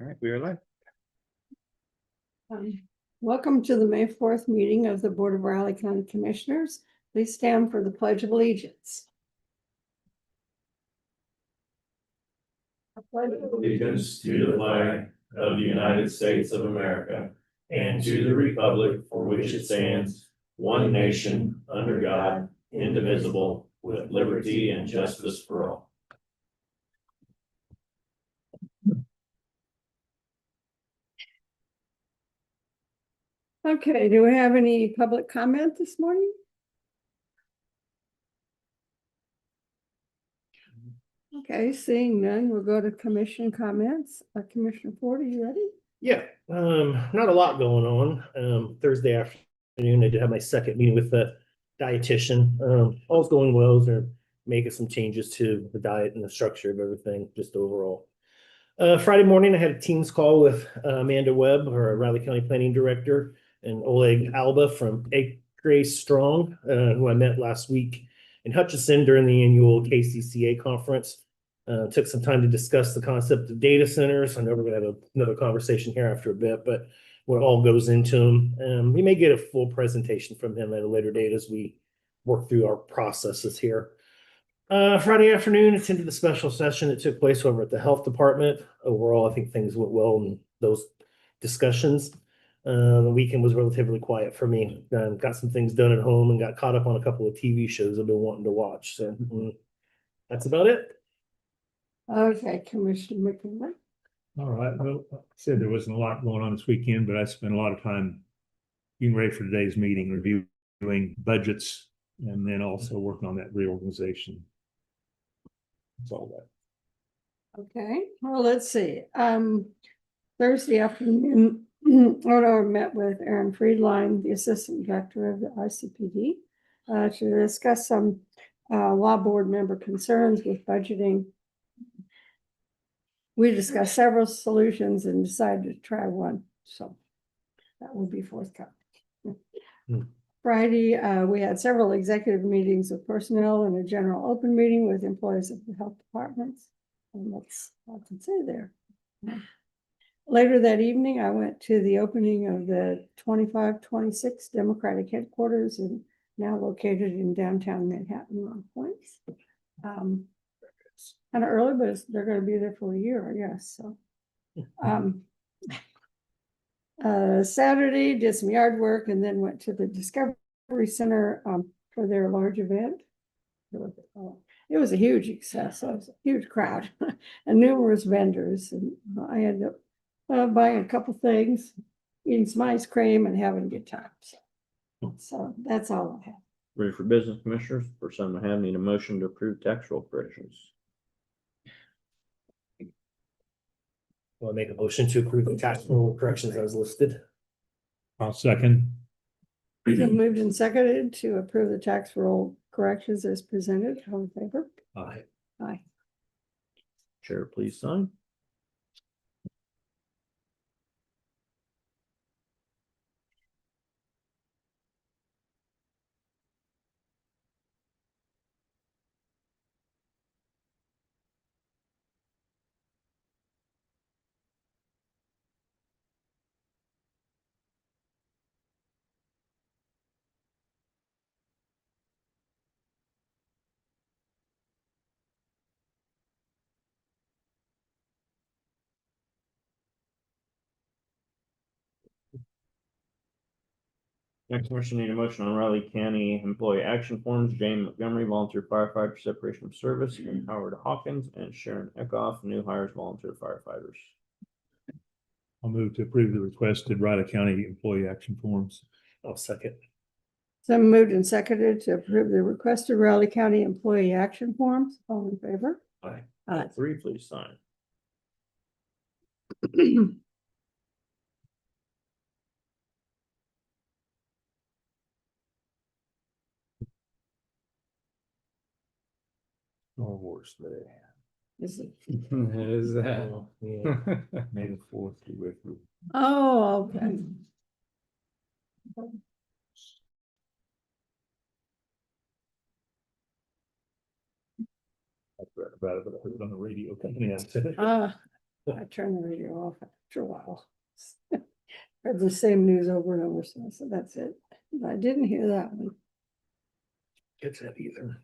All right, we are live. Welcome to the May 4th meeting of the Board of Riley County Commissioners. Please stand for the Pledge of Allegiance. Allegiance to the flag of the United States of America and to the republic for which it stands, one nation, under God, indivisible, with liberty and justice for all. Okay, do we have any public comment this morning? Okay, seeing none, we'll go to commission comments. Commissioner Ford, are you ready? Yeah, not a lot going on. Thursday afternoon, I did have my second meeting with the dietitian. All's going well. They're making some changes to the diet and the structure of everything, just overall. Friday morning, I had a Teams call with Amanda Webb, our Riley County Planning Director, and Oleg Alba from Grace Strong, who I met last week in Hutchinson during the annual KCCA conference. Took some time to discuss the concept of data centers. I know we're going to have another conversation here after a bit, but what all goes into them. We may get a full presentation from him at a later date as we work through our processes here. Friday afternoon, attended the special session that took place over at the health department. Overall, I think things went well in those discussions. The weekend was relatively quiet for me. Got some things done at home and got caught up on a couple of TV shows I've been wanting to watch. So that's about it. Okay, Commissioner McKinley. All right, well, I said there wasn't a lot going on this weekend, but I spent a lot of time getting ready for today's meeting, reviewing budgets, and then also working on that reorganization. That's all that. Okay, well, let's see. Thursday afternoon, I met with Aaron Friedline, the Assistant Director of the ICPD, to discuss some law board member concerns with budgeting. We discussed several solutions and decided to try one, so that will be forthcoming. Friday, we had several executive meetings with personnel and a general open meeting with employees of the health departments. And that's all I can say there. Later that evening, I went to the opening of the 2526 Democratic headquarters, and now located in downtown Manhattan on Points. Kind of early, but they're going to be there for a year, I guess. So, Saturday did some yard work and then went to the Discovery Center for their large event. It was a huge success. It was a huge crowd and numerous vendors. And I ended up buying a couple things, eating some ice cream, and having a good time. So that's all I have. Ready for business, commissioners? First time I have, need a motion to approve tax roll corrections. I'll make a motion to approve the tax roll corrections as listed. I'll second. Been moved and seconded to approve the tax roll corrections as presented. All in favor? Aye. Aye. Chair, please sign. Next motion, need a motion on Riley County Employee Action Forms, Jane Montgomery, volunteer firefighter, separation of service, and Howard Hawkins and Sharon Eckhoff, new hires, volunteer firefighters. I'll move to approve the requested Riley County employee action forms. I'll second. So moved and seconded to approve the requested Raleigh County employee action forms. All in favor? Aye. Aye. Three, please sign. Star Wars Day. Is it? Is that? Oh, yeah. May the 4th be with you. Oh, okay. I read about it, but I heard it on the radio. Yeah. I turned the radio off after a while. Heard the same news over and over, so I said, that's it. But I didn't hear that one. Gets that either.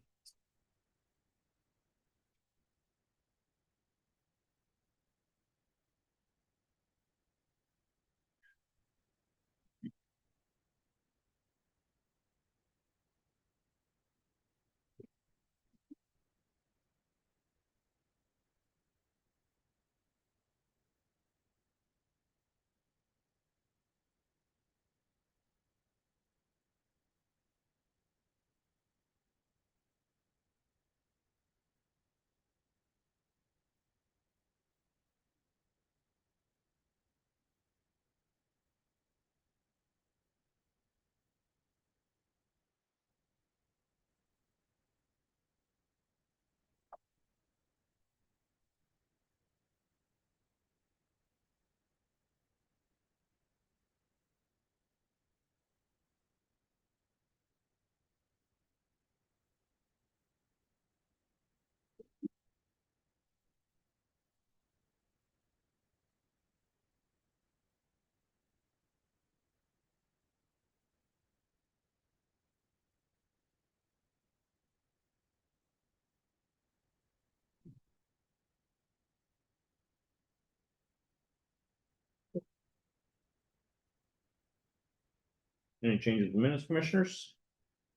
Any changes to minutes, commissioners?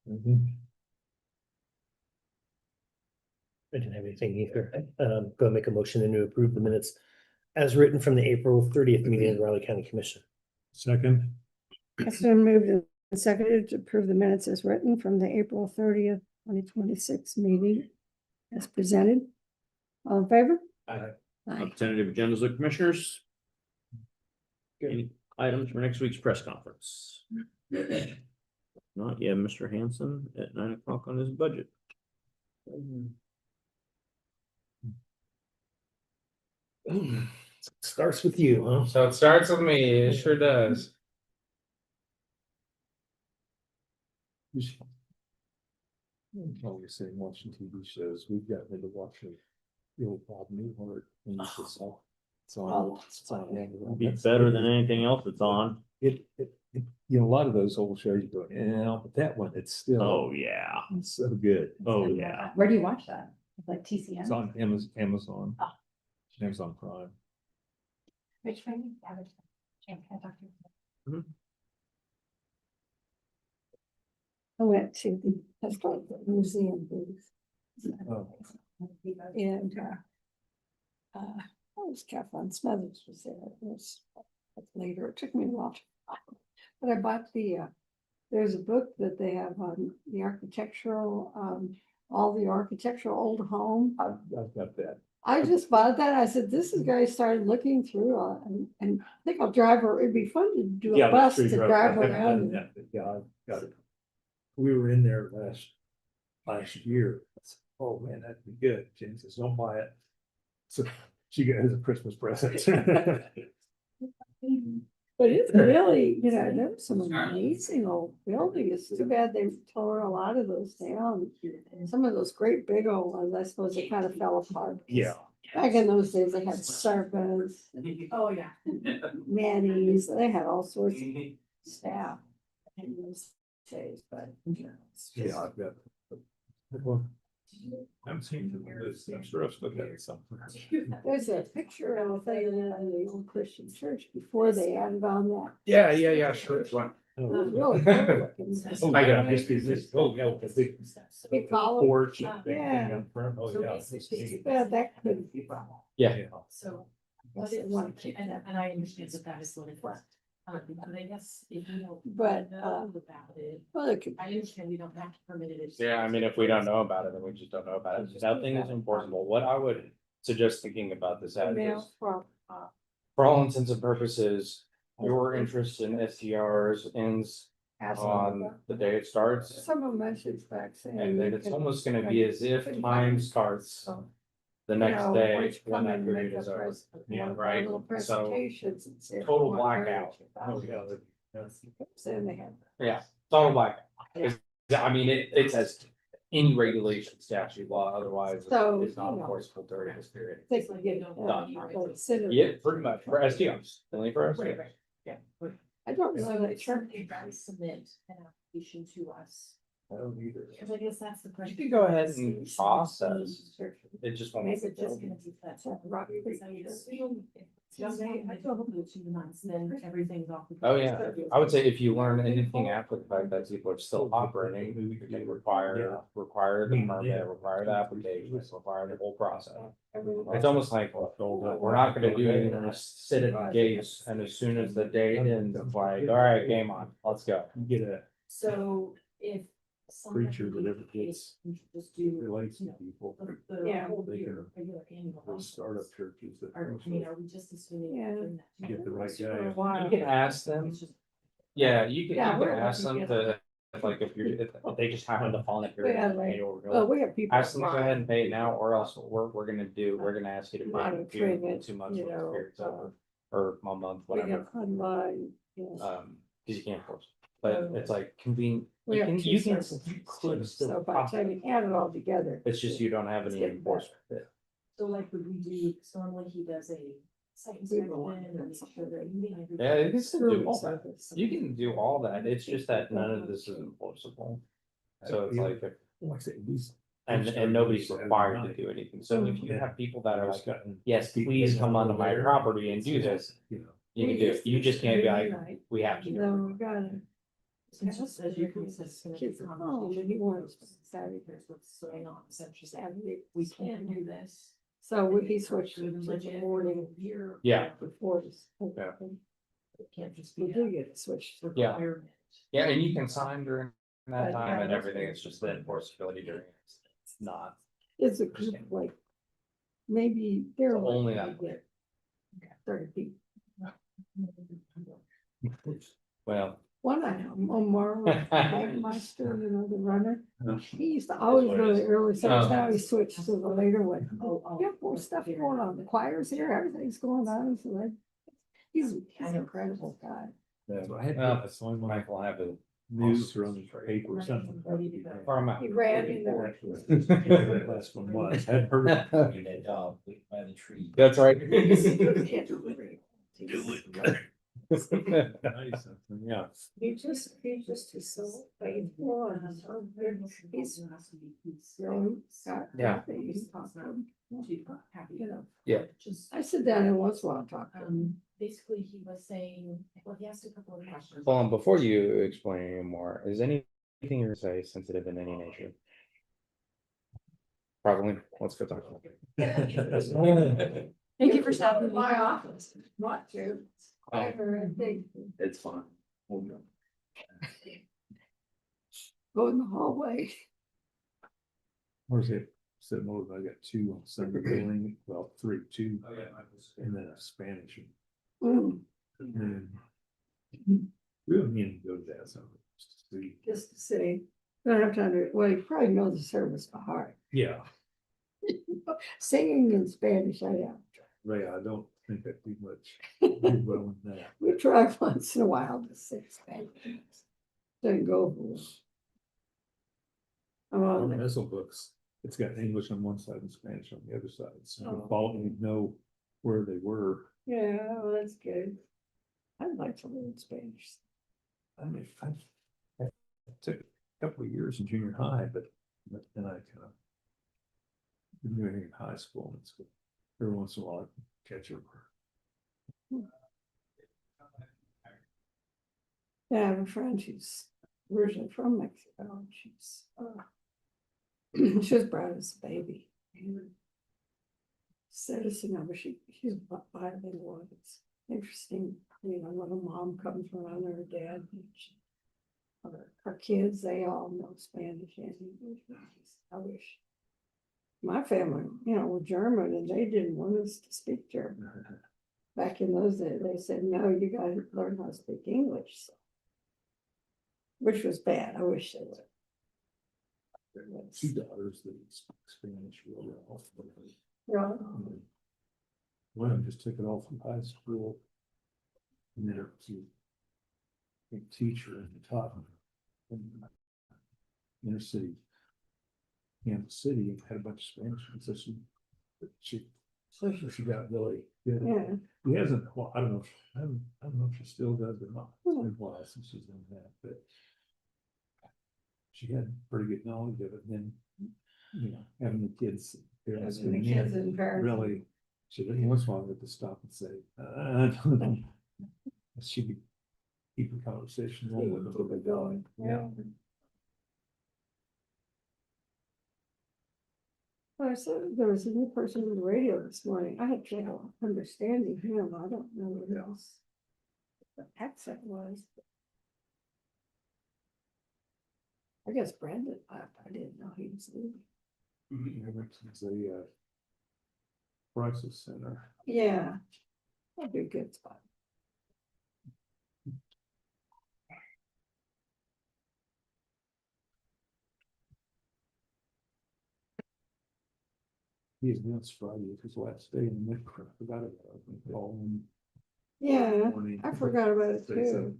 I didn't have anything either. Go and make a motion to approve the minutes as written from the April 30th meeting of the Riley County Commission. Second, It's been moved and seconded to approve the minutes as written from the April 30th, 2026 meeting as presented. All in favor? Aye. Aye. Tentative agendas of commissioners. Any items for next week's press conference? Not yet, Mr. Hanson at 9 o'clock on his budget. Starts with you, huh? So it starts with me, it sure does. while we're sitting watching TV shows, we've gotten into watching the old Bob Newhart. And it's all- it's on. It's on. It'd be better than anything else that's on. You know, a lot of those old shows you go, yeah, but that one, it's still. Oh, yeah. It's so good. Oh, yeah. Where do you watch that? Like TCM? It's on Amazon. Oh. Amazon Prime. Which one? Yeah, which one? Can I talk to you? I went to the historical museum booth Oh. and what was Kathleen Smothers was there. It was later. It took me a while to find. But I bought there's a book that they have on the architectural, all the architectural old home. I've got that. I just bought that. I said, this is guy started looking through and I think I'll drive her. It'd be fun to do a bus to drive around. Yeah, I've got it. We were in there last year. I said, oh, man, that'd be good. Jen says, don't buy it. So she got it as a Christmas present. But it's really, there's some amazing old buildings. It's too bad they tore a lot of those down. Some of those great big old ones, I suppose they kind of fell apart. Yeah. Back in those days, they had servants, Oh, yeah. nannies, they had all sorts of staff in those days, but. Yeah, I've got. I'm seeing this, I'm sure I've looked at it somewhere. There's a picture of it in the old Christian church before they added on that. Yeah, sure, it's one. It was really cool looking. Oh, I got oh, yeah, with the big Big column. porch and big Yeah. thing up front. Oh, yeah. Too bad that couldn't. Yeah. So. I didn't want to keep And, that. and I understand that that is what it was. But I guess if you don't. But, know about it, Well, it could. I understand we don't have to permit it. Yeah, I mean, if we don't know about it, then we just don't know about it. That thing is enforceable. What I would suggest thinking about this as Email is, from, for all intents and purposes, your interest in STRs ends on the day it starts. Some of them message back saying. And then you it's can- almost gonna be as if time starts the next You know, day once you when come that in, period make is a over. pres- Yeah, one of our right. little So, presentations and say total what blackout. areas you found. Then they had. Yeah, total blackout. I mean, it's as any regulation, statute, law, otherwise So, it's not you know. enforceable during this period. They can get it Done. considered. Yeah, pretty much for STOs, only for Right, STOs. right, yeah. I don't know So that if church. somebody does submit an application to us, I don't either. because I guess that's the You question. could go ahead and process, it just won't. Is it just gonna be that? Because I would assume if it's I told them 2 months, then everything's off. the Oh, yeah. table. I would say if you learn anything after the fact that people are still operating, you can require the permit, require the application, require the whole process. It's almost like, we're not gonna do anything, we're gonna sit at the gates, and as soon as the day ends, it's like, all right, game on, let's go. You get a So if. somebody preacher that ever gets Just do. relates to you know, people. the Yeah. whole They year, can- regular annual. Those startup churches that. Are, I mean, are we just assuming? Yeah. doing that too? Get the right For a guy. while. You can ask them, It's just- yeah, you can Yeah, we're ask lucky them to to, like, if you're, if they just happen to fall in a period Yeah, of like- annual Well, renewal. we have people. Ask them to go ahead and pay it now, or else we're gonna ask you to pay Monitoring in it, 2 months you when the know, period's over, or a month, We whatever. have online, yeah. Cause you can't force it, but it's like convenient, We you have can, two you can, services. you could So still. by the time you add it all together. It's just you don't have It's any getting enforcement. So like, would we do, so normally he does a site We inspection don't want and that make stuff. sure they're meeting everything. Yeah, you can still do Service all that, service. you can do all that, it's just that none of this is enforceable. So it's like, if- Like I said, these. and nobody's required to do anything, so if you have people that are like, yes, please come onto my property and do this, You know. you can do it, you just can't be like, Right. we have to. No, we got it. It's just as you can say, it's gonna be Kids at home, and he wants Saturday, Here's what's going on, essentially. Saturday. We can't do this. So would he switch to the morning Here. Yeah. before this? Yeah. It can't just We be. do get switched. Yeah. Requirement. Yeah, and you can sign during that But, time yeah, and that's everything, good. it's just the enforceability during it. It's not. It's a group of like, maybe they're Only like that. 30 people. Well, One I know, Omar, Meister, you know, the runner. He used to always go to the early service. Now he switched to the later one. Yeah, more stuff going on. The choir's here, everything's going on. So like, he's an incredible guy. So I had, Well, I saw him on Michael will have a news or on the paper or something. farm out. He ran in there. Last one was, hadn't heard. By the tree. That's right. Yeah. He just is so faithful and so good. He's really got. Yeah. everything. He's awesome. You know, Yeah. Just, I sit down and once in a while talk to him. basically he was saying, well, he asked a couple of questions. Hold on, before you explain any more, is anything you would say sensitive in any nature? Probably, let's go talk. Thank you for stopping. My office, not to. I think, It's fine. go in the hallway. Where's it? Said more, I got two on Sunday morning, well, two, and then a Spanish. Mm, And then we don't need to go to that, so. Just to see. just to see. Don't have time to, well, you probably know the service by heart. Yeah, Singing in Spanish, I am. Ray, I don't think that'd be much. Do well in that. We try once in a while to sing Spanish. Doesn't go over well. I'm On on the missile books, it's got English on one side and Spanish on the other side, so Oh. you follow, you know where they were. Yeah, well, that's good. I'd like to learn Spanish. I mean, I took a couple of years in junior high, but then I kind of didn't do anything in high school, and so every once in a while I catch up. Yeah, I have a friend who's originally from Mexico, and she was brought as a baby. Citizen of, she's bilingual. It's interesting, you know, when a mom comes around her dad. And her kids, they all know Spanish and English. I wish. My family, you know, were German and they didn't want us to speak German. Back in those days, they said, no, you gotta learn how to speak English. So, which was bad. I wish they would. Two daughters that speak Spanish real well. Right. One just took it all from high school. And then to a teacher and taught in inner city Kansas City and had a bunch of Spanish, and so she So she got really good. yeah, He hasn't, well, I don't know if she still does or not. It's been a while since she's done that, but she had pretty good knowledge of it. And then, you know, having the kids. parents having the coming in, kids and parents. Really, she didn't once want to stop and say, she could keep the conversation rolling with keep it going. Yeah. There was a new person on the radio this morning. I had trouble understanding him. I don't know what else the accent was. I guess Brandon left. I didn't know he was leaving. It's a crisis center. Yeah. That'd be a good spot. He's been Friday, it's his last day, and I forgot about it. Call him Yeah, morning. I forgot about it Say too. something.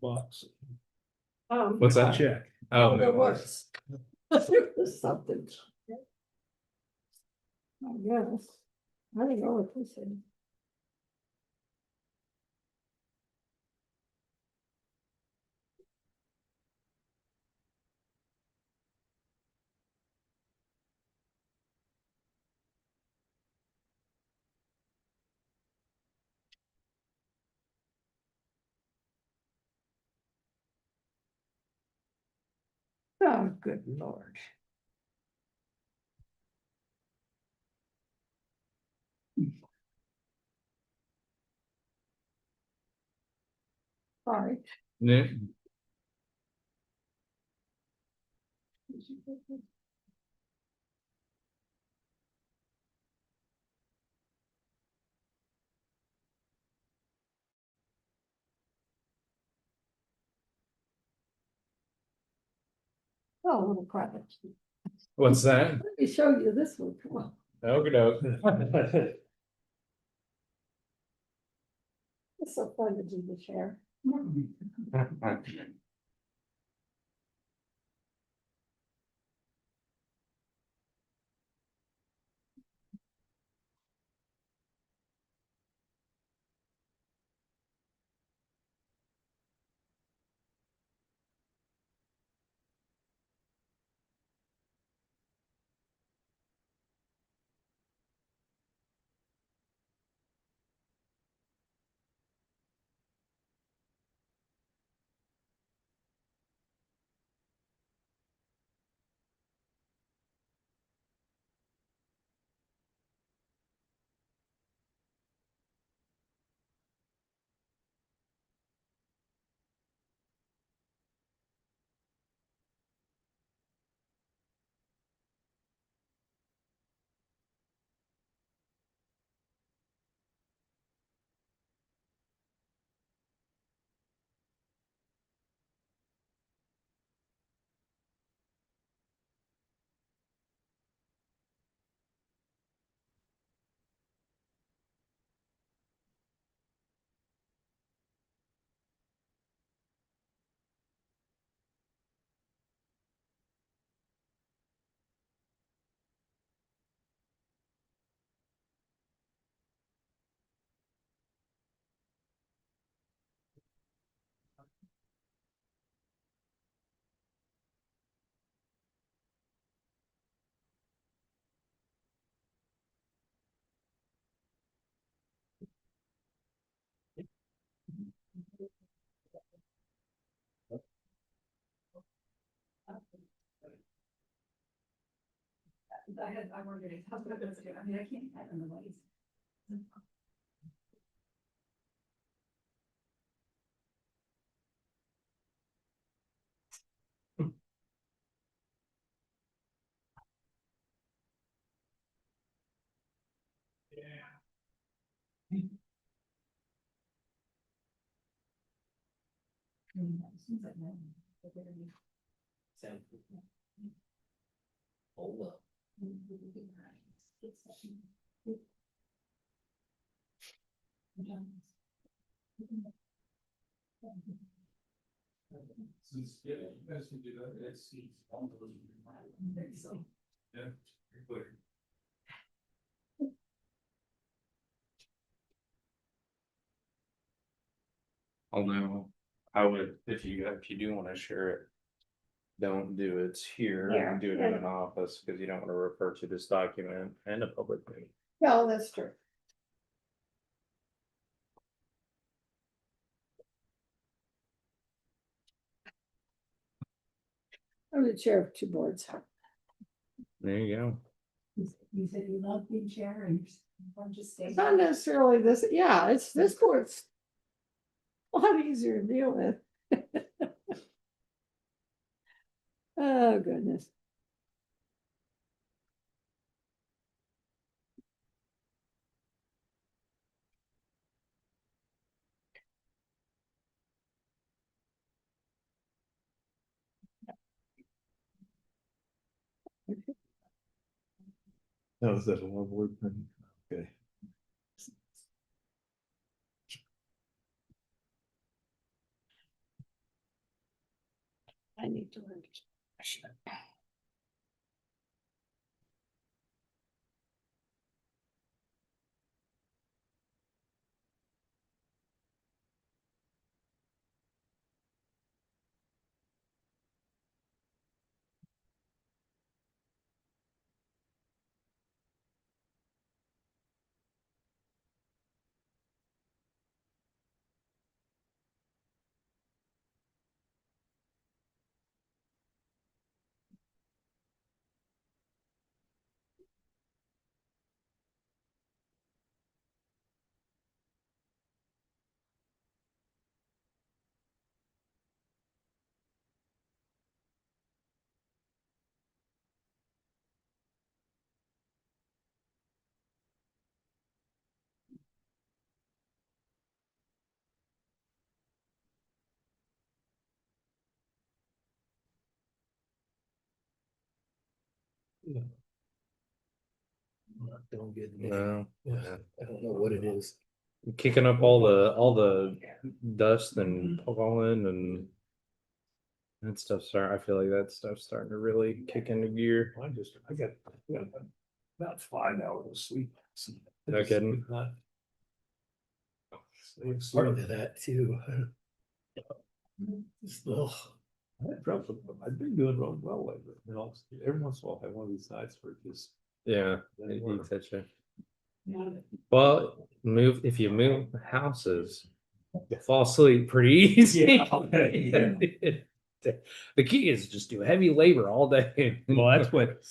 Box. What's that? Check. Oh, There no. was. There was something. I guess. I don't know what this is. Oh, good Lord. Sorry. Yeah. Oh, little crap. What's that? Let me show you this one. Come on. Okey doke. It's so fun to do the share. I work at a house, but I mean, I can't have them the ways. Hold up. Although I would, if you do wanna share it. Don't do it here, Yeah, do it in an office, because you don't wanna refer to this document and a public meeting. No, that's true. I'm the chair of two boards. There you go. You said you love being chair and I'm just It's staying. not necessarily this, yeah, it's this board's a lot easier to deal with. Oh, goodness. That was that one word thing. Okay. I need to learn. to- Don't get. No. Yeah, I don't know what it is. Kicking up all the dust and pollen and. That stuff I feel like that stuff's starting to really kick into gear. I got about 5 hours of sleep. No kidding. Part of that too. Just, ugh. I've been doing real well lately. You know, every once in a while I have one of these nights where it just. Yeah, it eats at you. Well, if you move houses, you fall asleep pretty easy. Yeah. The key is just do heavy labor all day. Well, that's what,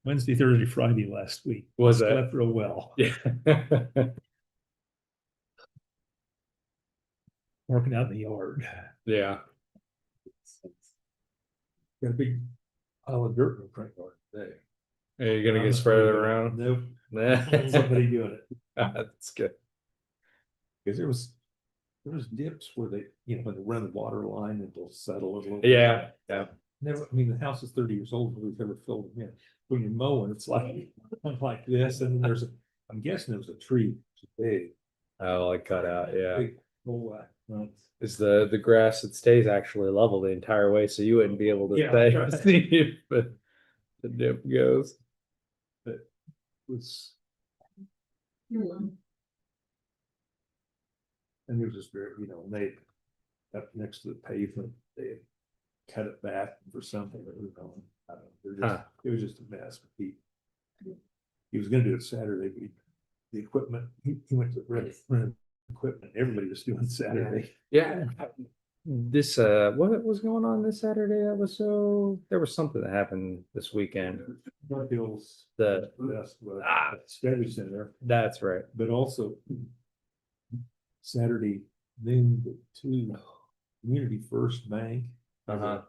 Wednesday, Thursday, Friday last week. Was that? Slept real well. Yeah. Working out in the yard. Yeah. Got a big pile of dirt in the front yard today. Are you gonna get spread around? Nope, That's somebody doing it. good. Because there was dips where they, when they run the water line, it'll settle a little. Yeah, yeah. Never, I mean, the house is 30 years old, but we've never filled them in. When you're mowing, it's like this, and I'm guessing it was a tree, it's big. Oh, like cut out, yeah. Big hole, Is the grass, it stays actually level the entire way, so you wouldn't be able to Yeah, stay right. see if the dip goes. was. And it was just very, they, up next to the pavement, they had cut it back for something, I don't know, it was just a mess. He was gonna do it Saturday, but the equipment, he went to rent equipment, everybody was doing Saturday. Yeah. This, what was going on this Saturday? There was something that happened this weekend. Bill's The, Festival Ah. at Discovery Center, that's right. but also Saturday, then to Community First Bank. has a Uh-huh.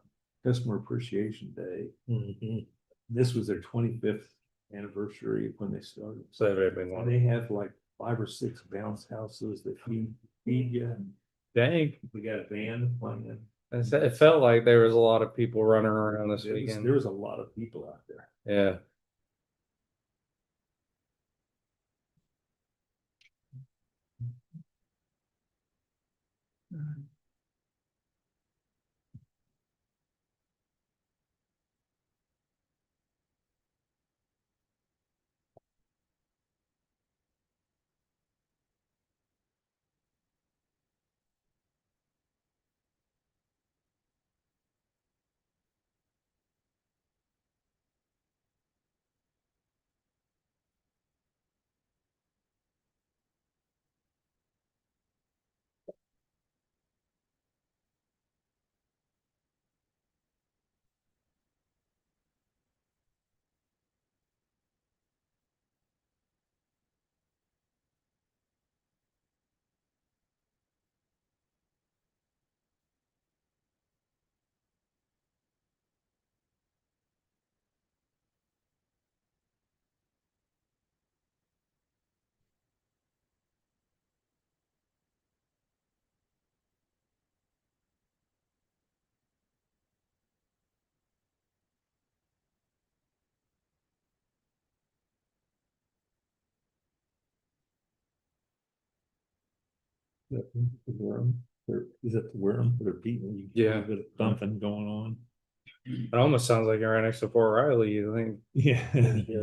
Customer Appreciation Day. Mhm. This was their 25th anniversary of when they started. So everybody And wanted, they have like 5 or 6 bounce houses that feed you. dang, We got a band playing. it felt like there was a lot of people running around this There weekend. was a lot of people out there. Yeah. The worm, is it the worm that are beating you? Yeah. A bit of thumping going on. It almost sounds like you're right next to Fort Riley, you think? Yeah.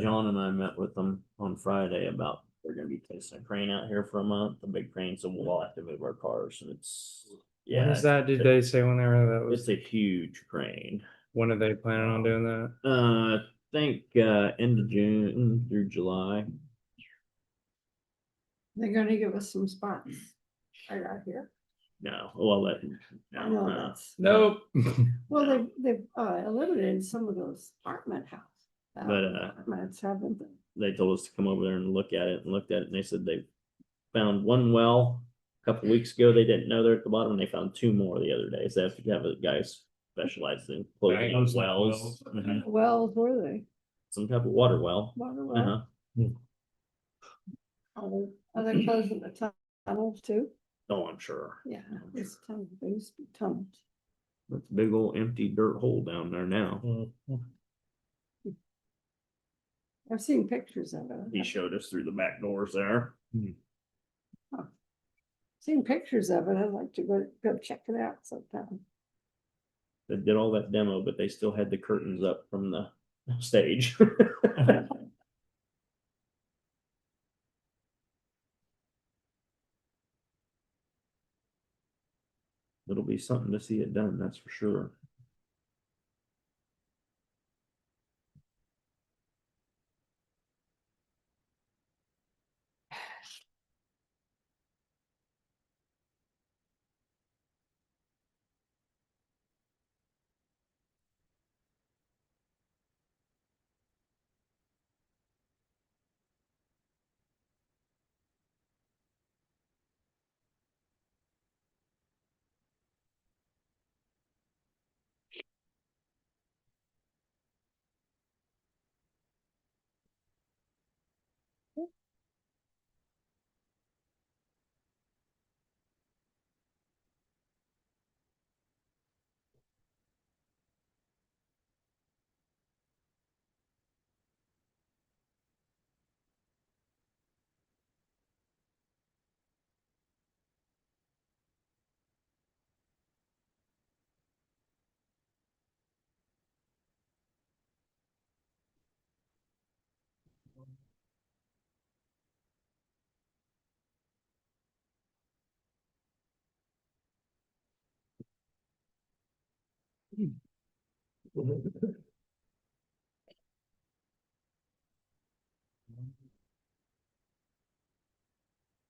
John and I met with them on Friday about, they're gonna be placing a crane out here for a month, a big crane, so we'll all have to move our cars and it's. When Yeah, is that? Did they say when they were, that it's was, a huge crane. when are they planning on doing that? I think, end of June through July. They're gonna give us some spots right out here. No, well, that, I know no, that's. Nope. Well, they've eliminated some of those apartment house. But, Apartments, haven't they? they told us to come over there and look at it and looked at it and they said they found one well. A couple weeks ago, they didn't know they're at the bottom and they found 2 more the other day. So they have to have a guy specialized in closing Those wells. wells. Mhm. Wells, were they? Some type of water well. Water well? Uh-huh. Are they closing the tunnels too? Oh, I'm sure. Yeah, it's tunnels, they used to be tunnels. That's a big old empty dirt hole down there now. Mhm. I've seen pictures of He it. showed us through the back doors there. Seen pictures of it. I'd like to go check it out sometime. They did all that demo, but they still had the curtains up from the stage. It'll be something to see it done, that's for sure.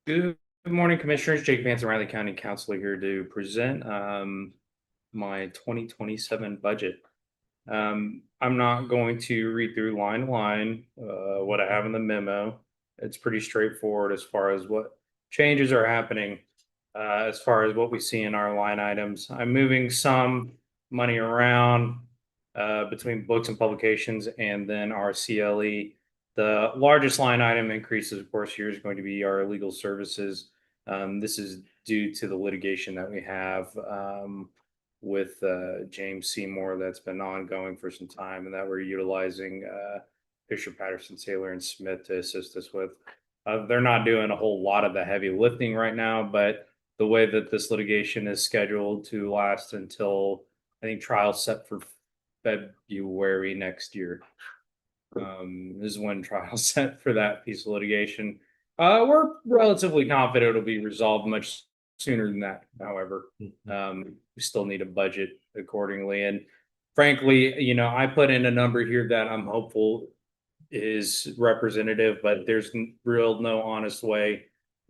Good Good morning, Commissioners. Jake Vance, Riley County Councilor here to present my 2027 budget. I'm not going to read through line to line what I have in the memo. It's pretty straightforward as far as what changes are happening as far as what we see in our line items. I'm moving some money around between books and publications and then our CLE. The largest line item increases, of course, here is going to be our legal services. This is due to the litigation that we have with James Seymour that's been ongoing for some time and that we're utilizing Fisher, Patterson, Taylor, and Smith to assist us with. They're not doing a whole lot of the heavy lifting right now, but the way that this litigation is scheduled to last until I think trial set for February next year. This is when trial set for that piece of litigation. We're relatively confident it'll be resolved much sooner than that. However, we still need a budget accordingly. And frankly, you know, I put in a number here that I'm hopeful is representative, but there's no honest way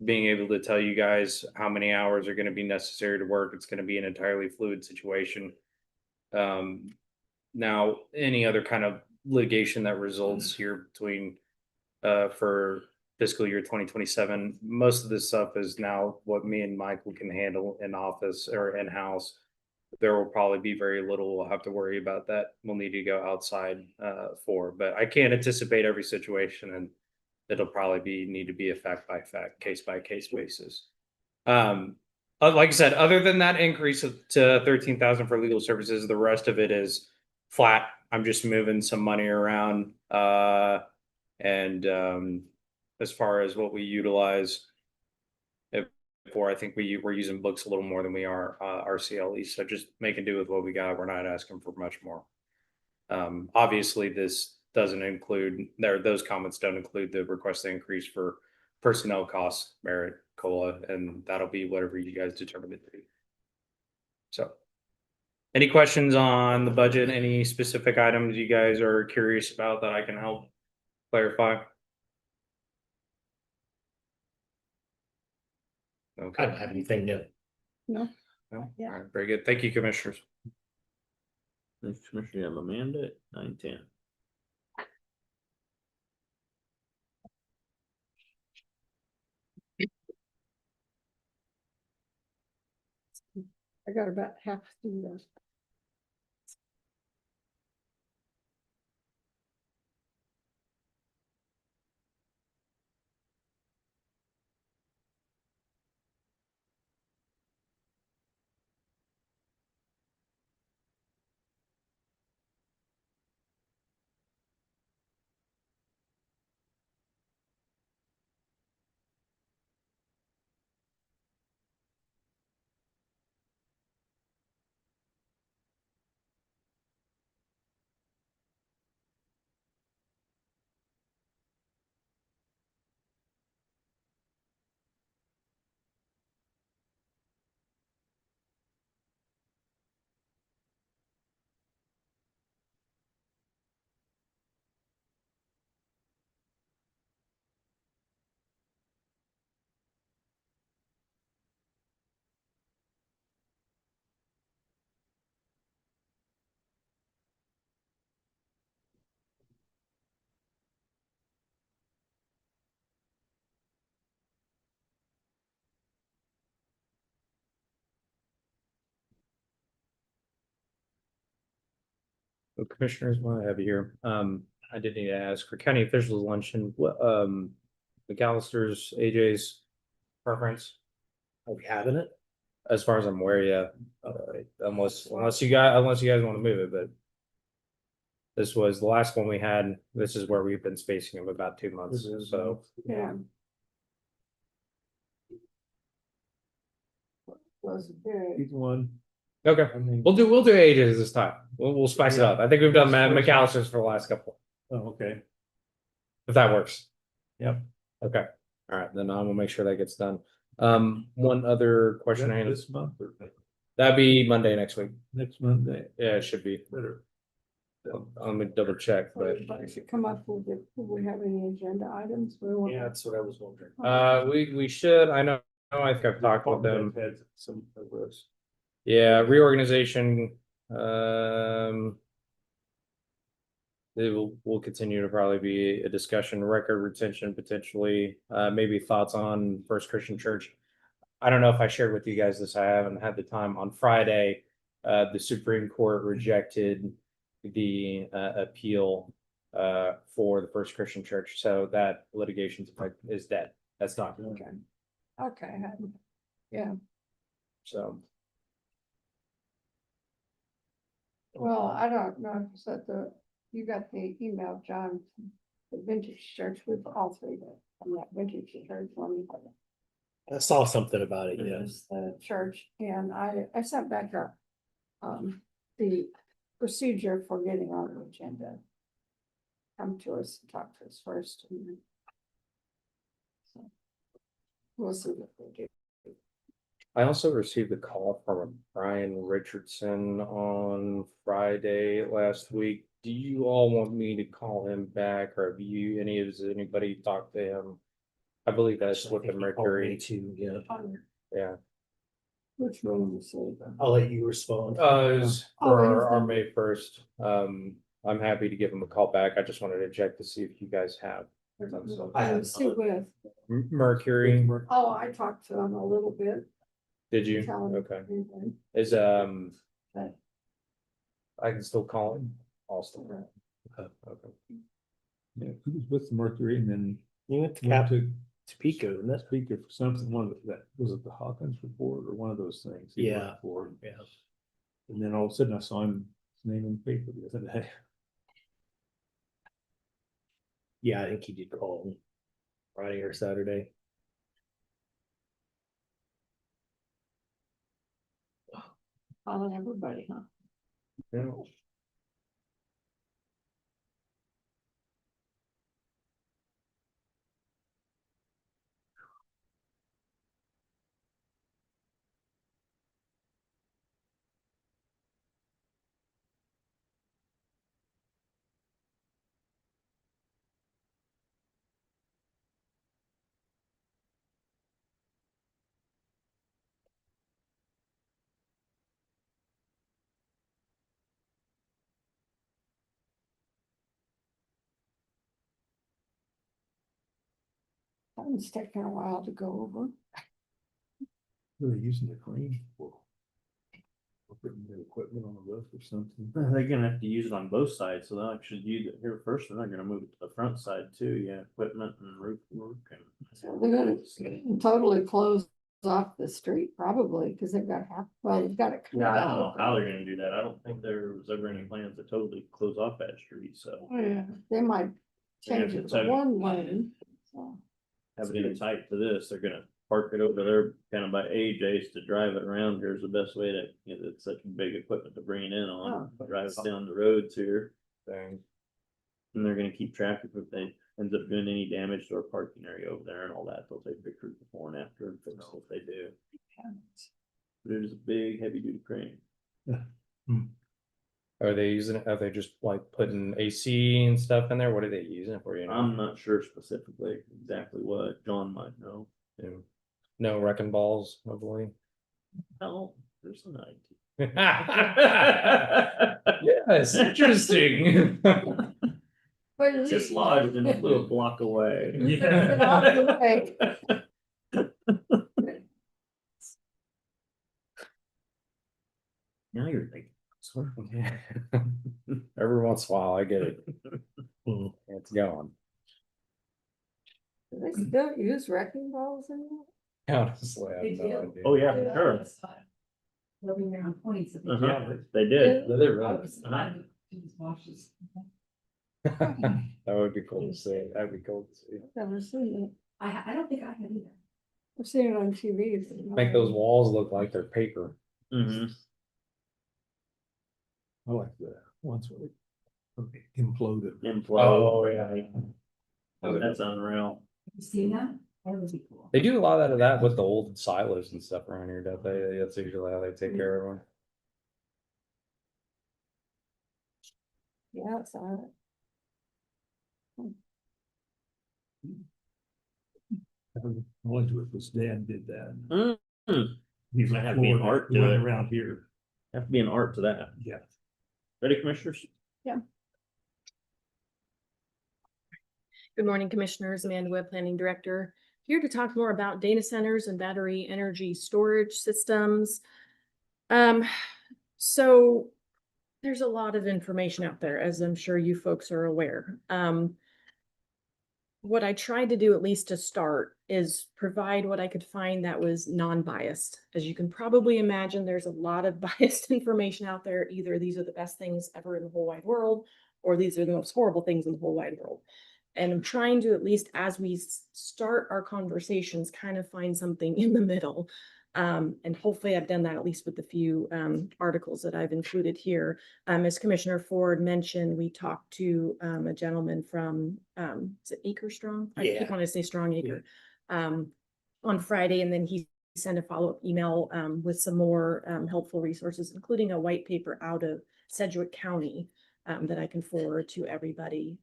being able to tell you guys how many hours are going to be necessary to work. It's going to be an entirely fluid situation. Now, any other kind of litigation that results here between for fiscal year 2027, most of this stuff is now what me and Michael can handle in office or in-house. There will probably be very little we'll have to worry about that we'll need to go outside for, but I can't anticipate every situation, and it'll probably need to be a fact by fact, case by case basis. Like I said, other than that increase to 13,000 for legal services, the rest of it is flat. I'm just moving some money around, and as far as what we utilize for, I think we're using books a little more than we are our CLE. So just making do with what we got. We're not asking for much more. Obviously, this doesn't include those comments don't include the requested increase for personnel costs, merit, COLA, and that'll be whatever you guys determine it to be. So, any questions on the budget? Any specific items you guys are curious about that I can help clarify? Okay. I don't have anything new. No, No? Yeah. All right, very good. Thank you, Commissioners. Next commissioner, you have Amanda at 9:10. I got about half through those. So Commissioners, while I have you here, I did need to ask for county officials luncheon, what, McAllister's, AJ's preference? Are we having it? As far as I'm aware, yeah, unless you guys want to move it, but this was the last one we had. This is where we've been spacing of about 2 months, so. Yeah. Was very. Either one. Okay, we'll do AJ's this time. We'll spice it up. I think we've done McAllister's for the last couple, Oh, okay. if that works. Yep. Okay, all right, then I will make sure that gets done. One other question I had, This month or that'd be Monday next week. next Monday? Yeah, it should be. Better. Let me double check, but I should come up with it. Do we have any agenda items? We want- Yeah, that's what I was wondering. we should. I know I think I've talked with them. Had some of those. Yeah, reorganization, it will continue to probably be a discussion, record retention potentially, maybe thoughts on First Christian Church. I don't know if I shared with you guys this, I haven't had the time. On Friday, the Supreme Court rejected the appeal for the First Christian Church, so that litigation is dead. That's not, Okay. Okay, yeah, so. well, I don't know, if you said you got the email, John, the Vintage Church with all three, from that Vintage Church one. I saw something about it, It yes. was the church, and I sent back up the procedure for getting on the agenda. Come to us, and talk to us first. And then so we'll see what they do. I also received a call from Brian Richardson on Friday last week. Do you all want me to call him back, or have you, has anybody talked to him? I believe that's with the I think he called me Mercury, too, yeah. yeah. Which one was it? I'll let you respond. It was Oh, for it is our the- May 1st. I'm happy to give him a call back. I just wanted to check to see if you guys have. I have Sue with. Mercury, Oh, I talked to him a little bit. did you? Tell him Okay. everything. Is, But I can still call him. I'll still. Okay. Okay. Yeah, he was with the Mercury and then You went to went Cap to Topeka, isn't it? speaker for something, one of that, was it the Hawkins report or one of those things? he Yeah. worked for. Yeah. And then all of a sudden I saw him, his name in the paper the other day. Yeah, I think he did call him Friday or Saturday. calling everybody, huh? Yeah. It's taking a while to go over. Really using the crane for. Putting their equipment on the roof or something. They're gonna have to use it on both sides, so they'll actually use it here first, and they're gonna move it to the front side too, yeah, equipment and roof work and. So they're gonna totally close off the street probably, because they've got half, well, they've got it. Yeah, I don't know how they're gonna do that, I don't think there was ever any plans to totally close off that street, so. Oh, yeah, they might change it to one lane. So, Have it in tight to this, they're gonna park it over there kind of by AJ's to drive it around here is the best way to, it's such big equipment to bring it in on, drive it down the roads here. Dang. And they're gonna keep track of if they ends up doing any damage to our parking area over there and all that, they'll take pictures before and after and fix what they do. But it is a big heavy duty crane. Are they using it? Are they just like putting AC and stuff in there? What are they using it for? You know? I'm not sure specifically exactly what, John might know. Yeah. No wrecking balls, hopefully. No, there's an idea. Yes, interesting. but at Just least- lodged in a little block away. Get out of the way. Now you're thinking. Every once in a while, I get it. Hmm. It's going. Do they still use wrecking balls anymore? Honestly, I They have no do. idea. Oh, yeah, for sure. Rubbing their own points. if they Uh-huh, do. they did. Did they really? I was- I use washes. That would be cool to see. That'd be cool to see. Never seen it. I don't think I have either. I've seen it on TV. Make those walls look like they're paper. Mm-hmm. I like the ones where they imploded. Implode. Oh, yeah. Oh, that's unreal. Have you seen that? That would be cool. They do a lot of that with the old silos and stuff around here, don't they? That's usually how they take care of them. Yeah, it's all right. Wondrous dad did that. Hmm, He's Might have to be an art to running it. around here. have to be an art to that. Yeah. Ready, commissioners? Good morning, Commissioners. Amanda Webb, Planning Director, here to talk more about data centers and battery energy storage systems. So there's a lot of information out there, as I'm sure you folks are aware. What I tried to do, at least to start, is provide what I could find that was non-biased. As you can probably imagine, there's a lot of biased information out there. Either these are the best things ever in the whole wide world, or these are the most horrible things in the whole wide world. And I'm trying to, at least as we start our conversations, kind of find something in the middle. And hopefully I've done that at least with the few articles that I've included here. As Commissioner Ford mentioned, we talked to a gentleman from, is it Acre Strong? I keep Yeah. wanting to say Strong Acre. On Friday, and then he sent a follow-up email with some more helpful resources, including a white paper out of Sedgwick County that I can forward to everybody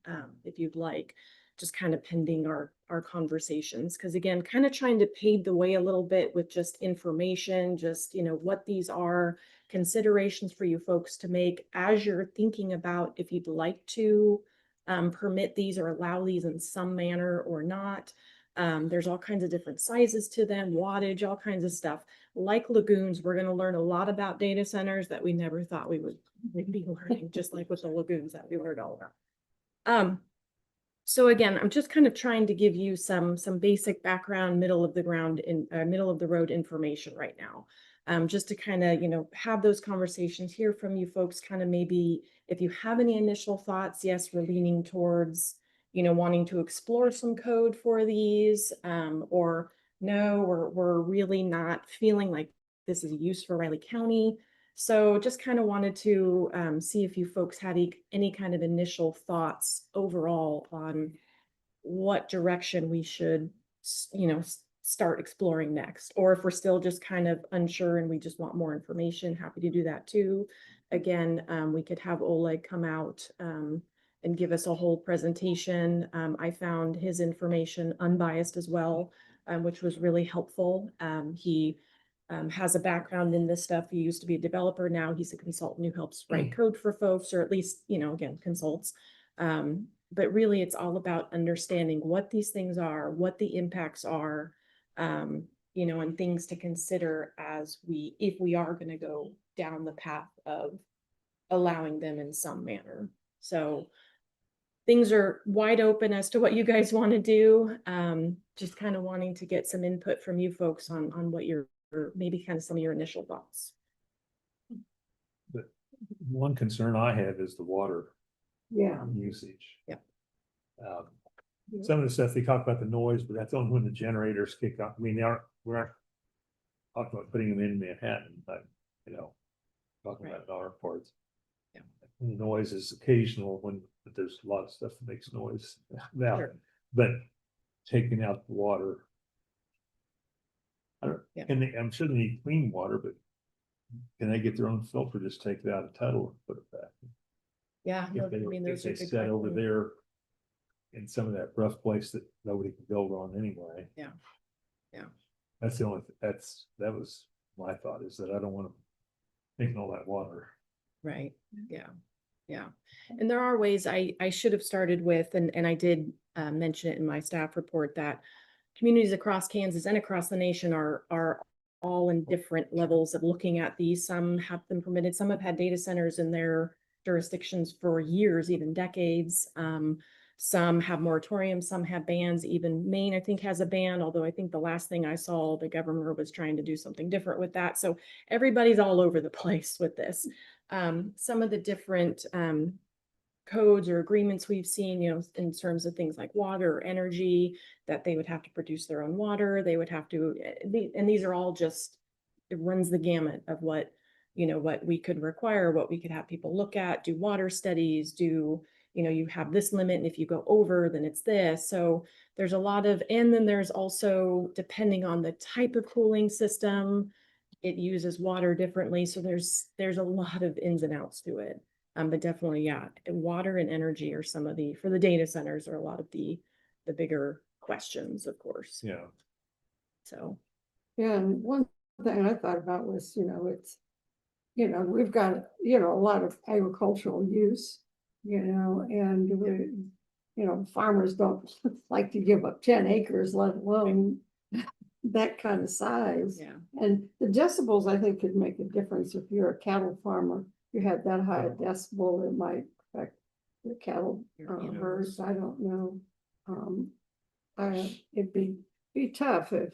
if you'd like, just kind of pending our conversations. Because again, kind of trying to pave the way a little bit with just information, just, you know, what these are, considerations for you folks to make as you're thinking about if you'd like to permit these or allow these in some manner or not. There's all kinds of different sizes to them, wattage, all kinds of stuff. Like lagoons, we're going to learn a lot about data centers that we never thought we would be learning, just like with the lagoons that we learned all about. So again, I'm just kind of trying to give you some basic background, middle of the road information right now. Just to kind of, you know, have those conversations, hear from you folks, kind of maybe if you have any initial thoughts. Yes, we're leaning towards, you know, wanting to explore some code for these, or no, we're really not feeling like this is a use for Riley County. So just kind of wanted to see if you folks had any kind of initial thoughts overall on what direction we should, you know, start exploring next, or if we're still just kind of unsure and we just want more information, happy to do that too. Again, we could have Oleg come out and give us a whole presentation. I found his information unbiased as well, which was really helpful. He has a background in this stuff. He used to be a developer. Now he's a consultant who helps write code for folks, or at least, you know, again, consults. But really it's all about understanding what these things are, what the impacts are, you know, and things to consider as if we are going to go down the path of allowing them in some manner. So things are wide open as to what you guys want to do. Just kind of wanting to get some input from you folks on what or maybe kind of some of your initial thoughts. One concern I have is the water Yeah. usage. Yep. Some of the stuff they talk about the noise, but that's only when the generators kick off. I mean, we're not talking about putting them in Manhattan, but, you know, talking Right. about our parts. Yeah. And the noise is occasional but there's a lot of stuff that makes noise now, Sure. but taking out the water. I don't, Yeah. I'm sure they need clean water, but can they get their own filter, just take it out of Tuttle and put it back? Yeah, If they, those are if they good set over questions. there in some of that rough place that nobody can build on anyway. Yeah. Yeah. That was my thought, is that I don't want to take all that water. Right, yeah, yeah. And there are ways I should have started with, and I did mention it in my staff report, that communities across Kansas and across the nation are all in different levels of looking at these. Some have them permitted, some have had data centers in their jurisdictions for years, even decades. Some have moratoriums, some have bans. Even Maine, I think, has a ban, although I think the last thing I saw, the governor was trying to do something different with that. So everybody's all over the place with this. Some of the different codes or agreements we've seen, you know, in terms of things like water or energy, that they would have to produce their own water. They would have to, and these are all just, it runs the gamut of what, you know, what we could require, what we could have people look at, do water studies, do, you know, you have this limit, and if you go over, then it's this. So there's a lot of, and then there's also, depending on the type of cooling system, it uses water differently. So there's a lot of ins and outs to it. But definitely, yeah, water and energy are some of for the data centers are a lot of the bigger questions, of course. Yeah. So, Yeah, and one thing I thought about was, it's, we've got, a lot of agricultural use, and we, farmers don't like to give up 10 acres, let alone that kind of size. yeah. And the decibels, I think, could make a difference if you're a cattle farmer. You had that high a decibel, it might affect the cattle Your animals. herds. I don't know. It'd be tough if,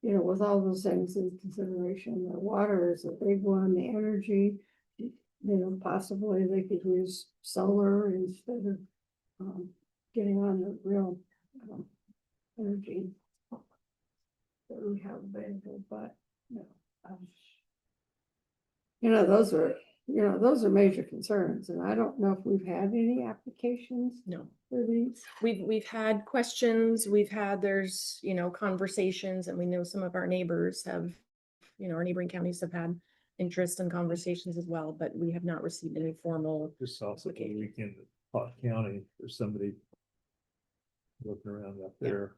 with all those things in consideration. The water is a big one, the energy, possibly they could use solar instead of getting on the real energy that we have available, but um, those are major concerns, and I don't know if we've had any applications No. for these. We've had questions, there's, conversations, and we know some of our neighbors have, our neighboring counties have had interest and conversations as well, but we have not received any formal. Just also the weekend in Pot County, there's somebody looking around up there.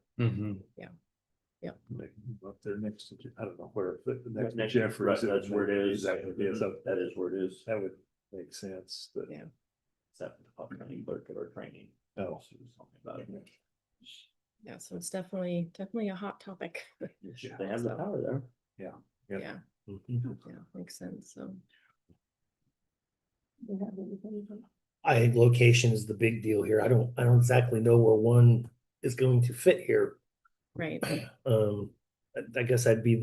Up there next to, I don't know where, but next to Jeffrey's. That's where it is. That would be, so That is where it is. that would make sense, but. Yeah. Except the Pop County clerk at our training. Oh. She was talking about it. Yeah, so it's definitely a hot topic. They have the power there. Yeah, Mhm. yeah, makes sense, so. Do you have anything? I think location is the big deal here. I don't exactly know where one is going to fit here. Right, I guess I'd be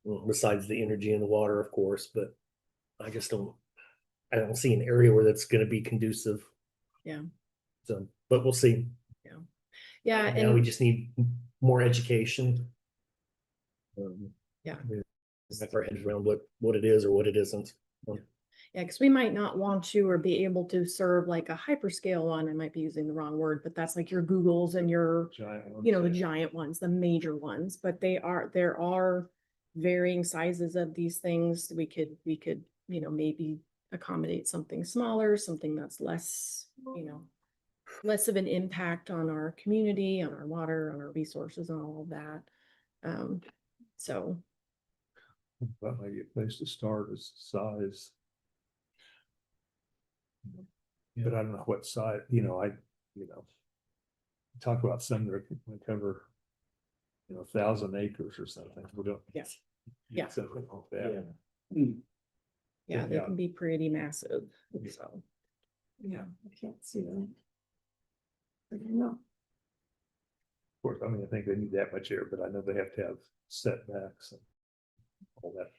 well, besides the energy and the water, of course, but I don't see an area where that's gonna be conducive. Yeah. So, but we'll see. yeah, Now we and just need more education. Yeah. Wrap our heads around what it is or what it isn't. yeah, because we might not want to or be able to serve like a hyperscale one. I might be using the wrong word, but that's like your Googles and your, Giant ones. the giant ones, the major ones, but there are varying sizes of these things. We could, maybe accommodate something smaller, something that's less, less of an impact on our community, on our water, on our resources and all of that. So, That might be a place to start is size. But I don't know what size, talk about some that can cover, 1,000 acres or something. We don't. Yes. Yeah. Something like that. yeah, they Yeah. can be pretty massive, so. Yeah, I can't see that. I don't know. Of course, I mean, I think they need that much air, but I know they have to have setbacks and all that.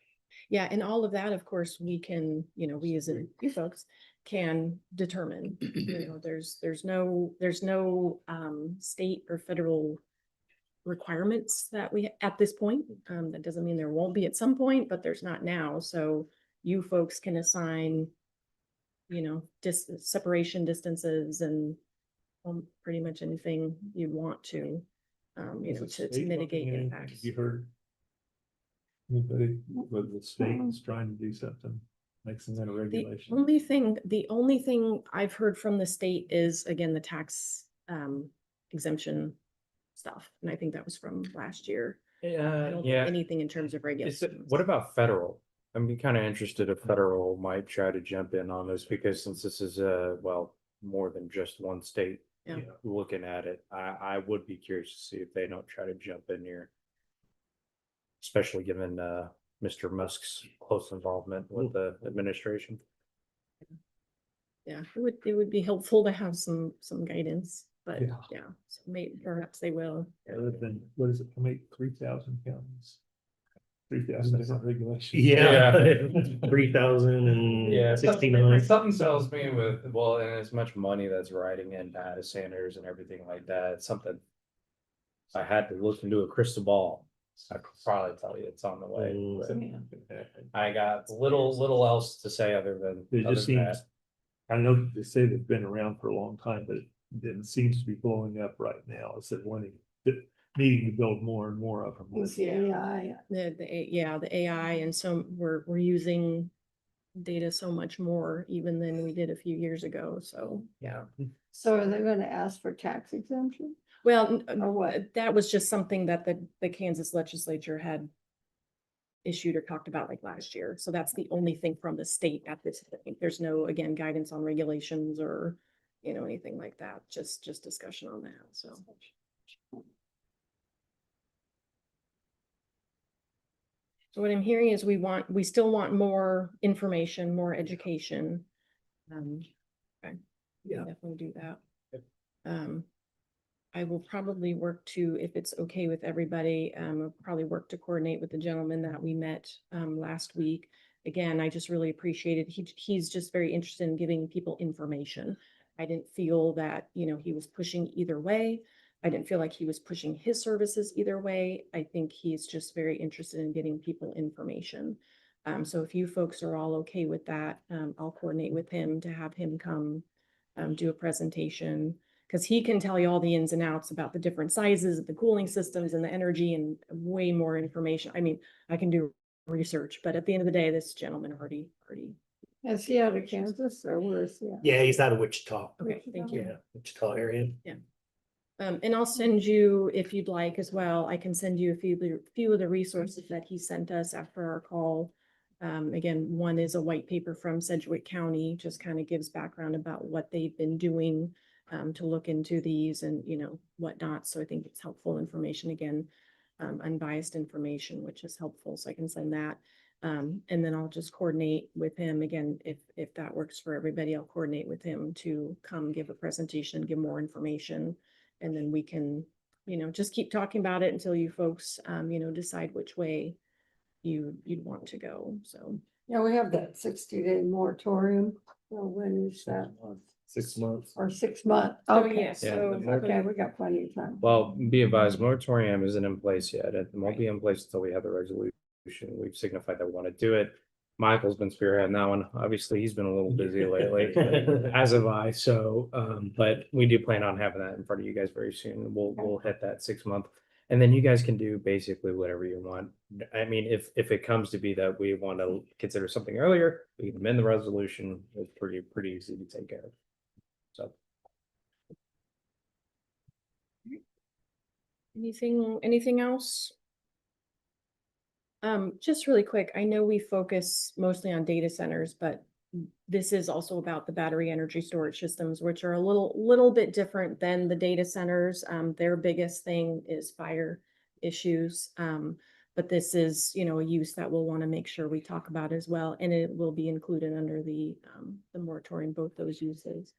Yeah, and all of that, of course, we can, we as you folks can determine, there's no state or federal requirements that we, at this point, that doesn't mean there won't be at some point, but there's not now, so you folks can assign, separation distances and pretty much anything you'd want to, Is the to state mitigate looking at it? impacts. Have you heard? Anybody, whether the state is trying to do something, make some kind of regulation? The only thing I've heard from the state is, again, the tax exemption stuff, and I think that was from last year. I don't think Yeah. anything in terms of regulations. What about federal? I'm kind of interested if federal might try to jump in on this, because since this is more than just one state Yeah. looking at it, I would be curious to see if they don't try to jump in here. Especially given Mr. Musk's close involvement with the administration. Yeah, it would be helpful to have some guidance, but Yeah. yeah, so perhaps they will. Other than, what is it, how many, 3,000 counties? 3,000 different regulations. Yeah, 3,069. Something tells me and as much money that's riding in data centers and everything like that, it's something. If I had to look into a crystal ball, I could probably tell you it's on the way. but I got little else to say other than. It just other than seems, I know they say they've been around for a long time, but it seems to be blowing up right now. It's that needing to build more and more of them. It's the AI. The AI, and so we're using data so much more even than we did a few years ago, so, yeah. So are they gonna ask for tax exemption? Well, Or what? that was just something that the Kansas legislature had issued or talked about like last year. So that's the only thing from the state at this point. There's no, again, guidance on regulations or, anything like that. Just discussion on that. So. So what I'm hearing is we still want more information, more education. Okay. Yeah. Definitely do that. I will probably work to, if it's okay with everybody, I'll probably work to coordinate with the gentleman that we met last week. Again, I just really appreciated, he's just very interested in giving people information. I didn't feel that, he was pushing either way. I didn't feel like he was pushing his services either way. I think he's just very interested in getting people information. So if you folks are all okay with that, I'll coordinate with him to have him come do a presentation, because he can tell you all the ins and outs about the different sizes of the cooling systems and the energy and way more information. I mean, I can do research, but at the end of the day, this gentleman already. Is he out of Kansas or where is he at? Yeah, he's out of Wichita. Okay, thank you. Yeah, Wichita area. And I'll send you, if you'd like as well, I can send you a few of the resources that he sent us after our call. Again, one is a white paper from Sedgwick County, just kind of gives background about what they've been doing to look into these and, whatnot. So I think it's helpful information, again, unbiased information, which is helpful. So I can send that. And then I'll just coordinate with him again, if that works for everybody, I'll coordinate with him to come give a presentation, give more information. And then we can, just keep talking about it until you folks, decide which way you'd want to go. So. Yeah, we have that 60-day moratorium. So when is that? 6 months. Or 6 months? So, Okay, yes, so. okay, we got plenty of time. Well, be advised, moratorium isn't in place yet. It won't be in place until we have the resolution. We've signified that we want to do it. Michael's been spearheading that one. Obviously, he's been a little busy lately, as have I. So, but we do plan on having that in front of you guys very soon. We'll hit that 6 month. And then you guys can do basically whatever you want. I mean, if it comes to be that we want to consider something earlier, we can amend the resolution. It's pretty easy to take care of. So. Anything else? Just really quick, I know we focus mostly on data centers, but this is also about the battery energy storage systems, which are a little bit different than the data centers. Their biggest thing is fire issues. But this is, a use that we'll want to make sure we talk about as well. And it will be included under the moratorium, both those uses.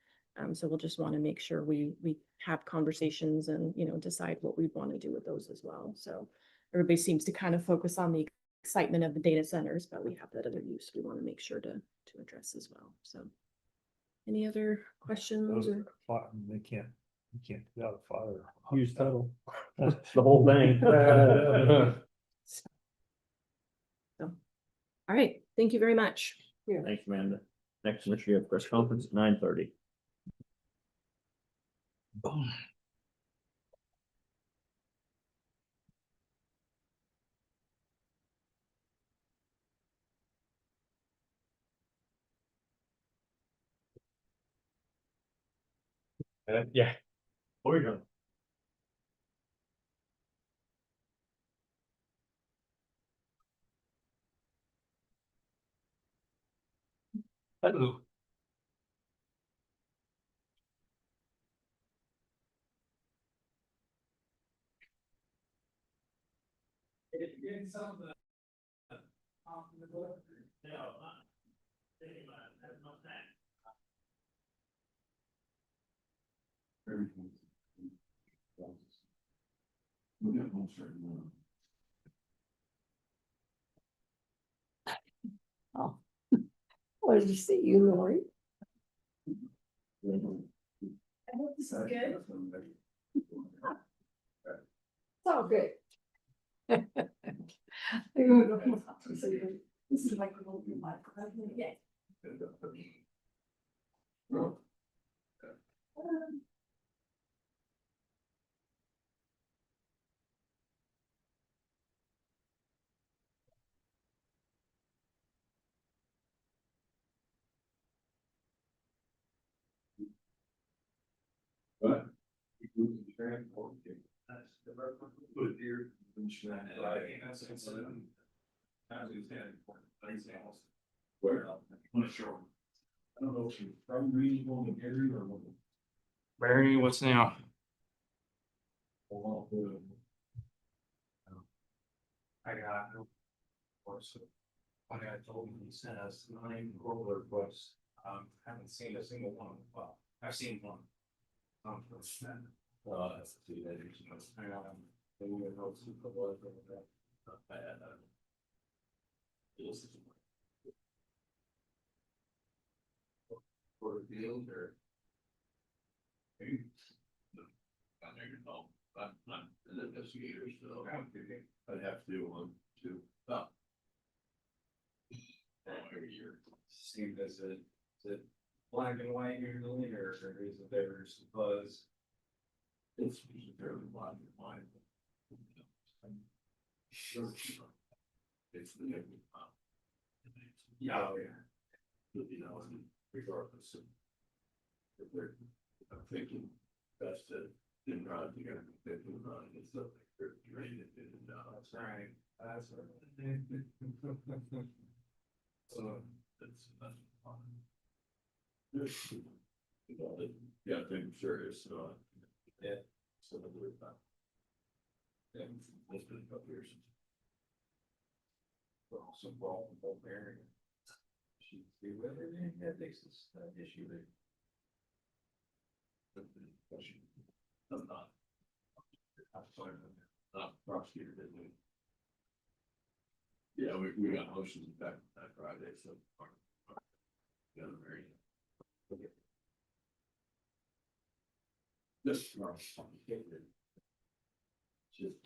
So we'll just want to make sure we have conversations and, decide what we want to do with those as well. So everybody seems to kind of focus on the excitement of the data centers, but we have that other use we want to make sure to address as well. So any other questions? Or? You can't get out of fire. Use title. The whole thing. All right. Thank you very much. Thanks, Amanda. Next, Commissioner, you have press conference at 9:30. Yeah. Where you going? Hello. Oh. What did you see, you, Lori? I hope this is good. It's all good. This is like a little bit my. Yeah. Where? On the shore. I don't know if you're from regional area or. Barry, what's now? I got. So, like I told him, he sent us 9 quote requests. Haven't seen a single one. Well, I've seen one. That's the 2 days. They will know super blood from that. Not bad. This is. For the field or. Maybe. No, I know you're not. I'm an investigator, so I'd have to do one too. Every year. See, is it black and white usually, or is it there's buzz? It's usually fairly black and white. Sure. It's the. Yeah, yeah. You know, regardless of. If they're, I'm thinking best to didn't run together, they can run and stuff like they're drained it in and out. That's right. That's right. So that's fun. Yeah, I think sure is, yeah. So we're about. Yeah, it's been a couple years. But also ball and ball bearing. She see whether that makes this issue there. I'm not. I'm sorry, not prosecutor, didn't we? Yeah, we got motions back that Friday, so. Yeah, very. This. Just.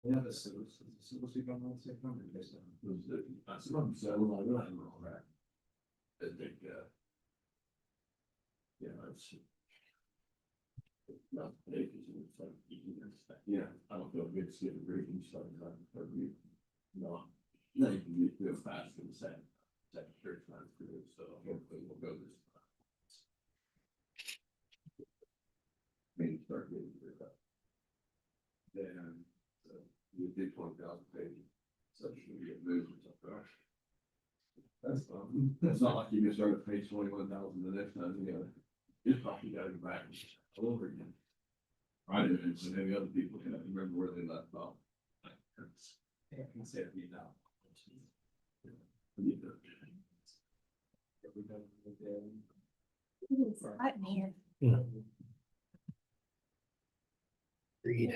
Yeah, the civil suit on the same time. That's what I'm saying, I don't know, right? I think, yeah, it's. Not big, it's like, yeah, I don't feel good to get a briefing started, but we, no, you can get real fast in the second church time through, so hopefully we'll go this. Maybe start getting rid of. Then, we did 20,000 pages, so should we get moved or something? That's not like you can start at page 21,000 the next time you gotta. It's probably gotta go back all over again. Right, and so maybe other people can remember where they left off. Yeah, I can say it now. Right in here. Read.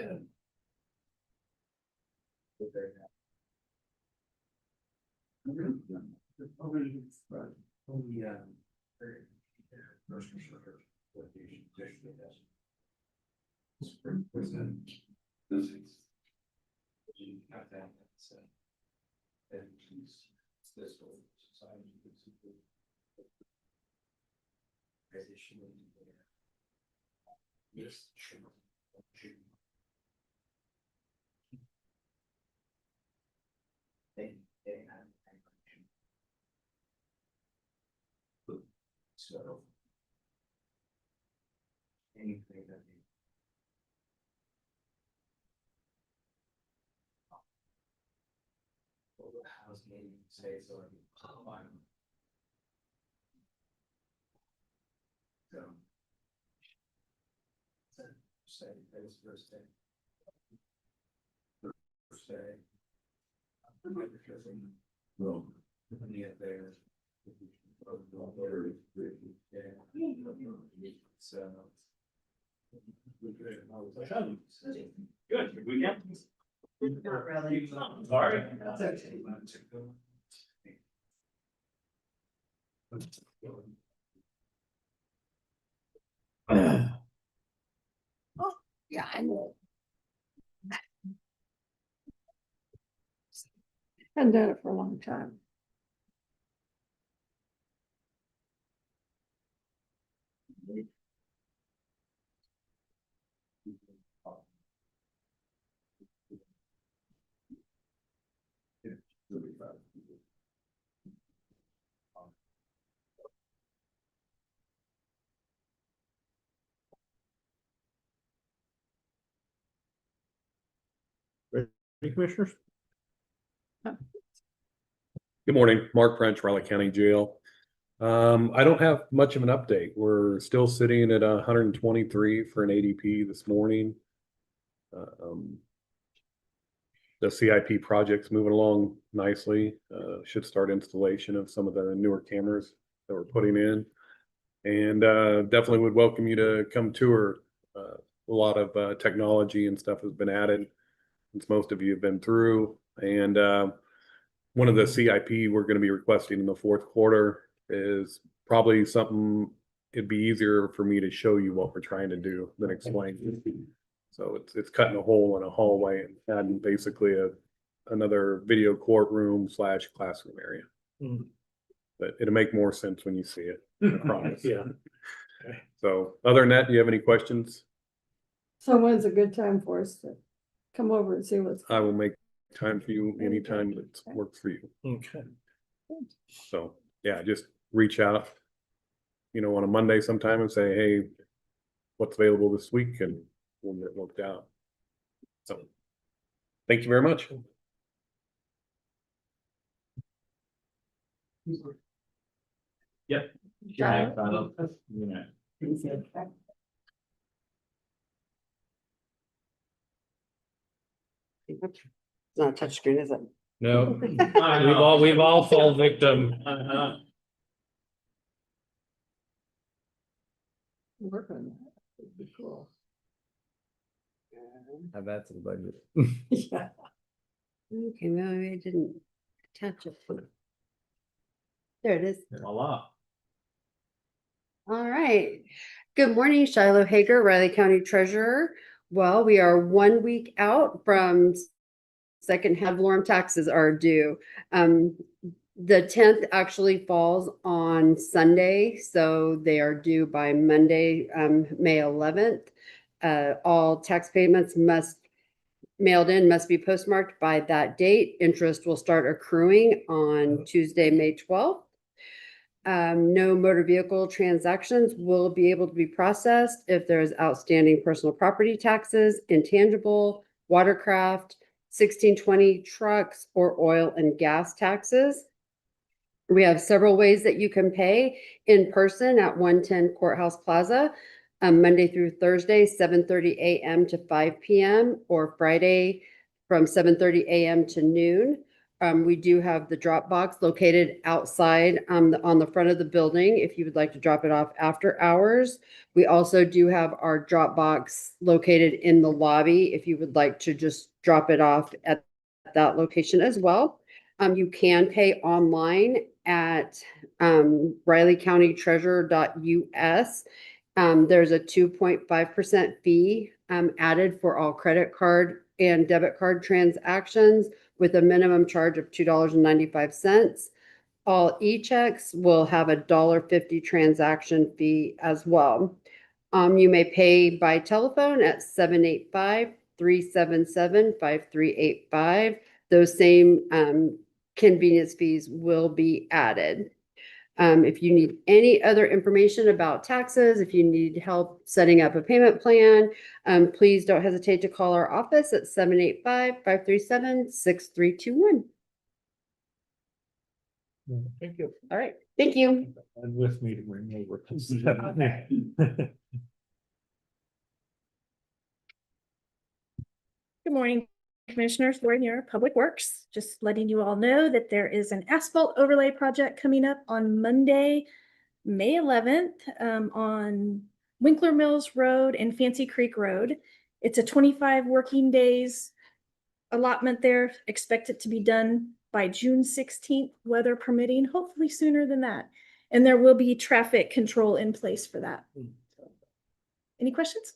Yes, sure. So. Anything that you. Well, the house meeting say so. So. Say, it's first day. First day. Well, yeah, there. So. Good, weekend? Not really. Sorry. That's okay. Yeah, I know. Hadn't done it for a long time. Any commissioners? Good morning, Mark French, Raleigh County Jail. I don't have much of an update. We're still sitting at 123 for an ADP this morning. The CIP project's moving along nicely. Should start installation of some of the newer cameras that we're putting in. And definitely would welcome you to come tour. A lot of technology and stuff has been added since most of you have been through. And one of the CIP we're going to be requesting in the fourth quarter is probably something, it'd be easier for me to show you what we're trying to do than explain. So it's cutting a hole in a hallway and adding basically another video courtroom / classroom area. Mhm. But it'll make more sense when you see it, I promise. Yeah. So other than that, do you have any questions? So when's a good time for us to come over and see what's? I will make time for you anytime that works for you. Okay. So, yeah, just reach out, on a Monday sometime and say, hey, what's available this week, and we'll get it worked out. So, thank you very much. Yep. Child? It's not a touchscreen, is it? No, we've all fallen victim. Work on that. Would be cool. Have that to the budget. Yeah. Okay, maybe I didn't attach it. There it is. Voila. All right. Good morning, Shiloh Hager, Riley County Treasurer. Well, we are 1 week out from second half Lorem taxes are due. The 10th actually falls on Sunday, so they are due by Monday, May 11th. All tax payments mailed in must be postmarked by that date. Interest will start accruing on Tuesday, May 12th. No motor vehicle transactions will be able to be processed if there is outstanding personal property taxes, intangible, watercraft, 1620 trucks, or oil and gas taxes. We have several ways that you can pay: in person at 110 Courthouse Plaza, Monday through Thursday, 7:30 a.m. to 5 p.m., or Friday from 7:30 a.m. to noon. We do have the drop box located outside on the front of the building if you would like to drop it off after hours. We also do have our drop box located in the lobby if you would like to just drop it off at that location as well. You can pay online at rileycountytreasurer.us. There's a 2.5% fee added for all credit card and debit card transactions, with a minimum charge of $2.95. All e-checks will have a $1.50 transaction fee as well. You may pay by telephone at 785-377-5385. Those same convenience fees will be added. If you need any other information about taxes, if you need help setting up a payment plan, please don't hesitate to call our office at 785-537-6321. Thank you. All right, thank you. And with me to bring over. Good morning, Commissioners. Lori Muir, Public Works. Just letting you all know that there is an asphalt overlay project coming up on Monday, May 11th, on Winkler Mills Road and Fancy Creek Road. It's a 25 working days allotment there. Expect it to be done by June 16th, weather permitting, hopefully sooner than that. And there will be traffic control in place for that. Any questions?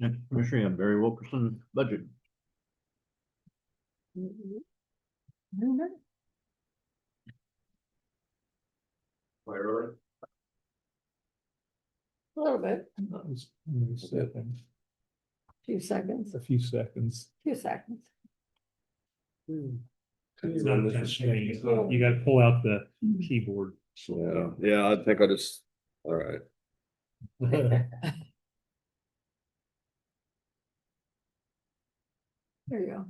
Next Commissioner, you have Barry Wilkerson budget. A little bit, That was a second, few seconds, a few seconds. few seconds. It's not a touch screen. You gotta pull out the keyboard. Yeah, I think I just, all right. There you go.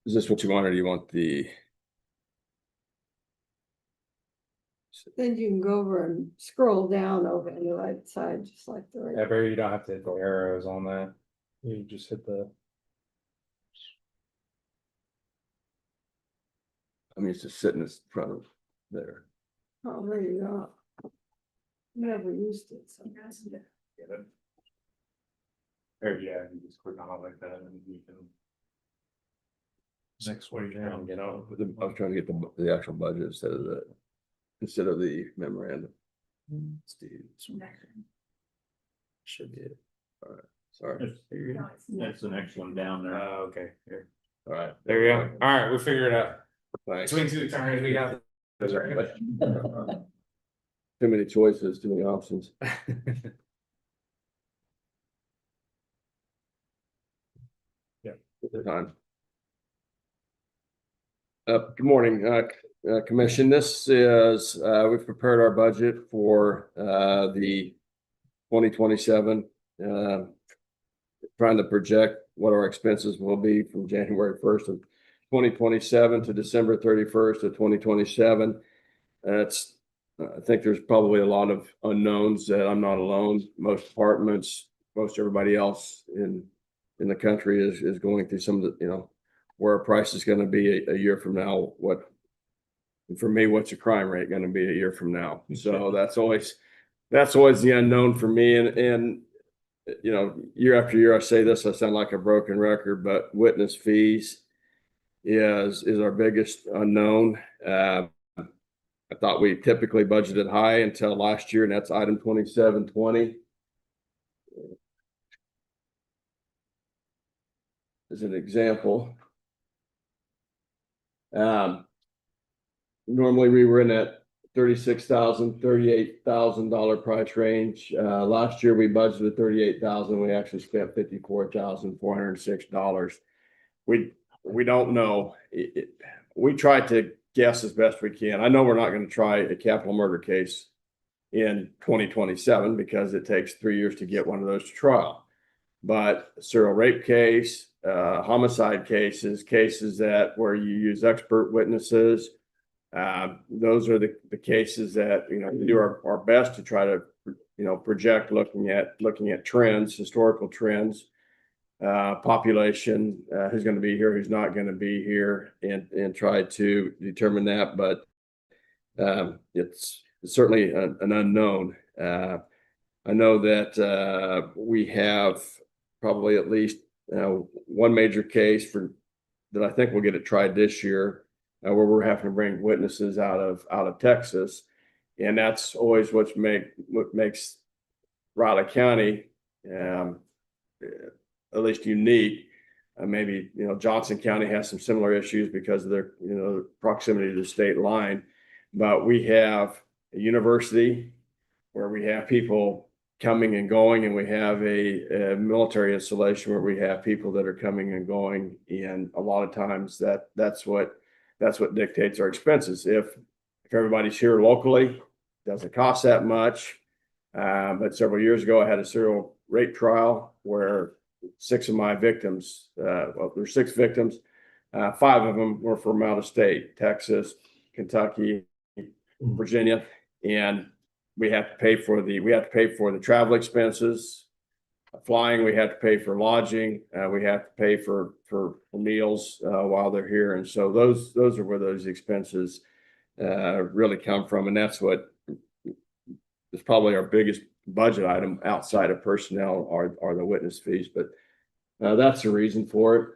Is this what you want, or do you want the? Then you can go over and scroll down over on the right side, just like the right. Ever, you don't have to hit the arrows on that. You just hit the. I mean, it's just sitting in front of there. Oh, there you go. Never used it, so. Or yeah, you just click on it like that and you can. Next way down. You know, I was trying to get the actual budget instead of the memorandum. Steve. Should be it. All right, sorry. That's the next one down there. okay, here. All right. There we go. All right, we'll figure it out. Thanks. Swing to the turn, we got. Too many choices, too many options. The time. Good morning, Commission. This is, we've prepared our budget for the 2027. Trying to project what our expenses will be from January 1st of 2027 to December 31st of 2027. I think there's probably a lot of unknowns that I'm not alone. Most departments, most everybody else in the country is going through some of the, where our price is going to be a year from now. For me, what's the crime rate going to be a year from now? So that's always the unknown for me. And year after year, I say this, I sound like a broken record, but witness fees is our biggest unknown. I thought we typically budgeted high until last year, and that's item 2720. As an example. Normally we were in that $36,000, $38,000 price range. Last year we budgeted $38,000. We actually spent $54,406. We don't know. We tried to guess as best we can. I know we're not going to try a capital murder case in 2027 because it takes 3 years to get one of those to trial. But a serial rape case, homicide cases that where you use expert witnesses, those are the cases that we do our best to try to project, looking at trends, historical trends, population, who's going to be here, who's not going to be here, and try to determine that. But it's certainly an unknown. I know that we have probably at least one major case that I think we'll get it tried this year, where we're having to bring witnesses out of Texas, and that's always what makes Riley County at least unique. Maybe Johnson County has some similar issues because of their proximity to the state line, but we have a university where we have people coming and going, and we have a military installation where we have people that are coming and going, and a lot of times that's what dictates our expenses. If everybody's here locally, it doesn't cost that much. But several years ago, I had a serial rape trial where 6 of my victims, there's 6 victims, 5 of them were from out of state, Texas, Kentucky, Virginia, and we have to pay for the travel expenses, flying. We have to pay for lodging. We have to pay for meals while they're here, and so those are where those expenses really come from, and that's what is probably our biggest budget item outside of personnel are the witness fees. But that's the reason for it.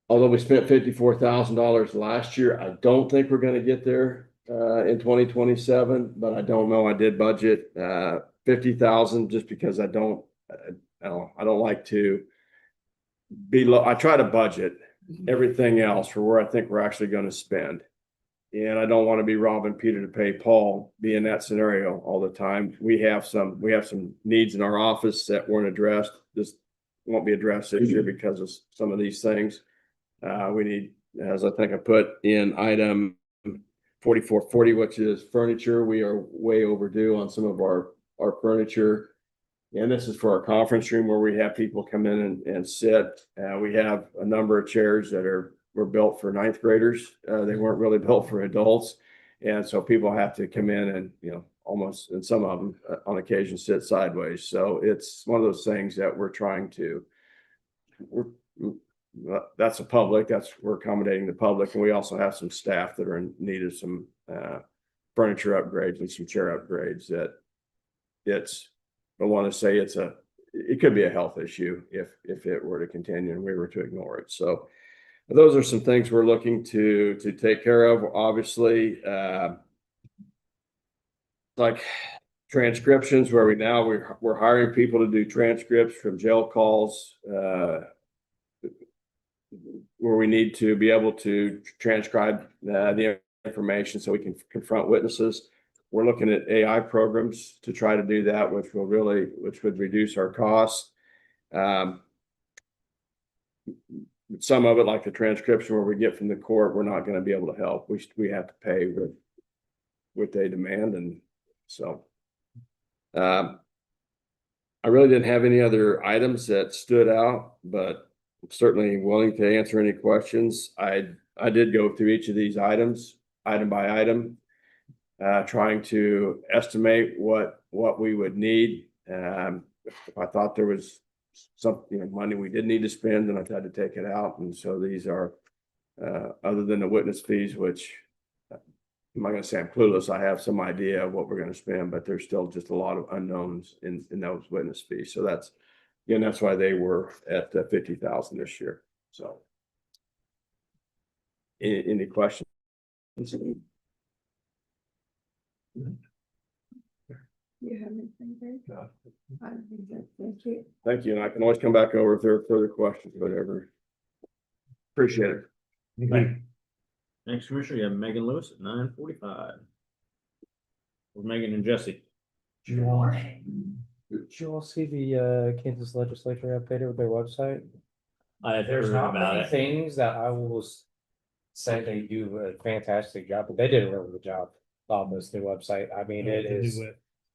Although we spent $54,000 last year, I don't think we're going to get there in 2027, but I don't know. I did budget $50,000 just because I don't like to be low. I try to budget everything else for where I think we're actually going to spend, and I don't want to be robbing Peter to pay Paul, be in that scenario all the time. We have some needs in our office that weren't addressed. This won't be addressed this year because of some of these things. We need, as I think I put in item 4440, which is furniture. We are way overdue on some of our furniture. And this is for our conference room where we have people come in and sit. We have a number of chairs that were built for ninth graders. They weren't really built for adults. And so people have to come in and, almost, and some of them on occasion sit sideways. So it's one of those things that we're trying to, that's the public, we're accommodating the public. And we also have some staff that are in need of some furniture upgrades and some chair upgrades that I want to say it could be a health issue if it were to continue and we were to ignore it. So those are some things we're looking to take care of. Obviously, like transcriptions where we're hiring people to do transcripts from jail calls, where we need to be able to transcribe the information so we can confront witnesses. We're looking at AI programs to try to do that, which would reduce our costs. Some of it, like the transcription where we get from the court, we're not going to be able to help. We have to pay with what they demand. And so I really didn't have any other items that stood out, but I'm certainly willing to answer any questions. I did go through each of these items, item by item, trying to estimate what we would need. If I thought there was some money we did need to spend, and I've had to take it out. And so these are other than the witness fees, which I'm not going to say I'm clueless. I have some idea of what we're going to spend, but there's still just a lot of unknowns in those witness fees. So that's why they were at 50,000 this year. So any questions? You have anything, Greg? I don't think that- Thank you. Thank you. And I can always come back over if there are further questions, whatever. Appreciate it. Next commissioner, you have Megan Lewis at 9:45. With Megan and Jesse. Did you all see the Kansas legislature updated with their website? I had There's heard not about many it. things that I will say they do a fantastic job, but they did a really good job on this new website. I mean, it is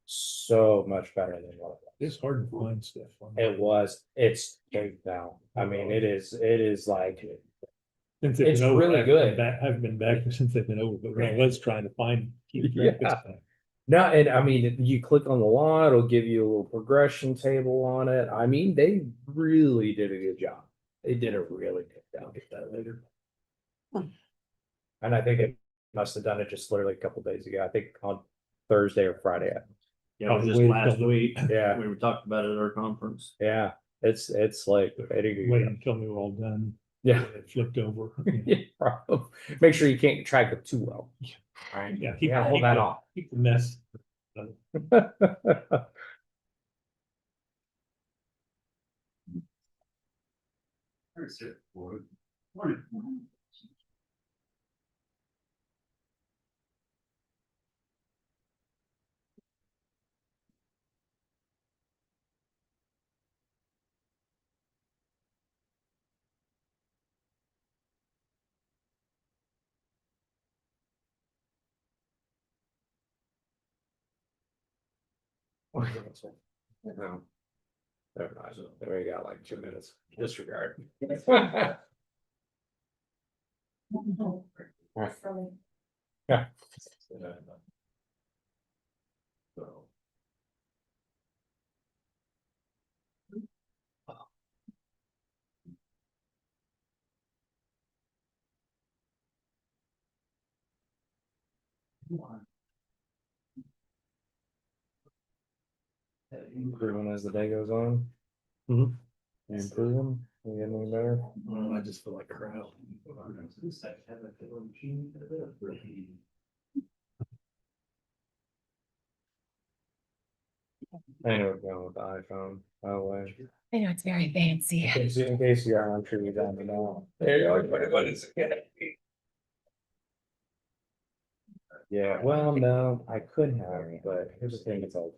so much better than what it was. It's hard to find stuff. It's great now. I mean, it is like, Since they've it's been over, really I've good. I've been back since they've been over, but when I was trying to keep track of Yeah. stuff. no, and I mean, you click on the law, it'll give you a little progression table on it. I mean, they really did a good job. They did a really good job. I'll get that later. And I think it must have done it just literally a couple days ago. I think on Thursday or Friday. Yeah, it was just Wait last until- week. Yeah. We were talking about it at our conference. Yeah, it's like they did a good Wait job. until we were all done. Yeah. It flipped over. Yeah, probably. Make sure you can't track it too well. Right. Yeah. Yeah, hold that off. Keep the mess. No. Never mind. There we got like 2 minutes. Disregard. Yeah. So. Improving as the day goes on. Mhm. You improving? You getting any better? I just feel like crap. I know what's going with the iPhone, by the way. I know it's very fancy. In case you are, I'm sure you don't know. There you go. What is it? Yeah, well, no, I could have, but here's the thing, it's like,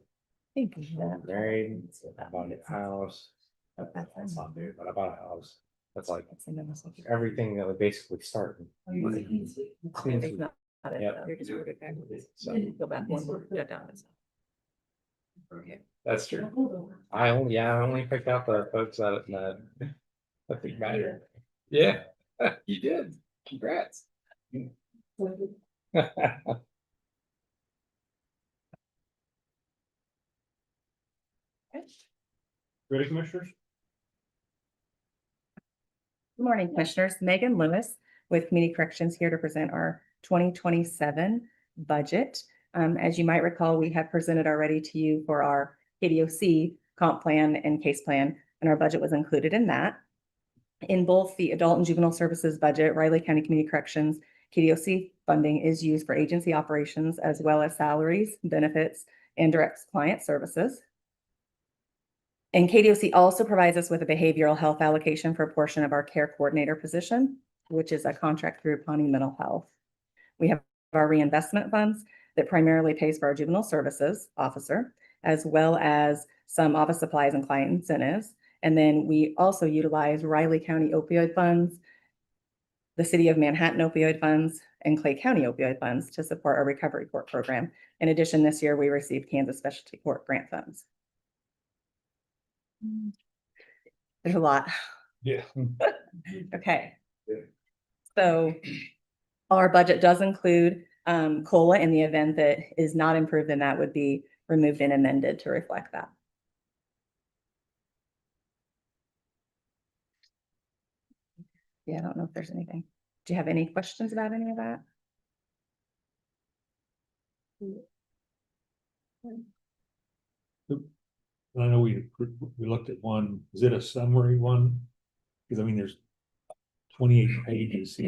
Thank you. I'm married, I bought a house. That's not new, but I bought a house. That's like everything that would basically start. it, Yep. you're just really backwards. So- Go back one more, yeah, down. That's true. I only picked out the folks that, I think matter. Yeah, you did. Congrats. Ready, commissioners? Good morning, Commissioners. Megan Lewis with Community Corrections here to present our 2027 budget. As you might recall, we have presented already to you for our KDOC comp plan and case plan, and our budget was included in that. In both the adult and juvenile services budget, Riley County Community Corrections KDOC funding is used for agency operations as well as salaries, benefits, and direct client services. And KDOC also provides us with a behavioral health allocation for a portion of our care coordinator position, which is a contract through Pawnee Mental Health. We have our reinvestment funds that primarily pays for our juvenile services officer, as well as some office supplies and client incentives. And then we also utilize Riley County opioid funds, the City of Manhattan opioid funds, and Clay County opioid funds to support our recovery court program. In addition, this year we received Kansas Specialty Court grant funds. There's a lot. Yeah. Okay. So our budget does include COLA in the event that is not improved, then that would be removed and amended to reflect that. Yeah, I don't know if there's anything. Do you have any questions about any of that? I know we looked at one, is it a summary one? Because I mean, there's 28 pages.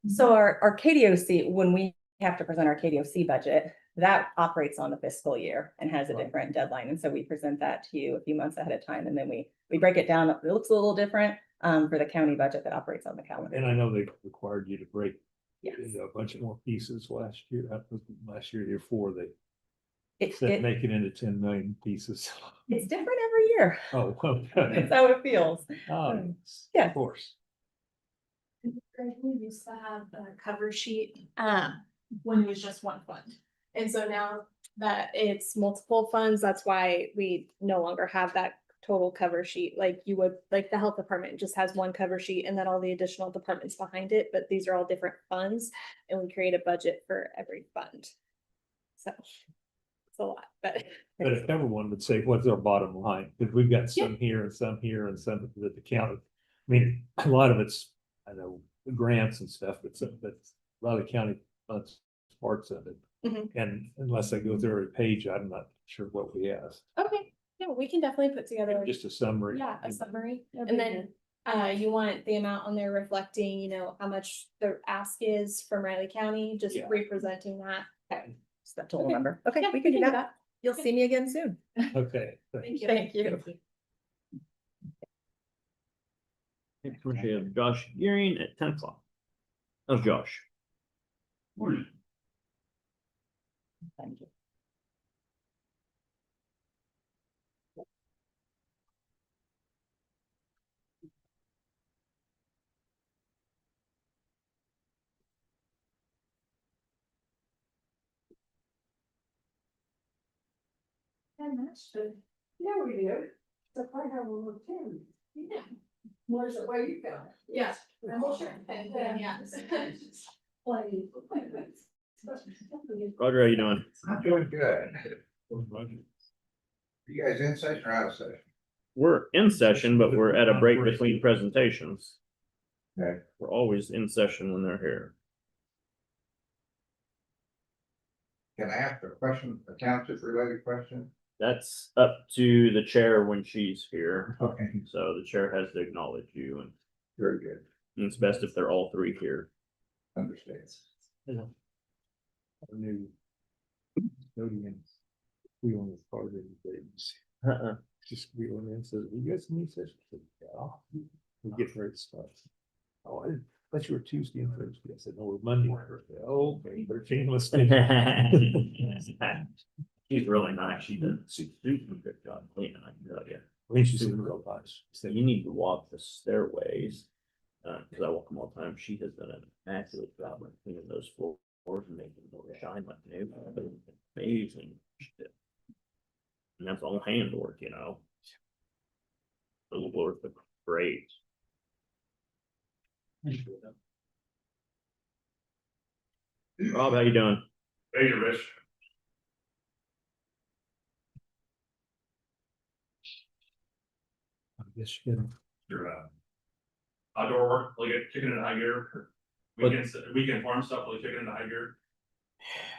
So our KDOC, when we have to present our KDOC budget, that operates on the fiscal year and has a different deadline. And so we present that to you a few months ahead of time, and then we break it down. It looks a little different for the county budget that operates on the calendar. And I know they required you to break Yes. into a bunch of more pieces last year, last year, year before they It, make it into 10 million pieces. it's different every year. Oh, That's okay. how it feels. Oh, Yeah. of course. We used to have a cover sheet, when it was just one fund. And so now that it's multiple funds, that's why we no longer have that total cover sheet like you would, like the health department just has one cover sheet and then all the additional departments behind it, but these are all different funds and we create a budget for every fund. So it's a lot, but. But if everyone would say, what's our bottom line? Because we've got some here and some here and some that the county. I mean, a lot of it's, I know, grants and stuff, but a lot of county funds parts of it. Mhm. And unless I go through every page, I'm not sure what we have. Okay, yeah, we can definitely put together. Just a summary. Yeah, a summary, That'd and be then, you want the amount on there reflecting, you know, how much the ask is from Riley County, just Yeah. representing that. Okay. It's that total Okay. number. Okay, Yeah, we can do do that. You'll see me again soon. Okay. Thank you. Thank you. Next, we have Josh Gearing at 10 o'clock. How's Josh? Thank you. Yeah, we do. So I have a little tin. Yeah. Where's the way you go? Yeah. Sure. Yeah. Roger, how you doing? I'm doing good. You guys in session or out of session? We're in session, but we're at a break between presentations. Okay. We're always in session when they're here. Can I ask a question, a township related question? That's up to the chair when she's here. Okay. So the chair has to acknowledge you, and Very good. it's best if they're all three here. Understands. Our new custodian wheeling his car in the days. Just wheeling in, says, you guys need session? I said, yeah. We get ready to start. Oh, I didn't, thought you were Tuesday and Thursday. I said, no, we're Monday. and Thursday." Oh, okay, 13, let's do it. She's really nice. She does a super good job cleaning, I can tell you. I think she's in real nice. So you need to walk the stairways, cause I walk them all the time. She has done an immaculate job of cleaning those floors. Or making it shine like new, amazing. And that's all handwork, you know. The Lord, the great. Rob, how you doing? Hey, Rich. I guess you can. Your outdoor work, like chicken and high gear, weekend farm stuff, like chicken and high gear.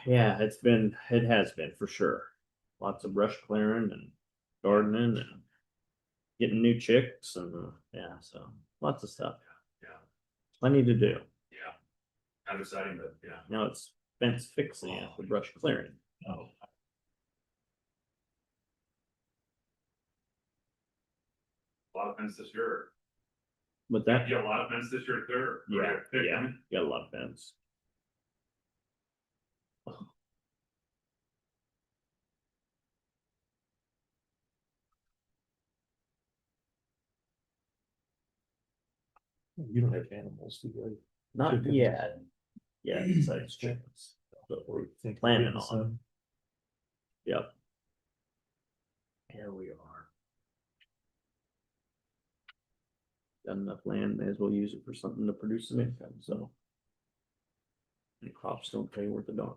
Yeah, it has been for sure. Lots of brush clearing and gardening and getting new chicks and, yeah, so lots of stuff. Yeah, Plenty to do. yeah. Kind of exciting, but yeah. Now it's fence fixing after brush clearing. Oh. A lot of fence this year. But that, You got a lot of fence this year, clear. yeah, got a lot of fence. You don't have animals, do you? Not Chickens. yet. Yeah, besides chickens. But we're Think planning getting on. some? Yep. Here we are. Got enough land, may as well use it for something to produce some income, so. And crops don't pay worth a darn.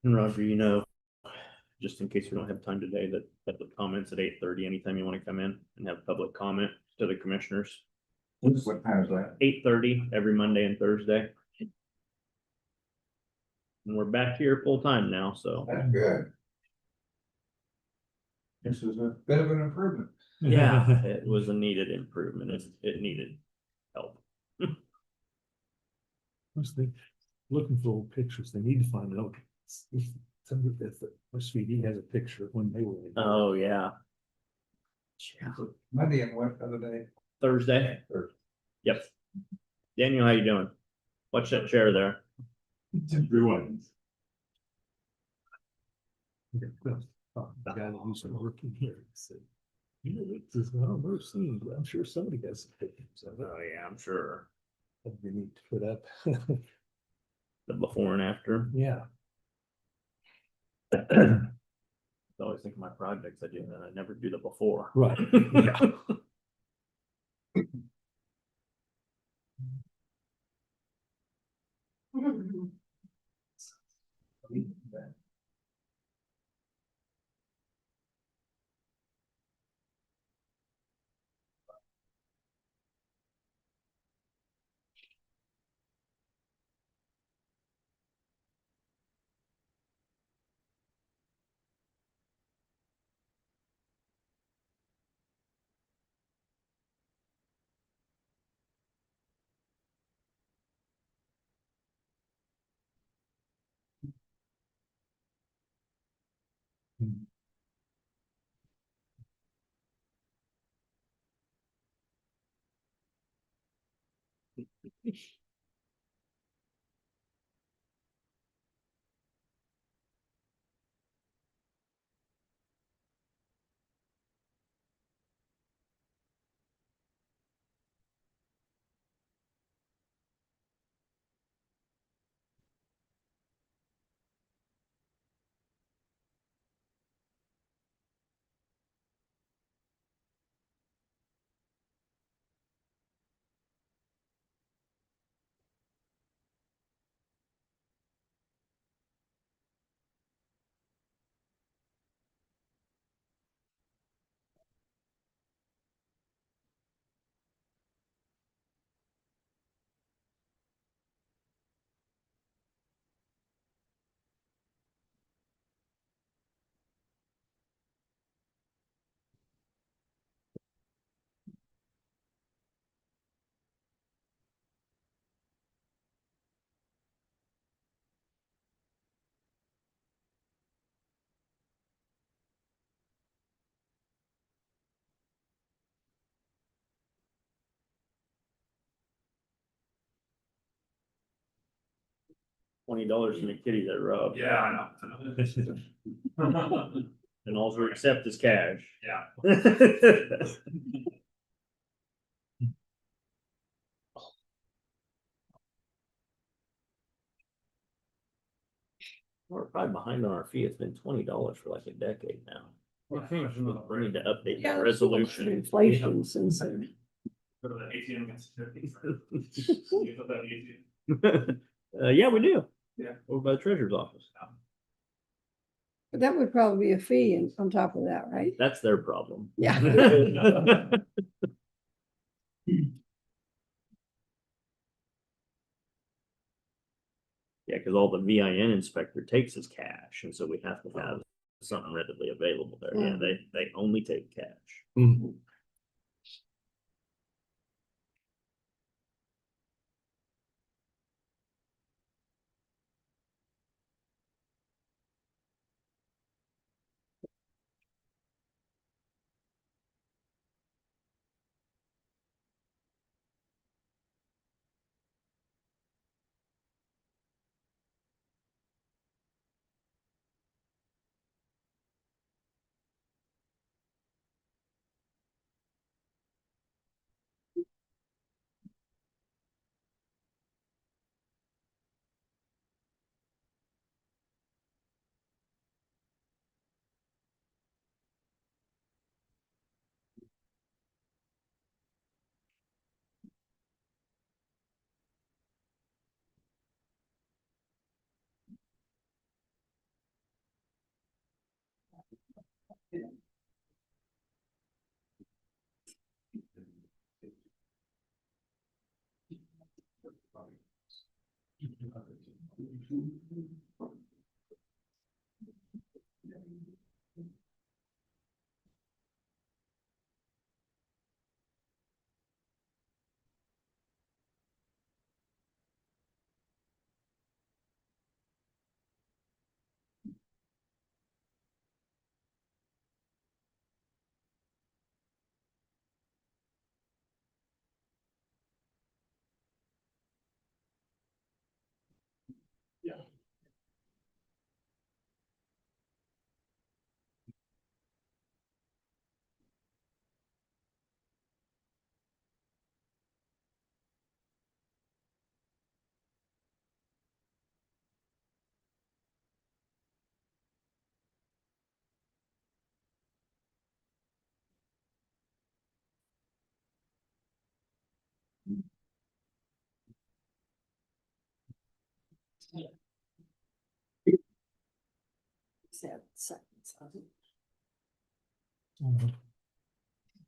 And Roger, you know, just in case we don't have time today, that public comments at 8:30, anytime you want to come in and have public comment to the commissioners. What time is that? 8:30 every Monday and Thursday. And we're back here full time now, so. That's good. This is a bit of an improvement. Yeah, it was a needed improvement. It needed help. I was thinking, looking for old pictures, they need to find out. Somebody that the SVD has a picture of when they were. in. Oh, yeah. Yeah. Monday and what other day? Thursday. Yep. Daniel, how you doing? Watch that chair there. Everyone. The guy that used to work in here said, you know, this is not a mercy scene, but I'm sure somebody has some pictures of it. Oh, yeah, I'm sure. That we need to put up. The before and after. Yeah. I always think of my projects I do, and I never do the before. Right, yeah. $20 from the kitty that rub. Yeah, I know. And all we accept is cash. Yeah. We're probably behind on our fee. It's been $20 for like a decade now. We need to update Yeah, that there's so much resolution. inflation since then. Go to the ATM. Yeah, we do. Yeah. Over by the treasurer's office. But that would probably be a fee on top of that, right? That's their problem. Yeah. Yeah, because all the VIN inspector takes is cash, and so we have to have something readily available there. Yeah, they only take cash. Mhm.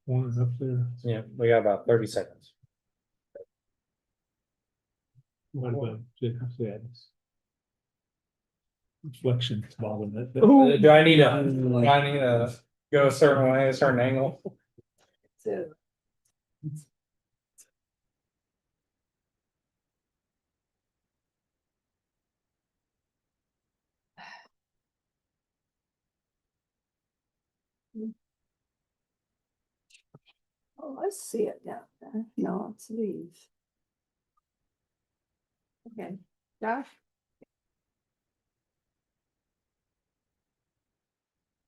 One up there. Yeah, we got about 30 seconds. What about Jacob's Adams? Reflection bothering that. Do I need to go a certain way, a certain angle? So, oh, I see it down there. No, it's these. Okay, Josh?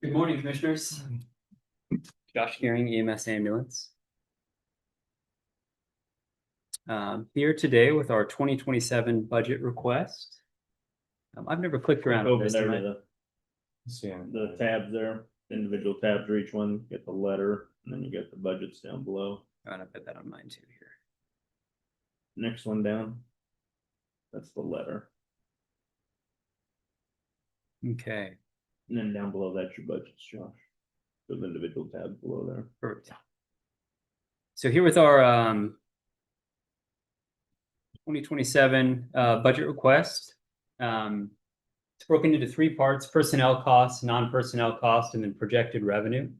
Good morning, Commissioners. Josh Gearing, EMS Ambulance. Here today with our 2027 budget request. I've never clicked around on Over this. there am I- to the tabs there, individual tabs for each one, get the letter, and then you get the budgets down below. I'm gonna put that on mine too here. Next one down. That's the letter. Okay, And then down below that's your budgets, Josh. Those individual tabs below there. perfect. So here with our 2027 budget request. It's broken into three parts: personnel costs, non-personnel cost, and then projected revenue.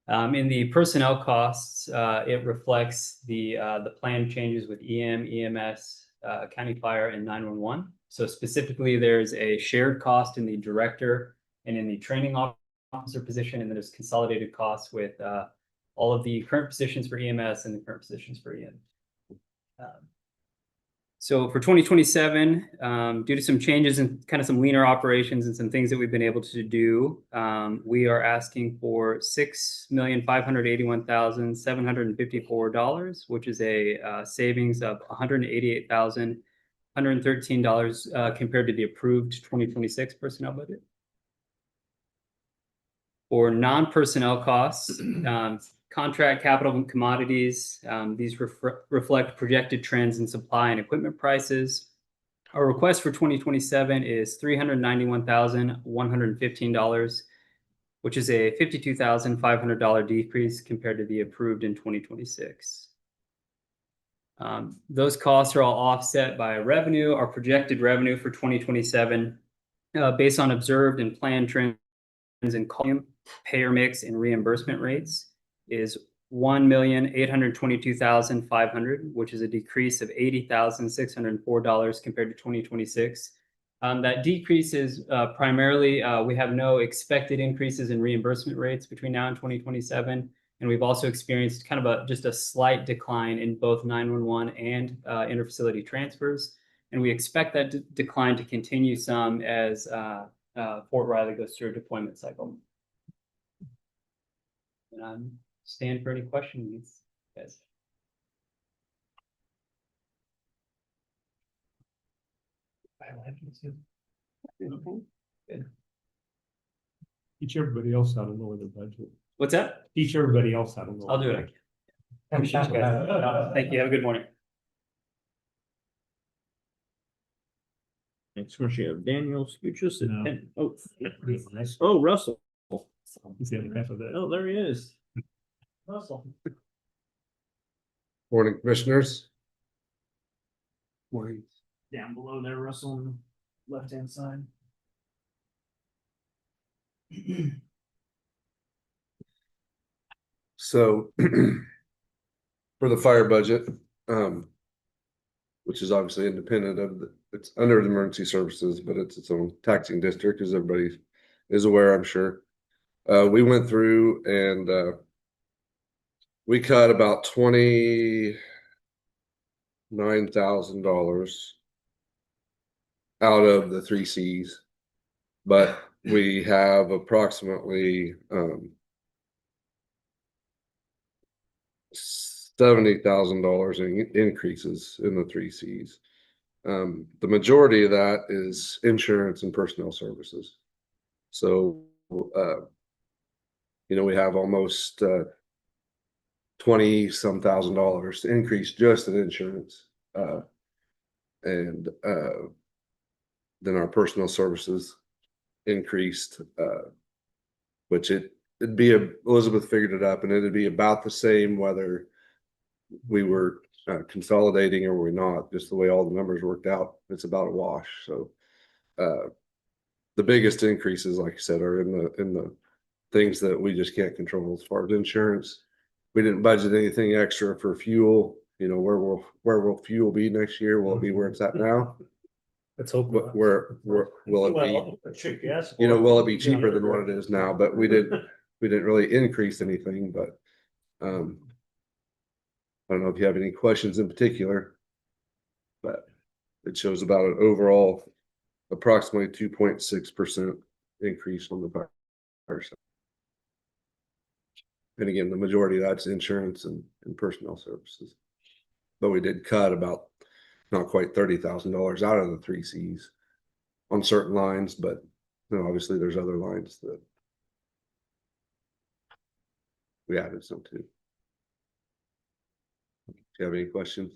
In the personnel costs, it reflects the planned changes with EMS, county fire, and 911. So specifically, there's a shared cost in the director and in the training officer position, and then there's consolidated costs with all of the current positions for EMS and the current positions for EM. So for 2027, due to some changes and kind of some leaner operations and some things that we've been able to do, we are asking for $6,581,754, which is a savings of $188,113 compared to the approved 2026 personnel budget. For non-personnel costs, contract, capital, and commodities, these reflect projected trends in supply and equipment prices. Our request for 2027 is $391,115, which is a $52,500 decrease compared to the approved in 2026. Those costs are all offset by revenue. Our projected revenue for 2027, based on observed and planned trends in volume, payer mix, and reimbursement rates, is $1,822,500, which is a decrease of $80,604 compared to 2026. That decrease is primarily, we have no expected increases in reimbursement rates between now and 2027. And we've also experienced kind of just a slight decline in both 911 and interfacility transfers. And we expect that decline to continue some as Fort Riley goes through a deployment cycle. And stand for any questions, guys. Good. Teach everybody else how to lower their budget. What's that? Teach everybody else how to lower. I'll do it. Appreciate you guys. Thank you. Have a good morning. Next one, you have Daniel Scuchus. No. Oh, Russell. He's the other half of that. Oh, there he is. Russell. Morning, commissioners. Morning. Down below there, Russell, on the left-hand side. So for the fire budget, which is obviously independent of it's under the emergency services, but it's its own taxing district, as everybody is aware, I'm sure. We went through and we cut about $29,000 out of the 3 Cs, but we have approximately $70,000 in increases in the 3 Cs. The majority of that is insurance and personnel services. So, we have almost 20-some thousand increase just in insurance. And then our personnel services increased, which it'd be Elizabeth figured it up, and it'd be about the same whether we were consolidating or we're not. Just the way all the numbers worked out, it's about a wash. So the biggest increases, like I said, are in the things that we just can't control. As far as insurance, we didn't budget anything extra for fuel. Where will fuel be next year? Will it be where it's at now? Let's hope. Where will it be? Will it be cheaper than what it is now? But we didn't really increase anything. But I don't know if you have any questions in particular, but it shows about an overall approximately 2.6% increase on the fire side. And again, the majority of that's insurance and personnel services. But we did cut about not quite $30,000 out of the 3 Cs on certain lines, but obviously there's other lines that we added some to. Do you have any questions?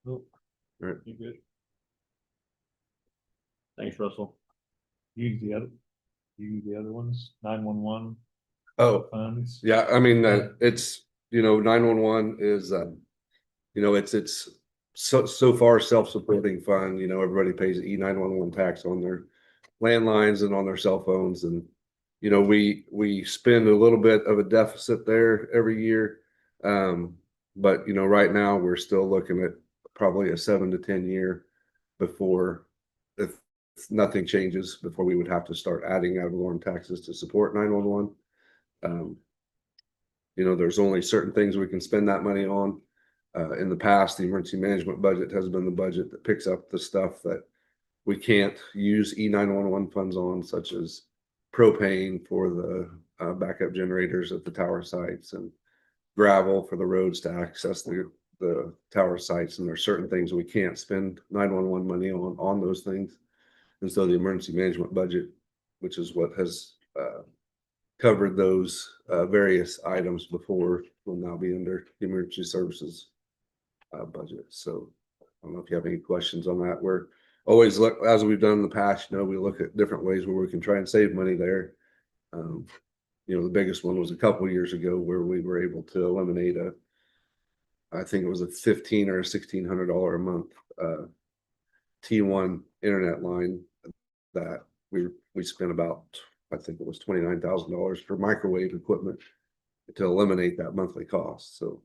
Nope. All right. You good? Thanks, Russell. Use the other ones, 911 Oh, funds. yeah. I mean, it's 911 is it's so far self-supporting fund. Everybody pays the E911 tax on their landlines and on their cell phones, and we spend a little bit of a deficit there every year. But right now we're still looking at probably a 7 to 10 year before, if nothing changes, before we would have to start adding ad valorem taxes to support 911. You know, there's only certain things we can spend that money on. In the past, the emergency management budget has been the budget that picks up the stuff that we can't use E911 funds on, such as propane for the backup generators at the tower sites and gravel for the roads to access the tower sites. And there's certain things we can't spend 911 money on those things. And so the emergency management budget, which is what has covered those various items before, will now be under the emergency services budget. So I don't know if you have any questions on that. We're always look, as we've done in the past, you know, we look at different ways where we can try and save money there. You know, the biggest one was a couple of years ago where we were able to eliminate I think it was a $1,500 or $1,600 a month T1 internet line that we spent about, I think it was $29,000 for microwave equipment to eliminate that monthly cost. So,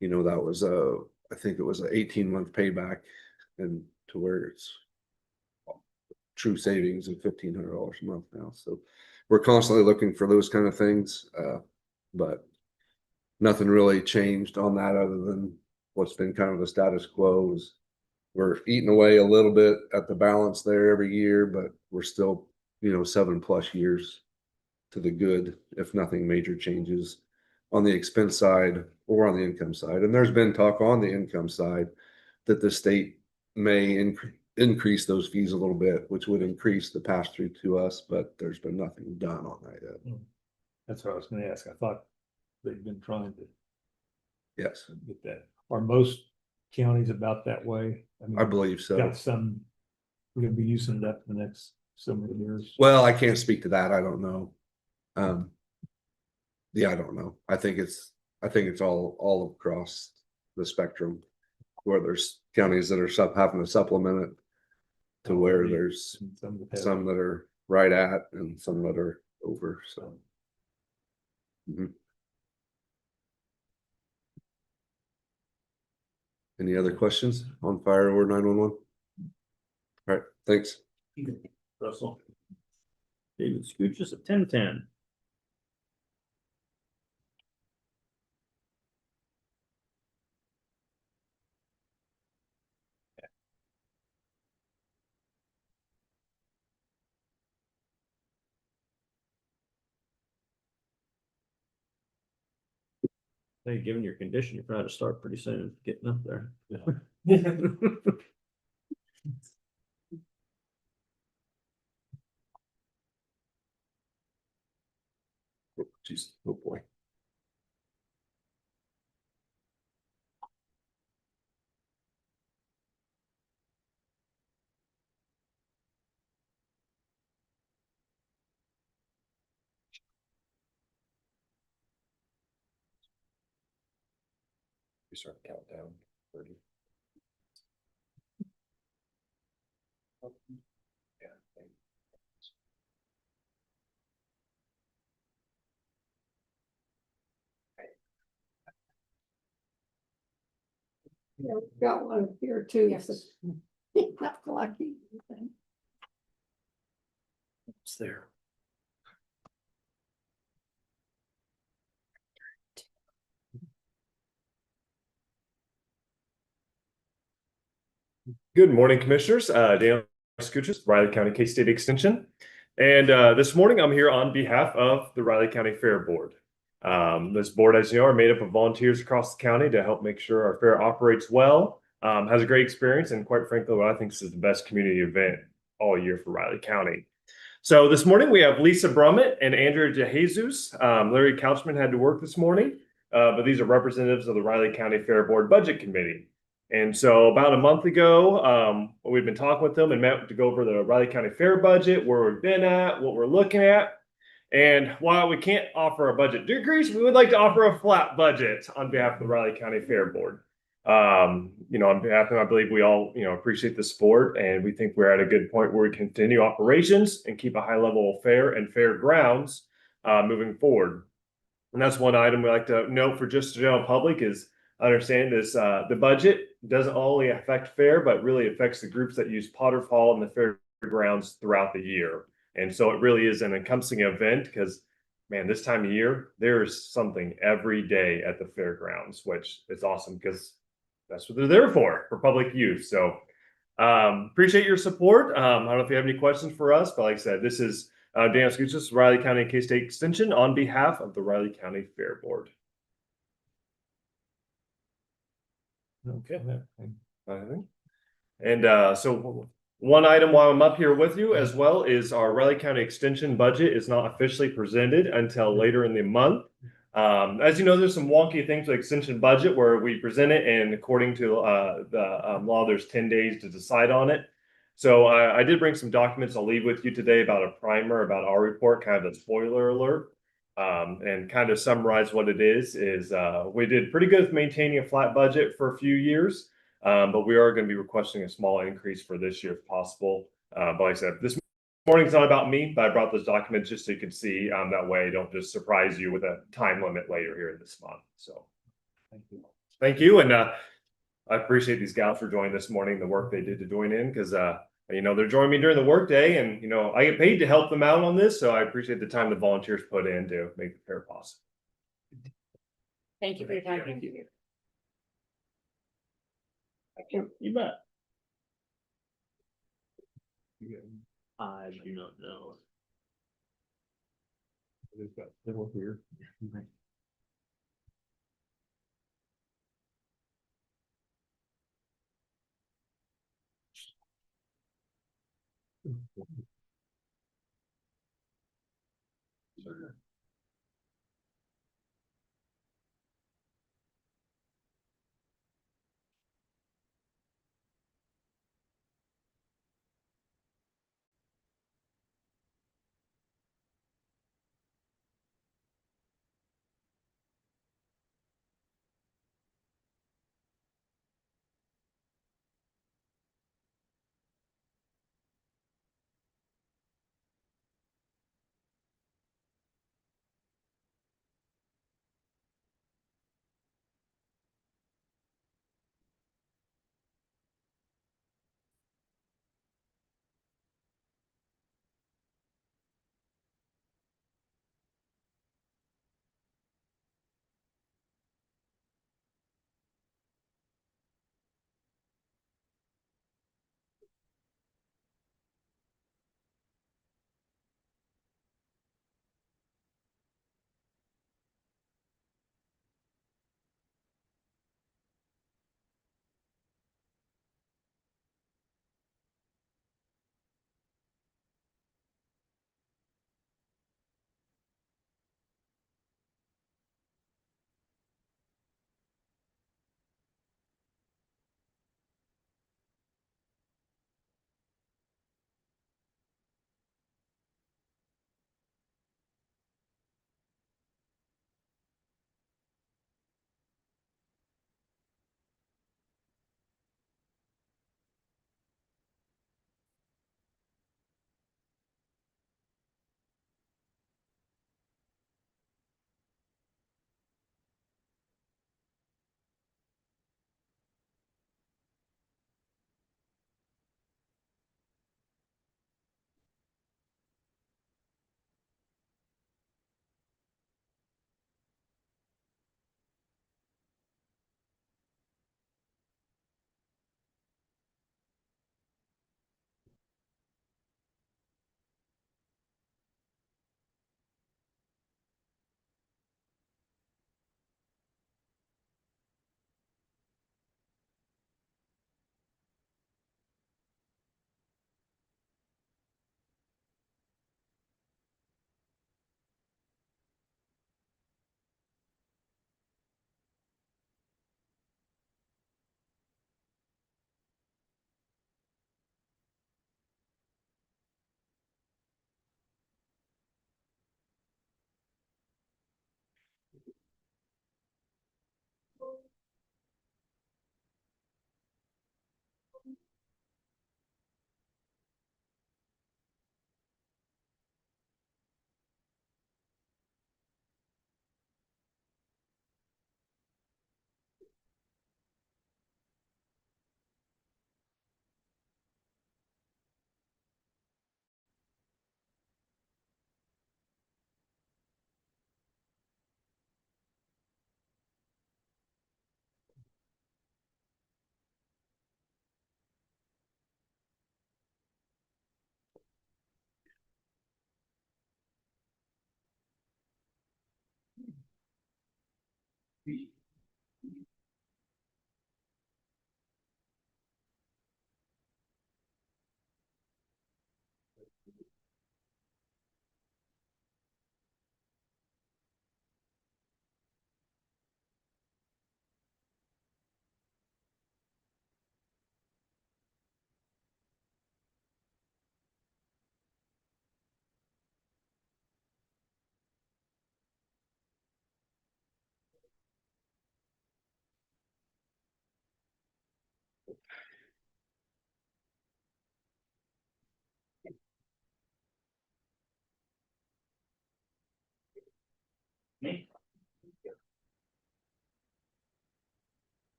you know, that was I think it was an 18-month payback, and to where it's true savings of $1,500 a month now. So we're constantly looking for those kind of things, but nothing really changed on that other than what's been kind of the status quo. Is we're eating away a little bit at the balance there every year, but we're still, you know, 7+ years to the good if nothing major changes on the expense side or on the income side. And there's been talk on the income side that the state may increase those fees a little bit, which would increase the pass through to us, but there's been nothing done on that yet. That's what I was gonna ask. I thought they've been trying to Yes, get that. Are most counties about that way? mean, I believe so. got some, we're gonna be using that for the next so many years. Well, I can't speak to that. I don't know. Yeah, I don't know. I think it's all across the spectrum where there's counties that are having to supplement it to where there's some that are right at and some that are over. So. Any other questions on fire or 911? All right, thanks. Russell. David Scoochus at 1010. Hey, given your condition, you're probably to start pretty soon getting up there. Jeez, oh boy. We start the countdown. 30. Yeah, we've got one here too. Yes. Not lucky. It's there. Good morning, Commissioners. Dan Scoochus, Riley County K-State Extension. And this morning I'm here on behalf of the Riley County Fair Board. This board, as you know, are made up of volunteers across the county to help make sure our fair operates well, has a great experience, and quite frankly, what I think is the best community event all year for Riley County. So this morning we have Lisa Brummett and Andrea DeJesus. Larry Couchman had to work this morning, but these are representatives of the Riley County Fair Board Budget Committee. And so about a month ago, we've been talking with them and met to go over the Riley County Fair budget, where we've been at, what we're looking at. And while we can't offer a budget decrease, we would like to offer a flat budget on behalf of the Riley County Fair Board. You know, on behalf of them, I believe we all, you know, appreciate the support, and we think we're at a good point where we continue operations and keep a high level of fair and fair grounds moving forward. And that's one item we like to note for just the general public is understand this, the budget doesn't only affect fair, but really affects the groups that use Potter's Hall and the fairgrounds throughout the year. And so it really is an encompassing event because man, this time of year, there's something every day at the fairgrounds, which is awesome because that's what they're there for public use. So appreciate your support. I don't know if you have any questions for us, but like I said, this is Dan Scuchis, Riley County K-State Extension on behalf of the Riley County Fair Board. Okay. And so one item while I'm up here with you as well is our Riley County Extension budget is not officially presented until later in the month. As you know, there's some wonky things with extension budget where we present it and according to the law, there's 10 days to decide on it. So I did bring some documents I'll leave with you today about a primer about our report, kind of a spoiler alert. And kind of summarize what it is we did pretty good with maintaining a flat budget for a few years, but we are going to be requesting a small increase for this year if possible. But like I said, this morning's not about me, but I brought those documents just so you can see that way. Don't just surprise you with a time limit later here in this month. So thank you. And I appreciate these gals for joining this morning, the work they did to join in because they're joining me during the workday and, I get paid to help them out on this. So I appreciate the time the volunteers put in to make the fair possible. Thank you for your time. Thank you. You bet. I do not know. They're here.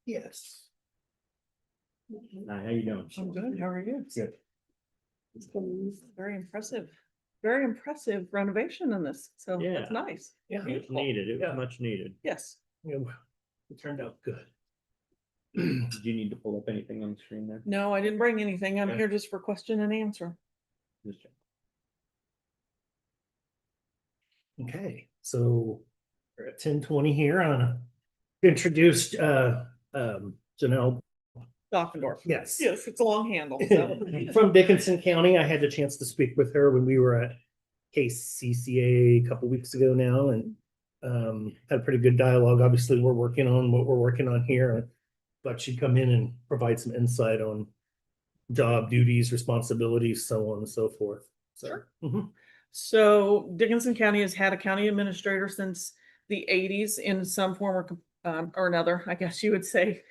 Yes. Hi, how you doing? I'm good. How are you? Good. It's been- Very impressive. Very impressive renovation in this. So Yeah. that's nice. Yeah. It's Beautiful. needed, it Yeah. was much needed. Yes. Yeah, it turned out good. Did you need to pull up anything on the screen there? No, I didn't bring anything. I'm Okay. here just for question and answer. Just check. Okay, so we're at 10:20 here on introduced Janelle. Dockendorf. Yes. Yes, it's a long handle. So. From Dickinson County. I had the chance to speak with her when we were at KCCA a couple weeks ago now, and had a pretty good dialogue. Obviously, we're working on what we're working on here, but she'd come in and provide some insight on job duties, responsibilities, so on and so forth. So, Sure. mhm. So Dickinson County has had a county administrator since the 80s in some form or another, I guess you would say.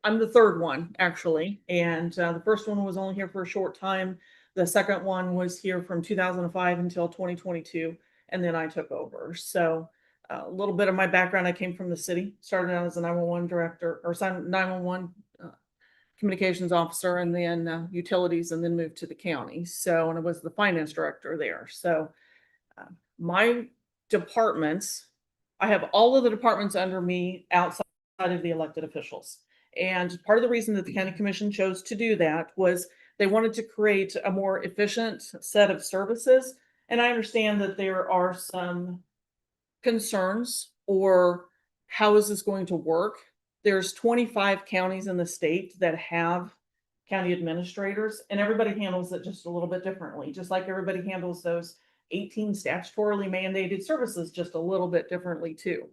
I'm the third one, actually. And the first one was only here for a short time. The second one was here from 2005 until 2022. And then I took over. So a little bit of my background, I came from the city, started out as a 911 director or 911 communications officer, and then utilities, and then moved to the county. So, and I was the finance director there. So my departments, I have all of the departments under me outside of the elected officials. And part of the reason that the county commission chose to do that was they wanted to create a more efficient set of services. And I understand that there are some concerns, or how is this going to work? There's 25 counties in the state that have county administrators, and everybody handles it just a little bit differently, just like everybody handles those 18 statutorily mandated services just a little bit differently too.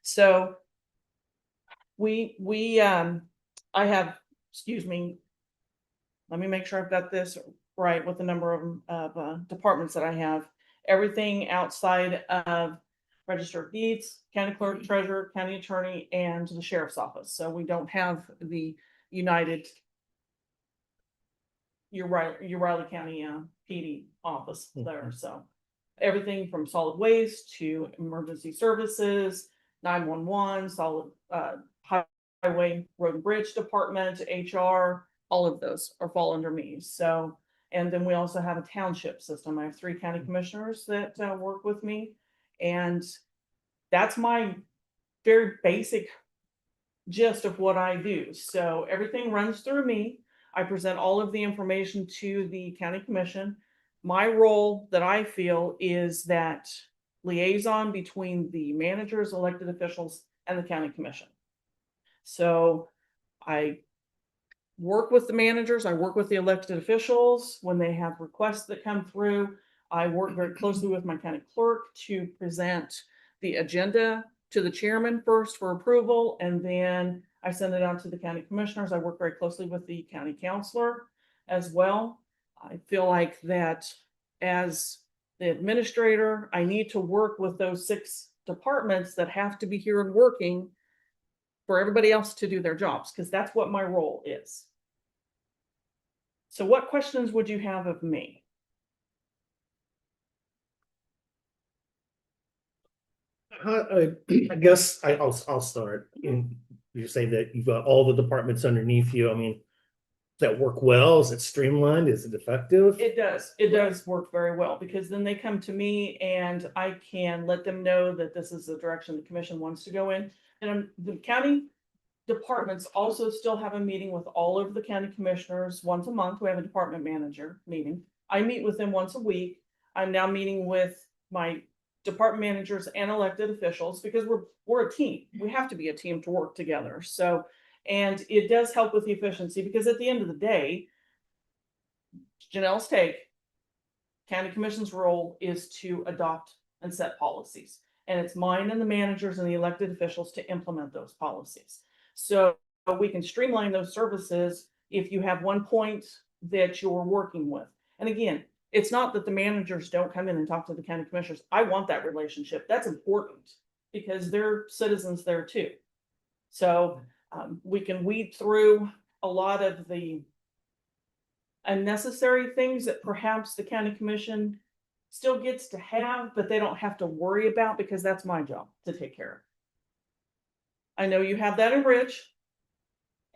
So I have, excuse me, let me make sure I've got this right with the number of departments that I have. Everything outside of Register of Deeds, county clerk, treasurer, county attorney, and the sheriff's office. So we don't have the United Riley County PD office there. So everything from solid waste to emergency services, 911, solid highway, road and bridge department, HR, all of those are fall under me. So, and then we also have a township system. I have 3 county commissioners that work with me, and that's my very basic gist of what I do. So everything runs through me. I present all of the information to the county commission. My role that I feel is that liaison between the managers, elected officials, and the county commission. So I work with the managers, I work with the elected officials when they have requests that come through. I work very closely with my county clerk to present the agenda to the chairman first for approval, and then I send it out to the county commissioners. I work very closely with the county counselor as well. I feel like that as the administrator, I need to work with those 6 departments that have to be here and working for everybody else to do their jobs, because that's what my role is. So what questions would you have of me? I guess I'll start. You say that you've got all the departments underneath you. I mean, does that work well? Is it streamlined? Is it effective? It does work very well, because then they come to me and I can let them know that this is the direction the commission wants to go in. And the county departments also still have a meeting with all of the county commissioners once a month. We have a department manager meeting. I meet with them once a week. I'm now meeting with my department managers and elected officials, because we're a team. We have to be a team to work together. So, and it does help with the efficiency, because at the end of the day, Janelle's take, county commission's role is to adopt and set policies. And it's mine and the managers and the elected officials to implement those policies. So we can streamline those services if you have one point that you're working with. And again, it's not that the managers don't come in and talk to the county commissioners. I want that relationship. That's important, because they're citizens there too. So we can weed through a lot of the unnecessary things that perhaps the county commission still gets to have, but they don't have to worry about, because that's my job to take care of. I know you have that in Rich,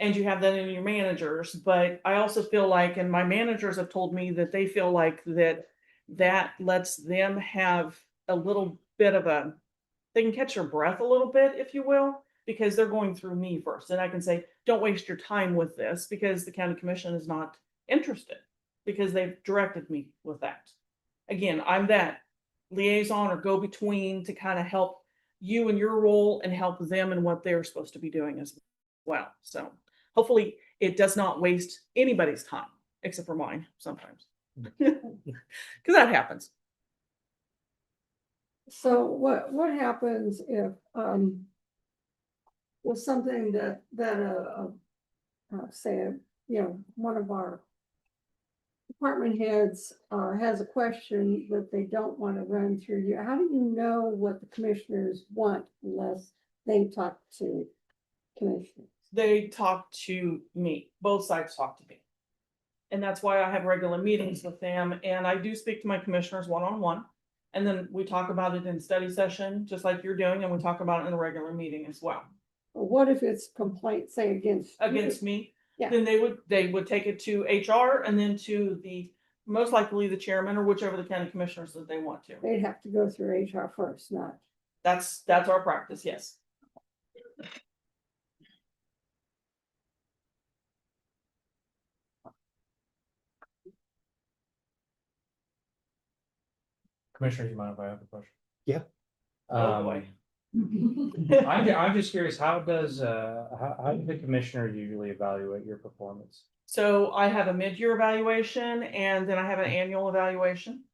and you have that in your managers, but I also feel like, and my managers have told me that they feel like that lets them have a little bit of they can catch their breath a little bit, if you will, because they're going through me first. And I can say, don't waste your time with this, because the county commission is not interested, because they've directed me with that. Again, I'm that liaison or go-between to kind of help you in your role and help them in what they're supposed to be doing as well. So hopefully it does not waste anybody's time, except for mine sometimes, because that happens. So what happens if with something that say, one of our department heads has a question that they don't want to run through you? How do you know what the commissioners want unless they talk to commissioners? They talk to me. Both sides talk to me. And that's why I have regular meetings with them. And I do speak to my commissioners one-on-one. And then we talk about it in study session, just like you're doing, and we talk about it in a regular meeting as well. What if it's complaint, say against Me? Yeah. Then they would take it to HR, and then to most likely the chairman, or whichever the county commissioners that they want to. They'd have to go through HR first, not. That's our practice, yes. Commissioner, do you mind if I have a question? Yeah. Oh, boy. I'm just curious, how do the commissioners usually evaluate your performance? So I have a mid-year evaluation and then I have an annual evaluation.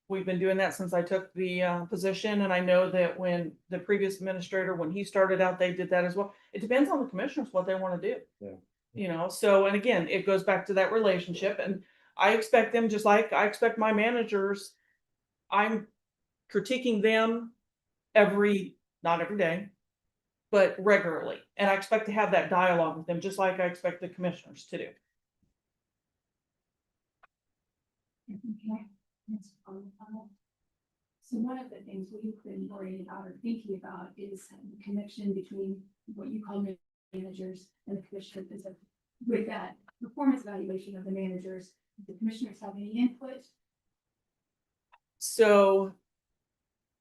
We've been doing that since I took the position, and I know that when the previous administrator, when he started out, they did that as well. It depends on the commissioners what they want to do. Yeah. You know, so, and again, it goes back to that relationship, and I expect them, just like I expect my managers, I'm critiquing them not every day, but regularly. And I expect to have that dialogue with them, just like I expect the commissioners to do. So one of the things we've been worried about or thinking about is the connection between what you call managers and the commissioners. With that performance evaluation of the managers, do the commissioners have any input? So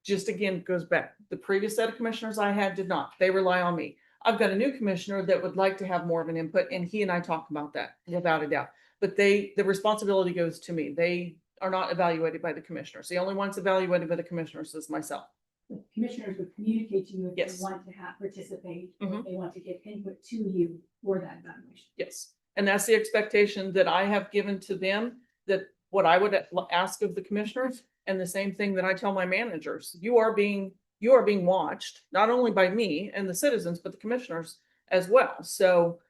just again, goes back, the previous set of commissioners I had did not, they rely on me. I've got a new commissioner that would like to have more of an input, and he and I talk about that without a doubt. But the responsibility goes to me. They are not evaluated by the commissioners. The only ones evaluated by the commissioners is myself. The commissioners would communicate to you if Yes. they want to participate, Mhm. or they want to give input to you for that evaluation. Yes, and that's the expectation that I have given to them, that what I would ask of the commissioners, and the same thing that I tell my managers. You are being watched, not only by me and the citizens, but the commissioners as well. So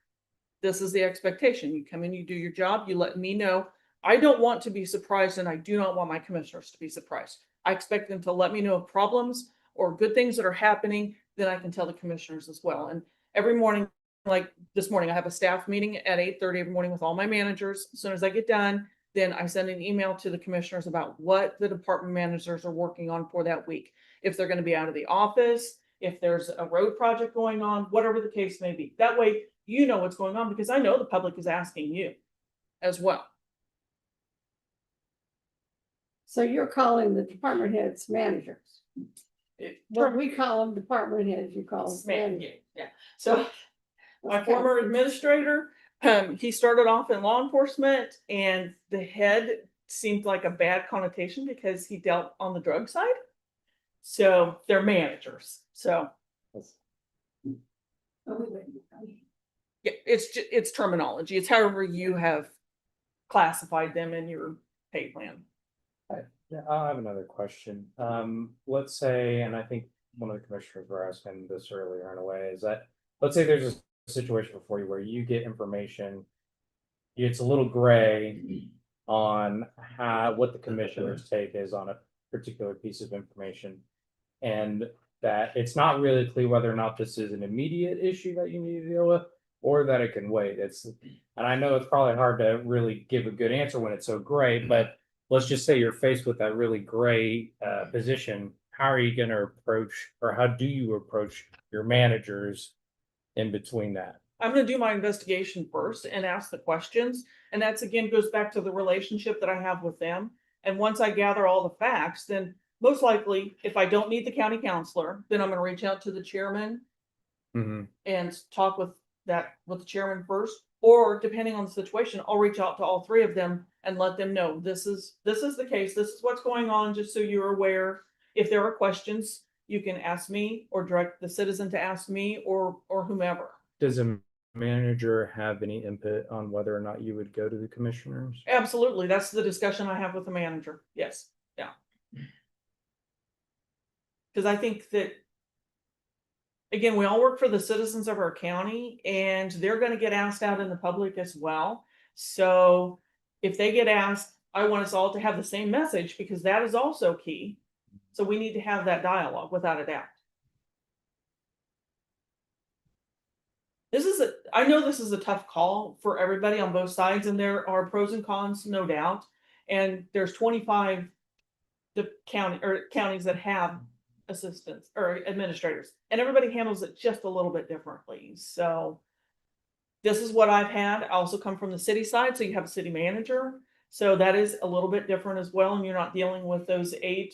this is the expectation. You come in, you do your job, you let me know. I don't want to be surprised, and I do not want my commissioners to be surprised. I expect them to let me know of problems or good things that are happening, then I can tell the commissioners as well. And every morning, like this morning, I have a staff meeting at 8:30 every morning with all my managers. As soon as I get done, then I send an email to the commissioners about what the department managers are working on for that week. If they're going to be out of the office, if there's a road project going on, whatever the case may be. That way, you know what's going on, because I know the public is asking you as well. So you're calling the department heads managers. It- What we call them department heads, you call them managers. Yeah. So my Okay. former administrator, he started off in law enforcement, and the head seemed like a bad connotation because he dealt on the drug side. So they're managers. So But we wouldn't. yeah, it's terminology. It's however you have classified them in your pay plan. Yeah, I have another question. Let's say, and I think one of the commissioners were asking this earlier in a way, is that, let's say there's a situation before you where you get information, it's a little gray on what the commissioner's take is on a particular piece of information. And that it's not really clear whether or not this is an immediate issue that you need to deal with, or that it can wait. And I know it's probably hard to really give a good answer when it's so gray, but let's just say you're faced with that really gray position. How are you going to approach, or how do you approach your managers in between that? I'm going to do my investigation first and ask the questions. And that's again goes back to the relationship that I have with them. And once I gather all the facts, then most likely, if I don't need the county counselor, then I'm going to reach out to the chairman and talk with the chairman first. Or depending on the situation, I'll reach out to all three of them and let them know this is the case. This is what's going on, just so you're aware. If there are questions, you can ask me or direct the citizen to ask me or whomever. Does a manager have any input on whether or not you would go to the commissioners? Absolutely. That's the discussion I have with the manager. Yes. Yeah. Because I think that, again, we all work for the citizens of our county, and they're going to get asked out in the public as well. So if they get asked, I want us all to have the same message, because that is also key. So we need to have that dialogue without a doubt. I know this is a tough call for everybody on both sides, and there are pros and cons, no doubt. And there's 25 counties that have assistants or administrators, and everybody handles it just a little bit differently. So this is what I've had. I also come from the city side, so you have a city manager. So that is a little bit different as well, and you're not dealing with those 8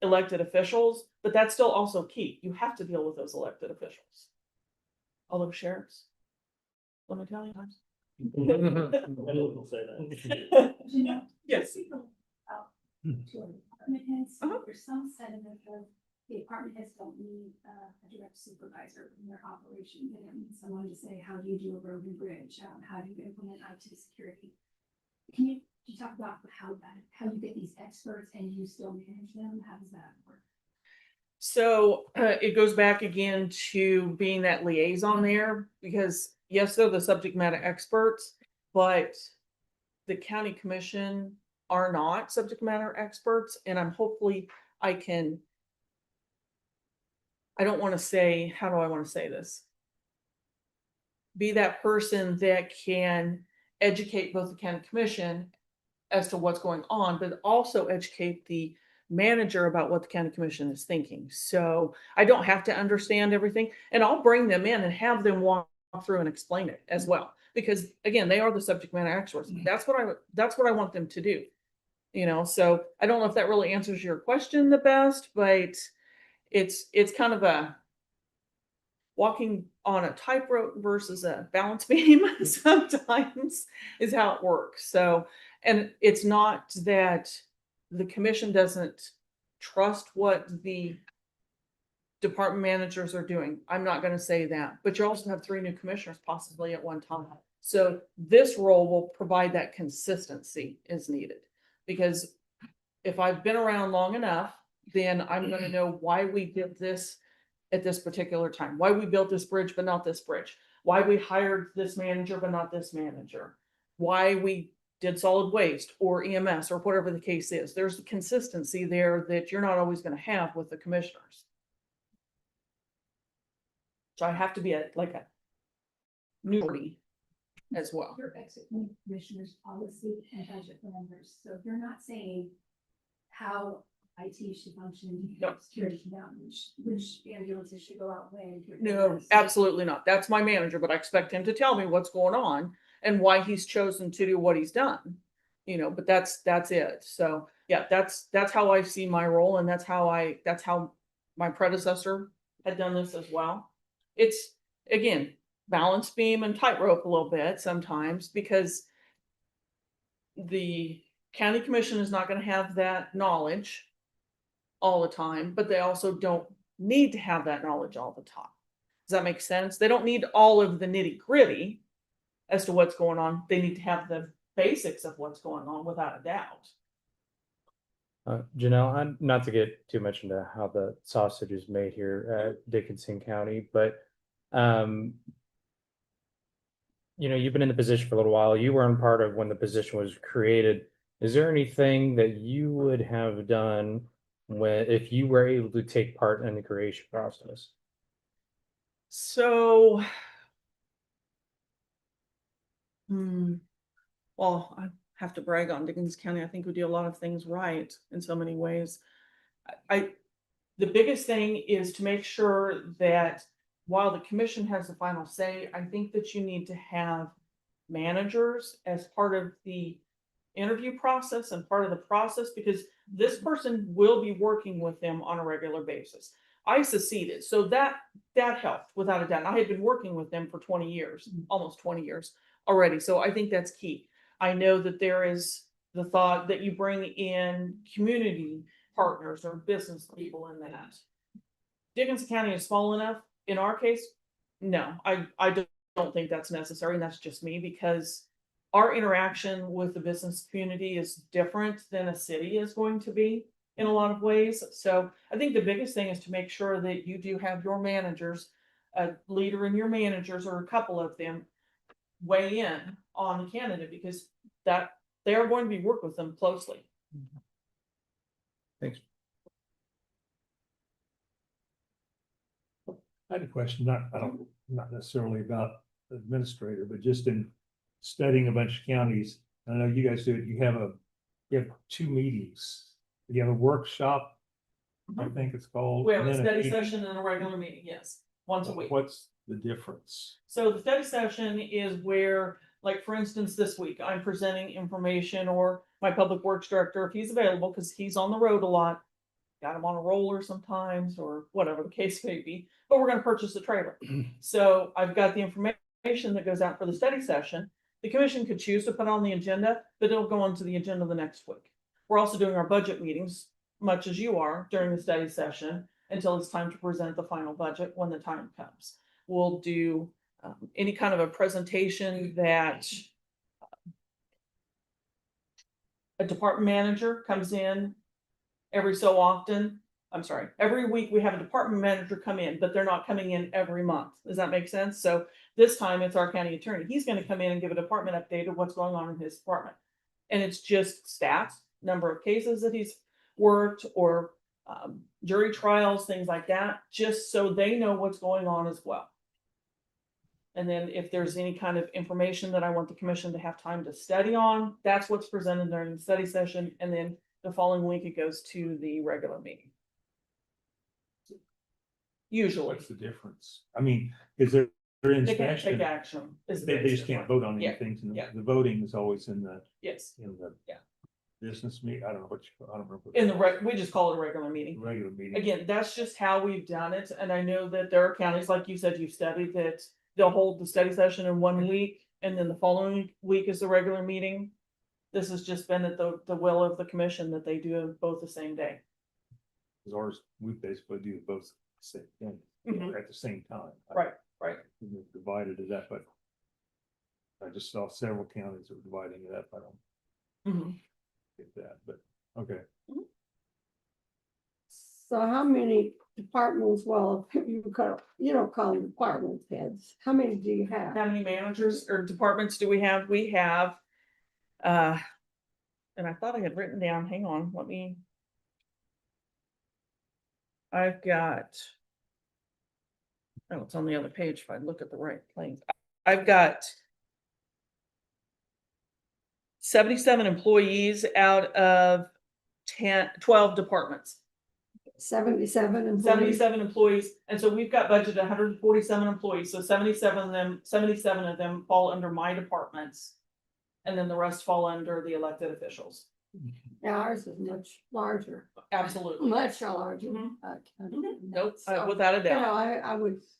elected officials, but that's still also key. You have to deal with those elected officials. Although sheriffs, let me tell you. People say that. Yes. To our department heads, there's some sentiment of the department heads don't need a direct supervisor in their operation. They don't need someone to say, how do you do a road and bridge? How do you implement IT security? Can you talk about how you get these experts and you still manage them? How does that work? So it goes back again to being that liaison there, because yes, they're the subject matter experts, but the county commission are not subject matter experts, and I don't want to say, how do I want to say this? Be that person that can educate both the county commission as to what's going on, but also educate the manager about what the county commission is thinking. So I don't have to understand everything, and I'll bring them in and have them walk through and explain it as well. Because again, they are the subject matter experts. That's what I want them to do. You know, so I don't know if that really answers your question the best, but it's kind of a walking on a tightrope versus a balance beam sometimes is how it works. So, and it's not that the commission doesn't trust what the department managers are doing. I'm not going to say that, but you also have 3 new commissioners possibly at one time. So this role will provide that consistency as needed, because if I've been around long enough, then I'm going to know why we did this at this particular time, why we built this bridge, but not this bridge, why we hired this manager, but not this manager, why we did solid waste or EMS or whatever the case is. There's consistency there that you're not always going to have with the commissioners. So I have to be like a newbie as well. Your exit commissioner's policy and budget members. So if you're not saying how IT should function, No. security should down, which ambulances should go out when. No, absolutely not. That's my manager, but I expect him to tell me what's going on and why he's chosen to do what he's done. You know, but that's it. So yeah, that's how I see my role, and that's how my predecessor had done this as well. It's again, balance beam and tightrope a little bit sometimes, because the county commission is not going to have that knowledge all the time, but they also don't need to have that knowledge all the time. Does that make sense? They don't need all of the nitty gritty as to what's going on. They need to have the basics of what's going on without a doubt. Janelle, not to get too much into how the sausage is made here at Dickinson County, but you know, you've been in the position for a little while. You weren't part of when the position was created. Is there anything that you would have done if you were able to take part in the creation process? So, well, I have to brag on Dickinson County. I think we do a lot of things right in so many ways. The biggest thing is to make sure that while the commission has the final say, I think that you need to have managers as part of the interview process and part of the process, because this person will be working with them on a regular basis. I seceded, so that helped without a doubt. I had been working with them for 20 years, almost 20 years already. So I think that's key. I know that there is the thought that you bring in community partners or business people in that. Dickinson County is small enough. In our case, no, I don't think that's necessary. And that's just me, because our interaction with the business community is different than a city is going to be in a lot of ways. So I think the biggest thing is to make sure that you do have your managers, a leader in your managers or a couple of them, weigh in on the candidate, because that they are going to be working with them closely. Thanks. I had a question, not necessarily about the administrator, but just in studying a bunch of counties. I know you guys do it. You have 2 meetings. You have a workshop, I think it's called. We have a and then study meeting. session and a regular meeting, yes, once a week. What's the difference? So the study session is where, like, for instance, this week, I'm presenting information, or my public works director, if he's available, because he's on the road a lot, got him on a roller sometimes, or whatever the case may be, but we're going to purchase a trailer. So I've got the information that goes out for the study session. The commission could choose to put on the agenda, but it'll go onto the agenda the next week. We're also doing our budget meetings, much as you are, during the study session. until it's time to present the final budget when the time comes. We'll do any kind of a presentation that a department manager comes in every so often. I'm sorry, every week we have a department manager come in, but they're not coming in every month. Does that make sense? So this time it's our county attorney. He's gonna come in and give a department update of what's going on in his department. And it's just stats, number of cases that he's worked, or jury trials, things like that, just so they know what's going on as well. And then if there's any kind of information that I want the commission to have time to study on, that's what's presented during the study session. And then the following week, it goes to the regular meeting. Usually. What's the difference? I mean, is there in They can't session? take action. is the They biggest just can't difference. vote on Yeah, anything. And yeah. the voting is always in the Yes, Yeah. business meeting. I don't know what you, I don't remember. in the we just call it a regular meeting. Regular meeting. Again, that's just how we've done it. And I know that there are counties, like you said, you studied, that they'll hold the study session in 1 week, and then the following week is the regular meeting. This has just been at the will of the commission that they do both the same day. Because ours, we basically do both the same thing Mhm. at the same time. Right, right. We've divided it up, but I just saw several counties that were dividing it up. I don't Mhm. get that, but okay. So how many departments, well, you don't call them department heads, how many do you have? How many managers or departments do we have? We have, and I thought I had written down, hang on, I've got, oh, it's on the other page if I look at the right place. I've got 77 employees out of 12 departments. 77 employees? 77 employees, and so we've got budgeted 147 employees, so 77 of them fall under my departments. And then the rest fall under the elected officials. Yeah, ours is much larger, Absolutely. much larger. Mhm. County. Nope, So, without a You know, doubt.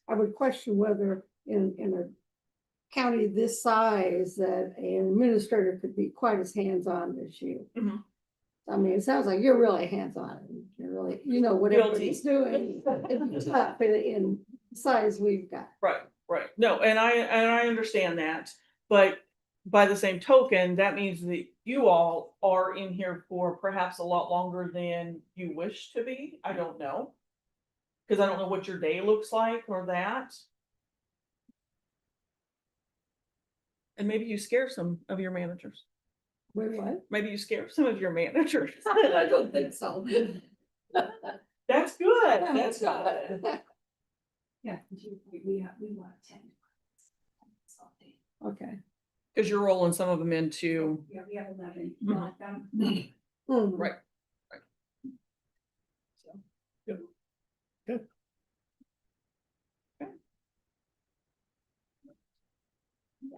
I would question whether in a county this size that an administrator could be quite as hands-on as you. Mhm. I mean, it sounds like you're really hands-on, you're really, you know, what Guilty. everybody's doing. It's tough in the size we've got. Right, right. No, and I understand that, but by the same token, that means that you all are in here for perhaps a lot longer than you wish to be. I don't know. Cause I don't know what your day looks like or that. And maybe you scare some of your managers. Wait, what? Maybe you scare some of your managers. I don't think so. That's good. That's good. Yeah, we want 10. Okay. Cause you're rolling some of them into, Yeah, we have 11. Mhm. Not them. right.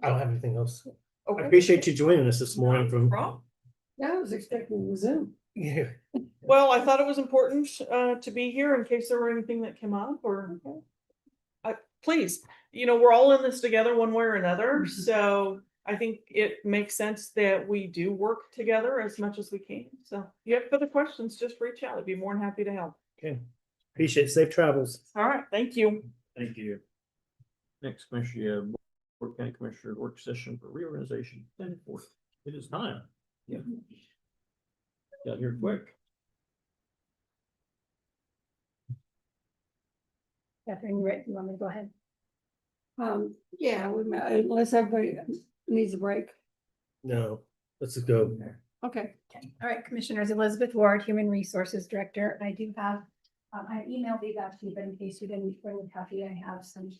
I don't have anything else. I Okay. appreciate you joining us this morning from. Problem. Yeah, I was expecting the Zoom. Yeah. Well, I thought it was important to be here in case there were anything that came up or. Please, we're all in this together one way or another, so I think it makes sense that we do work together as much as we can. So if you have further questions, just reach out. I'd be more than happy to help. Okay. Appreciate it. Safe travels. All right, thank you. Thank you. Next, Commissioner, Board County Commissioner work session for reorganization. It is time. Yeah. Got here quick. Catherine, you ready? You want me to go ahead? Yeah, unless everybody needs a break. No, let's just go. Okay. Okay. All right, Commissioners, Elizabeth Ward, Human Resources Director. I do have, I emailed these out to you, but in case you didn't bring a copy, I have some.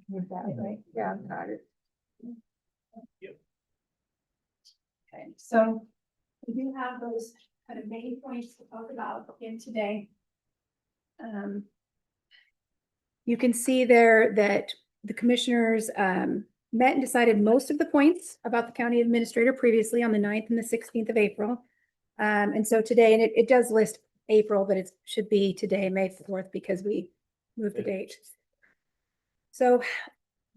With that, right? Yeah, I've got it. Okay, so we do have those kind of main points to talk about in today. You can see there that the commissioners met and decided most of the points about the county administrator previously on the 9th and the 16th of April. And so today, and it does list April, but it should be today, May 4th, because we moved the date. So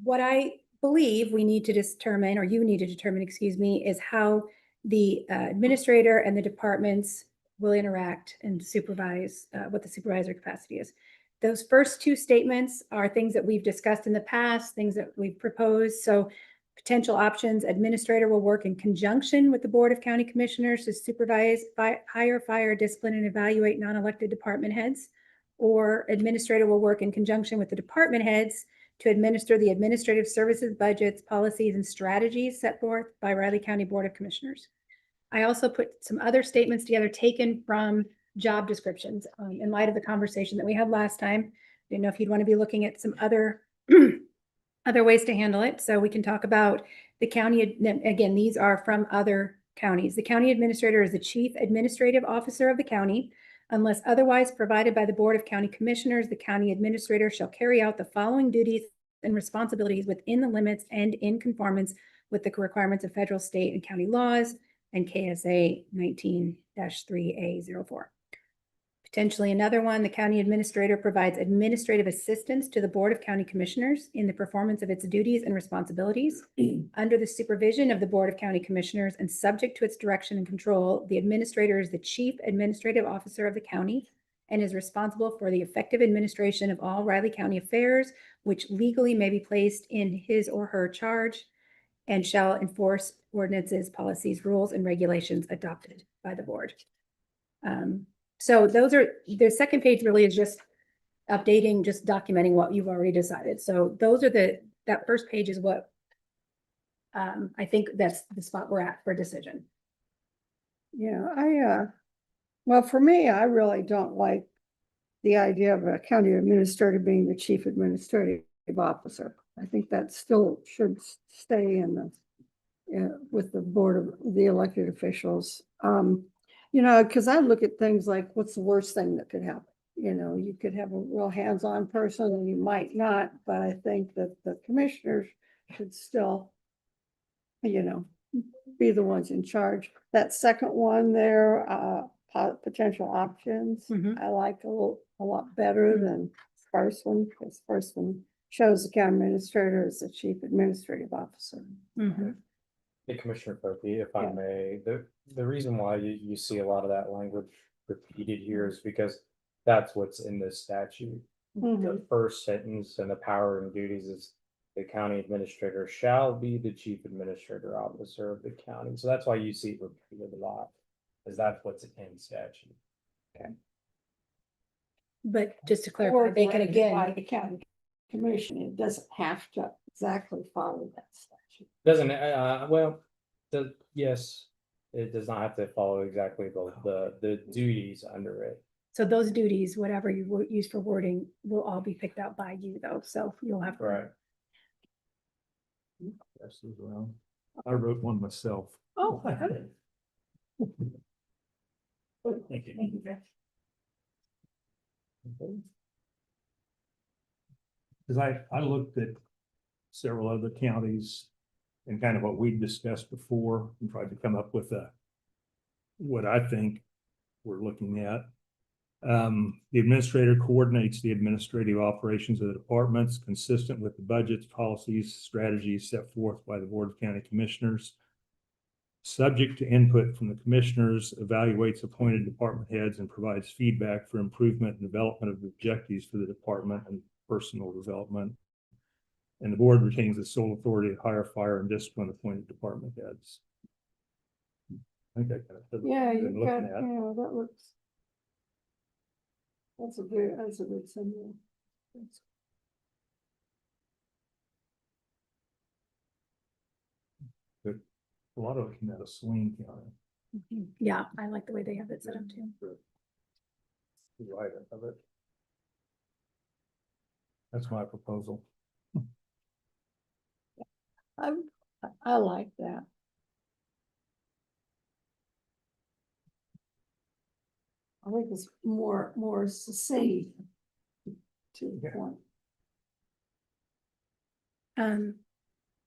what I believe we need to determine, or you need to determine, excuse me, is how the administrator and the departments will interact and supervise what the supervisor capacity is. Those first two statements are things that we've discussed in the past, things that we've proposed. So potential options, administrator will work in conjunction with the Board of County Commissioners to supervise, hire, fire, discipline, and evaluate non-elected department heads. Or administrator will work in conjunction with the department heads to administer the administrative services, budgets, policies, and strategies set forth by Riley County Board of Commissioners. I also put some other statements together taken from job descriptions in light of the conversation that we had last time. Didn't know if you'd want to be looking at some other other ways to handle it. So we can talk about the county. Again, these are from other counties. The county administrator is the chief administrative officer of the county. Unless otherwise provided by the Board of County Commissioners, the county administrator shall carry out the following duties and responsibilities within the limits and in conformance with the requirements of federal, state, and county laws and KSA 19-3A04. Potentially another one, the county administrator provides administrative assistance to the Board of County Commissioners in the performance of its duties and responsibilities. Under the supervision of the Board of County Commissioners and subject to its direction and control, the administrator is the chief administrative officer of the county and is responsible for the effective administration of all Riley County affairs, which legally may be placed in his or her charge, and shall enforce ordinances, policies, rules, and regulations adopted by the board. So those are, the second page really is just updating, just documenting what you've already decided. So those are that first page is what I think that's the spot we're at for decision. Yeah, well, for me, I really don't like the idea of a county administrator being the chief administrative officer. I think that still should stay in the, with the board of the elected officials. Because I look at things like, what's the worst thing that could happen? You could have a real hands-on person and you might not, but I think that the commissioners should still, be the ones in charge. That second one there, potential options, I like a lot better than first one, because first one shows the county administrator as the chief administrative officer. Hey, Commissioner Kofi, if I may, the reason why you see a lot of that language repeated here is because that's what's in this statute. The first sentence and the power and duties is the county administrator shall be the chief administrator officer of the county. So that's why you see it repeated a lot, because that's what's in statute. Okay. But just to clarify, they can again. By the county commission, it doesn't have to exactly follow that statute. Doesn't, yes, it does not have to follow exactly the duties under it. So those duties, whatever you use for wording, will all be picked out by you though. So you'll have. Right. I wrote one myself. Oh, I had it. Thank you. Thank you, Jeff. Because I looked at several other counties and kind of what we discussed before and tried to come up with what I think we're looking at. The administrator coordinates the administrative operations of the departments consistent with the budgets, policies, strategies set forth by the Board of County Commissioners. Subject to input from the commissioners, evaluates appointed department heads and provides feedback for improvement and development of objectives for the department and personal development. And the board retains the sole authority to hire, fire, and discipline appointed department heads. I think that kind of. Yeah, you got, that looks. That's a good summary. A lot of it came out of Swain County. Yeah, I like the way they have it set up too. Right of it. That's my proposal. I like that. I think it's more succinct to the point.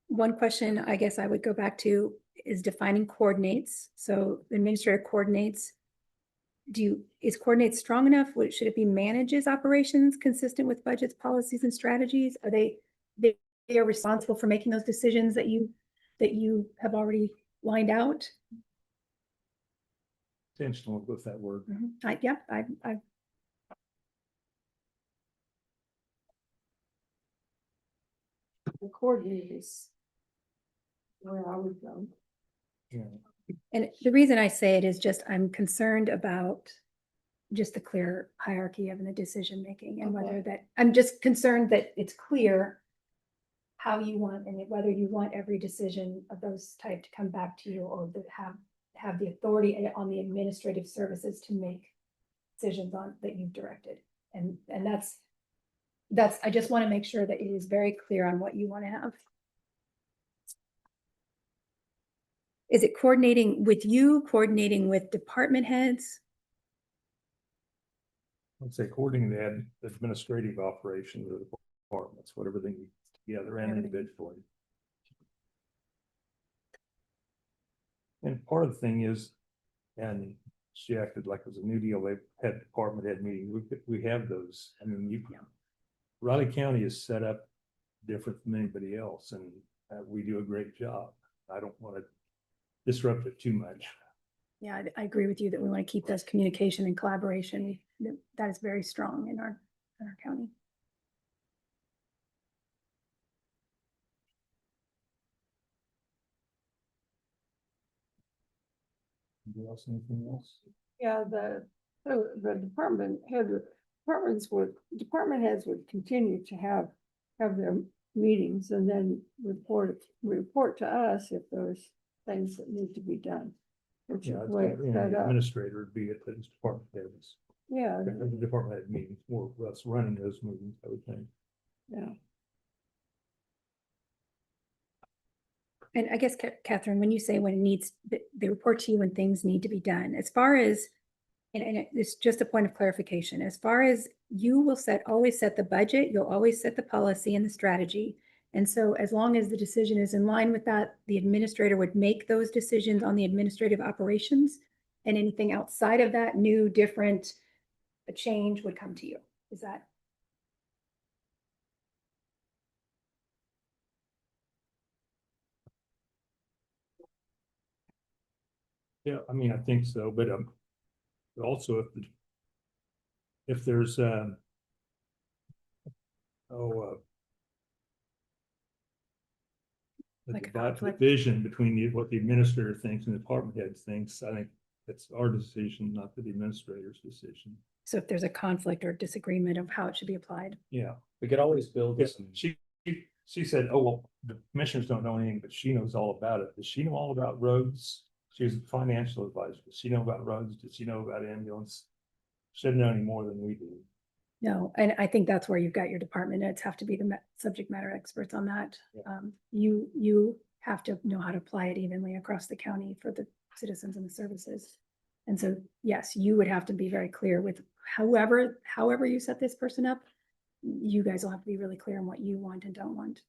One question I guess I would go back to is defining coordinates. So the administrator coordinates. Is coordinates strong enough? Should it be manages operations consistent with budgets, policies, and strategies? Are they are responsible for making those decisions that you have already lined out? intentional with that word. I The coordinators. Where I would go. And the reason I say it is just I'm concerned about just the clear hierarchy of the decision making and whether that, I'm just concerned that it's clear how you want and whether you want every decision of those type to come back to you or that have the authority on the administrative services to make decisions on that you've directed. And that's, I just want to make sure that it is very clear on what you want to have. Is it coordinating with you, coordinating with department heads? I'd say coordinating the administrative operations of the departments, whatever they need together and individually. And part of the thing is, and she acted like it was a new deal, they had department head meetings, we have those, I mean, Raleigh County is set up different from anybody else, and we do a great job. I don't want to disrupt it too much. Yeah, I agree with you that we want to keep those communication and collaboration. That is very strong in our county. Anything else? Yeah, the department heads would continue to have their meetings and then report to us if there's things that need to be done. Which is Yeah, the way it's set the up. administrator would be at those department heads. Yeah, The department head meetings, or us running those meetings, I would think. yeah. And I guess, Catherine, when you say when it needs, they report to you when things need to be done, as far as, and it's just a point of clarification, as far as you will always set the budget, you'll always set the policy and the strategy. And so as long as the decision is in line with that, the administrator would make those decisions on the administrative operations, and anything outside of that, new, different, a change would come to you. Is that? Yeah, I mean, I think so, but also if there's the Like a conflict. division between what the administrator thinks and the department heads thinks, I think it's our decision, not the administrator's decision. So if there's a conflict or disagreement of how it should be applied. Yeah. We could always build Yes, this. she said, oh, well, the commissioners don't know anything, but she knows all about it. Does she know all about roads? She was a financial advisor. Does she know about roads? Does she know about ambulance? She doesn't know any more than we do. No, and I think that's where you've got your department heads have to be the subject matter experts on that. Yeah. You have to know how to apply it evenly across the county for the citizens and the services. And so, yes, you would have to be very clear with however you set this person up, you guys will have to be really clear on what you want and don't want.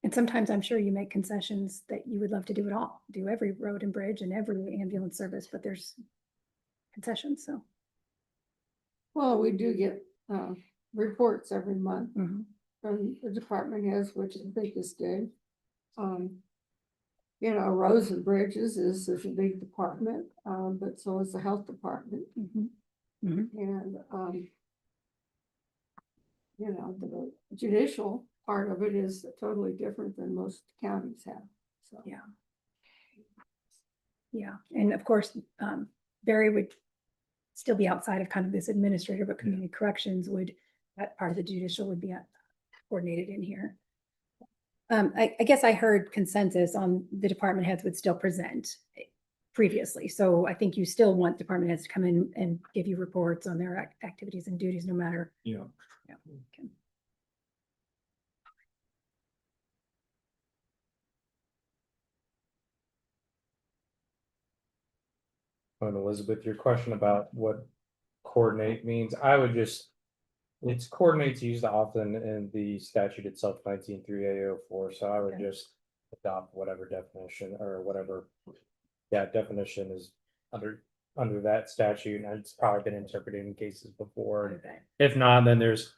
And sometimes I'm sure you make concessions that you would love to do it all, do every road and bridge and every ambulance service, but there's concessions, so. Well, we do get reports every month Mhm. from the department heads, which I think is good. You know, roads and bridges is a big department, but so is the health department. Mhm. Mhm. And you know, the judicial part of it is totally different than most counties have. So Yeah. Yeah, and of course, Barry would still be outside of kind of this administrator, but community corrections would, that part of the judicial would be coordinated in here. I guess I heard consensus on the department heads would still present previously. So I think you still want department heads to come in and give you reports on their activities and duties, no matter. Yeah. Yeah. Okay. And Elizabeth, your question about what coordinate means, I would just, it's coordinate's used often in the statute itself, 19.3A04, so I would Okay. just adopt whatever definition or whatever, yeah, definition is under that statute, and it's probably been interpreted in cases before. Okay. If not, then there's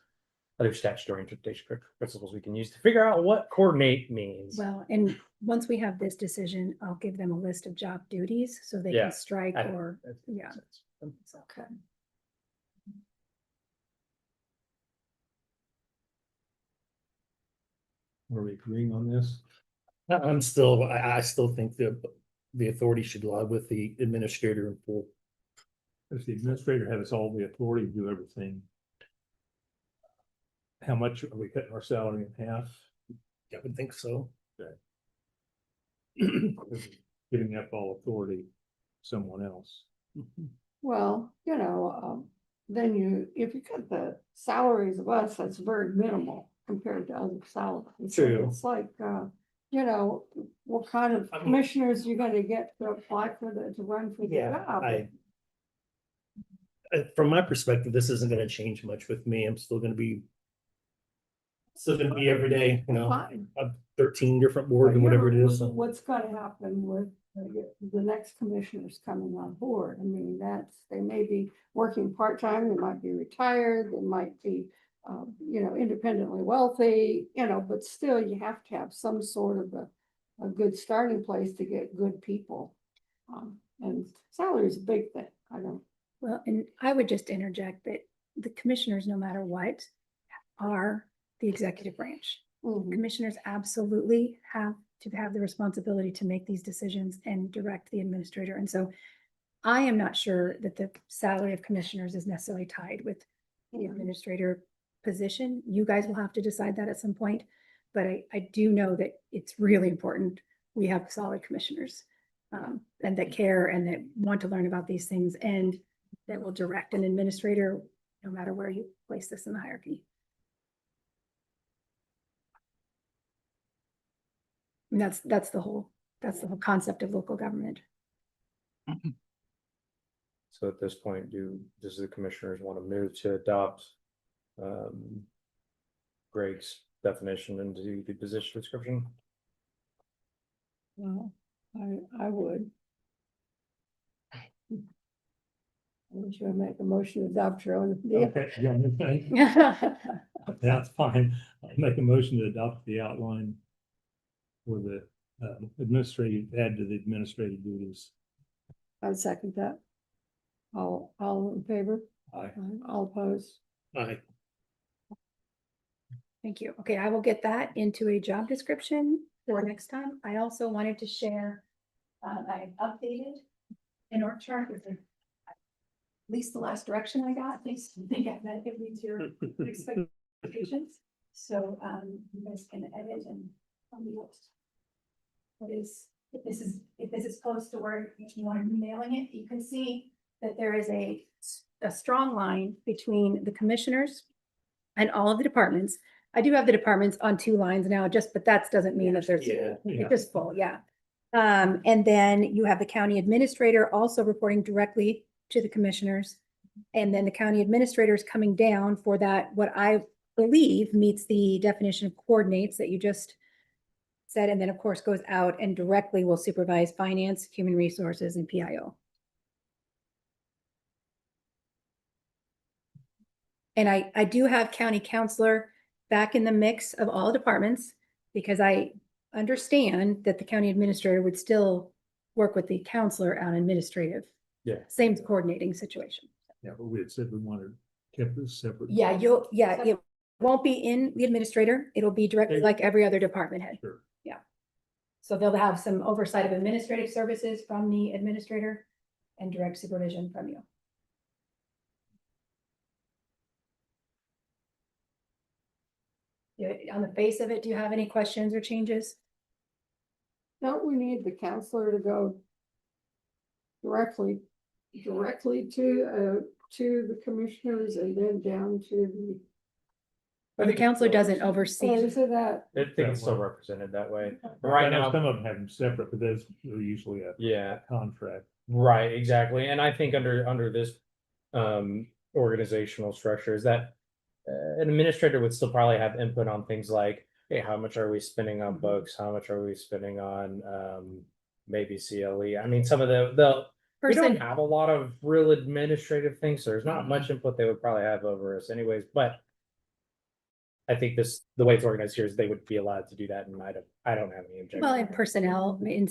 other statutory interpretation principles we can use to figure out what coordinate means. Well, and once we have this decision, I'll give them a list of job duties so they Yeah, can strike I- or, that yeah. makes sense. It's okay. Are we agreeing on this? I'm still, I still think the authority should lie with the administrator in full. Does the administrator has all the authority to do everything? How much are we cutting our salary in half? I would think so. Giving up all authority to someone else. Well, then if you cut the salaries of us, that's very minimal compared to other salaries. So True. It's like, what kind of commissioners you're gonna get to apply to run for the job. From my perspective, this isn't gonna change much with me. I'm still gonna be every day, Fine. 13 different boards and whatever it is. so. What's gonna happen with the next commissioners coming on board? I mean, they may be working part-time, they might be retired, they might be, independently wealthy, but still you have to have some sort of a good starting place to get good people. And salary is a big thing. Well, and I would just interject that the commissioners, no matter what, are the executive branch. Commissioners absolutely have to have the responsibility to make these decisions and direct the administrator. And so I am not sure that the salary of commissioners is necessarily tied with the administrator position. You guys will have to decide that at some point, but I do know that it's really important we have solid commissioners and that care and that want to learn about these things and that will direct an administrator no matter where you place this in the hierarchy. And that's the whole concept of local government. So at this point, does the commissioners want to move to adopt Greg's definition into the position description? Well, I would. Would you make a motion to adopt your own? Okay, that's fine. I'll make a motion to adopt the outline for the administrative, add to the administrative duties. I'd second that. All in favor? Aye. All opposed? Aye. Thank you. Okay, I will get that into a job description for next time. I also wanted to share, I updated an org chart with at least the last direction I got. I think I met it meets your expectations. So you guys can edit and tell me what is, if this is close to where you want to be mailing it, you can see that there is a strong line between the commissioners and all of the departments. I do have the departments on 2 lines now, but that doesn't mean that there's, it's just full, yeah. And then you have the county administrator also reporting directly to the commissioners. And then the county administrator is coming down for that, what I believe meets the definition of coordinates that you just said, and then of course goes out and directly will supervise finance, human resources, and PIO. And I do have county counselor back in the mix of all departments because I understand that the county administrator would still work with the counselor on administrative. Yeah. Same coordinating situation. Yeah, but we had said we wanted kept this separate. Yeah, it won't be in the administrator. It'll be directly like every other department head. Sure. Yeah. So they'll have some oversight of administrative services from the administrator and direct supervision from you. On the face of it, do you have any questions or changes? Don't we need the counselor to go directly to the commissioners and then down to The counselor doesn't oversee. is it that? I think it's still represented that way. I Right know now, some of them have them separate, but those are usually a yeah, contract. right, exactly. And I think under this organizational structure is that an administrator would still probably have input on things like, hey, how much are we spending on books? How much are we spending on maybe CLE? I mean, some of we don't have a lot of real administrative things, so there's not much input they would probably have over us anyways, but I think the way it's organized here is they would be allowed to do that, and I don't have any objection. Well, in personnel, in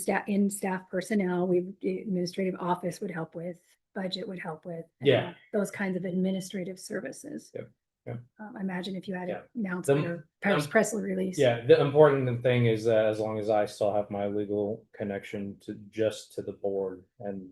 staff personnel, administrative office would help with, budget would help with. Yeah. Those kinds of administrative services. Yep, yep. I imagine if you had Yeah. an announcement or press release. Yeah, the important thing is that as long as I still have my legal connection to the board, and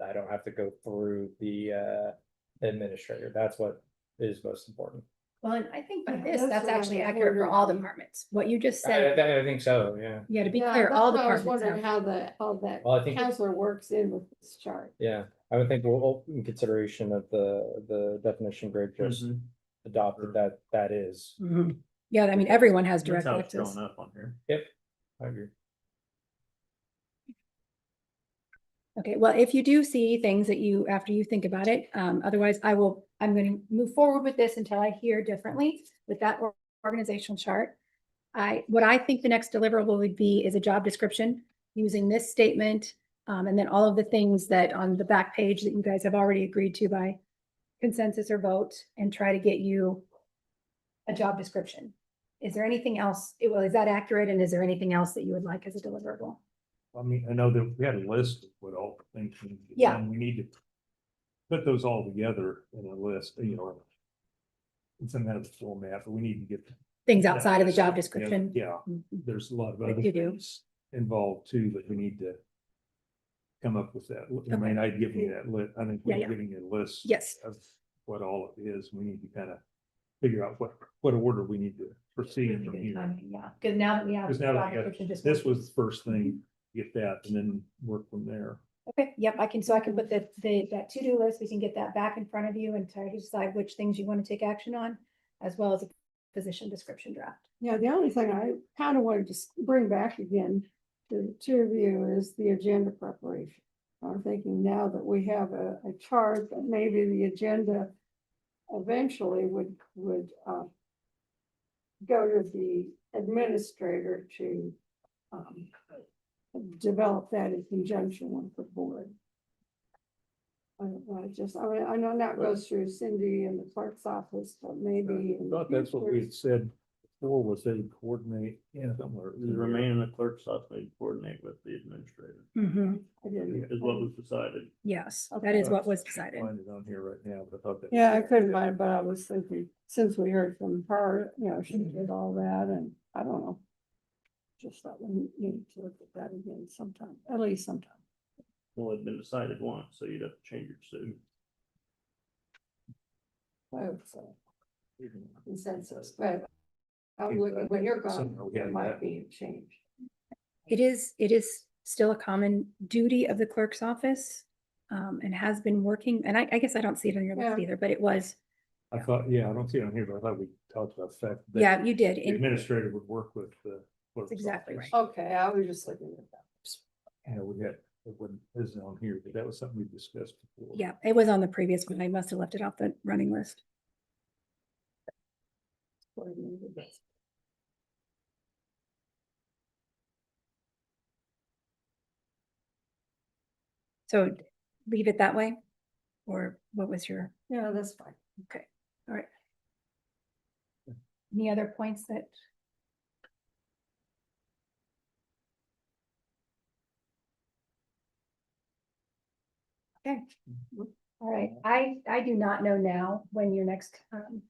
I don't have to go through the administrator. That's what is most important. Well, and I think for Yeah, this, that's that's what I actually was accurate for all wondering. departments. What you just I, said, I think so, yeah. yeah, to be Yeah, clear, that's all what I was departments wondering have. how that Well, I think- counselor works in with this chart. Yeah, I would think we'll, in consideration of the definition Greg just adopted, that is. Mhm. Yeah, I mean, everyone has That's direct how it's access. showing up on here. Yep, I agree. Okay, well, if you do see things that you, after you think about it, otherwise I'm going to move forward with this until I hear differently with that organizational chart. What I think the next deliverable would be is a job description using this statement, and then all of the things that on the back page that you guys have already agreed to by consensus or vote, and try to get you a job description. Is there anything else? Well, is that accurate? And is there anything else that you would like as a deliverable? I mean, I know that we had a list of what all the things we need to do, Yeah. and we need to put those all together in a list, in some kind of format, but we need to get Things that outside of the list job together. description? Yeah, Mhm. there's a lot of Like other you do. things involved too, but we need to come up with that. I Okay. mean, I'd give you that list. I think Yeah, we're yeah. getting a list. Yes. Of what all it is. We need to kind of figure out what order we need to proceed from here. Yeah, because now that we have. Because now that job we got, description, just this work- was the first thing, get that and then work from there. Okay, yep, I can put that to-do list, we can get that back in front of you and try to decide which things you want to take action on, as well as a position description draft. Yeah, the only thing I kind of wanted to bring back again to the two of you is the agenda preparation. I'm thinking now that we have a chart, that maybe the agenda eventually would go to the administrator to develop that in conjunction with the board. I mean, I know that goes through Cindy and the clerk's office, but maybe. I thought that's what we had said before, was they coordinate somewhere. The remaining the clerk's office may coordinate with the administrator, I didn't. is what was decided. Yes, that is what was decided. Find it on here right now, but I thought that. Yeah, I couldn't find it, but I was thinking, since we heard from her, she did all that, and I don't know. Just thought we need to look at that again sometime, at least sometime. Well, it'd been decided once, so you'd have to change your decision. I would say consensus, but I'm looking, when you're gone, there might be a change. It is still a common duty of the clerk's office, and has been working, and I guess I don't see it on your list Yeah. either, but it was, I thought, I don't see it on here, but I thought we talked about the fact. that yeah, you did. The administrator would work with the. clerk's That's exactly office. Okay, I was just looking at that. We had, it wouldn't, isn't on here, but that was something we discussed before. Yeah, it was on the previous one. I must have left it off the running list. So leave it that way? Or what was your, Yeah, that's fine. okay, all right. Any other points that? Okay, all right. I do not know now when your next,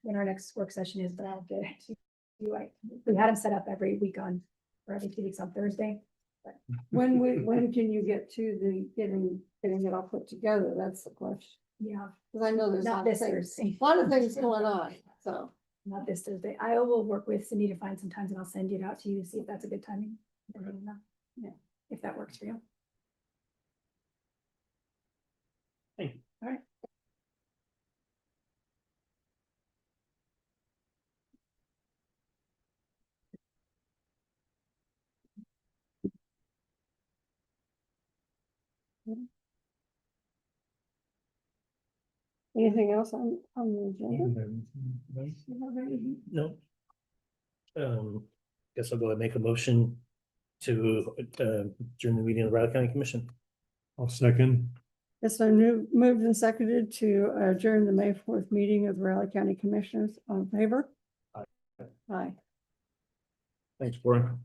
when our next work session is, but I'll get it to you. We had them set up every week or every 2 weeks on Thursday. But When can you get to the getting it all put together? That's the question. yeah, Cause I know there's a Not lot of this things, Thursday. a lot of things going on, so. not this Thursday. I will work with Cindy to find some times and I'll send it out to you to see if that's a good timing. Yeah, if that works for you. Thank you. All right. Anything else on the agenda? No. Guess I'll go ahead and make a motion to adjourn the meeting of the Riley County Commission. I'll second. It's been moved and seconded to adjourn the May 4th meeting of the Raleigh County Commissioners. On favor? Aye. Aye. Thanks, Brian.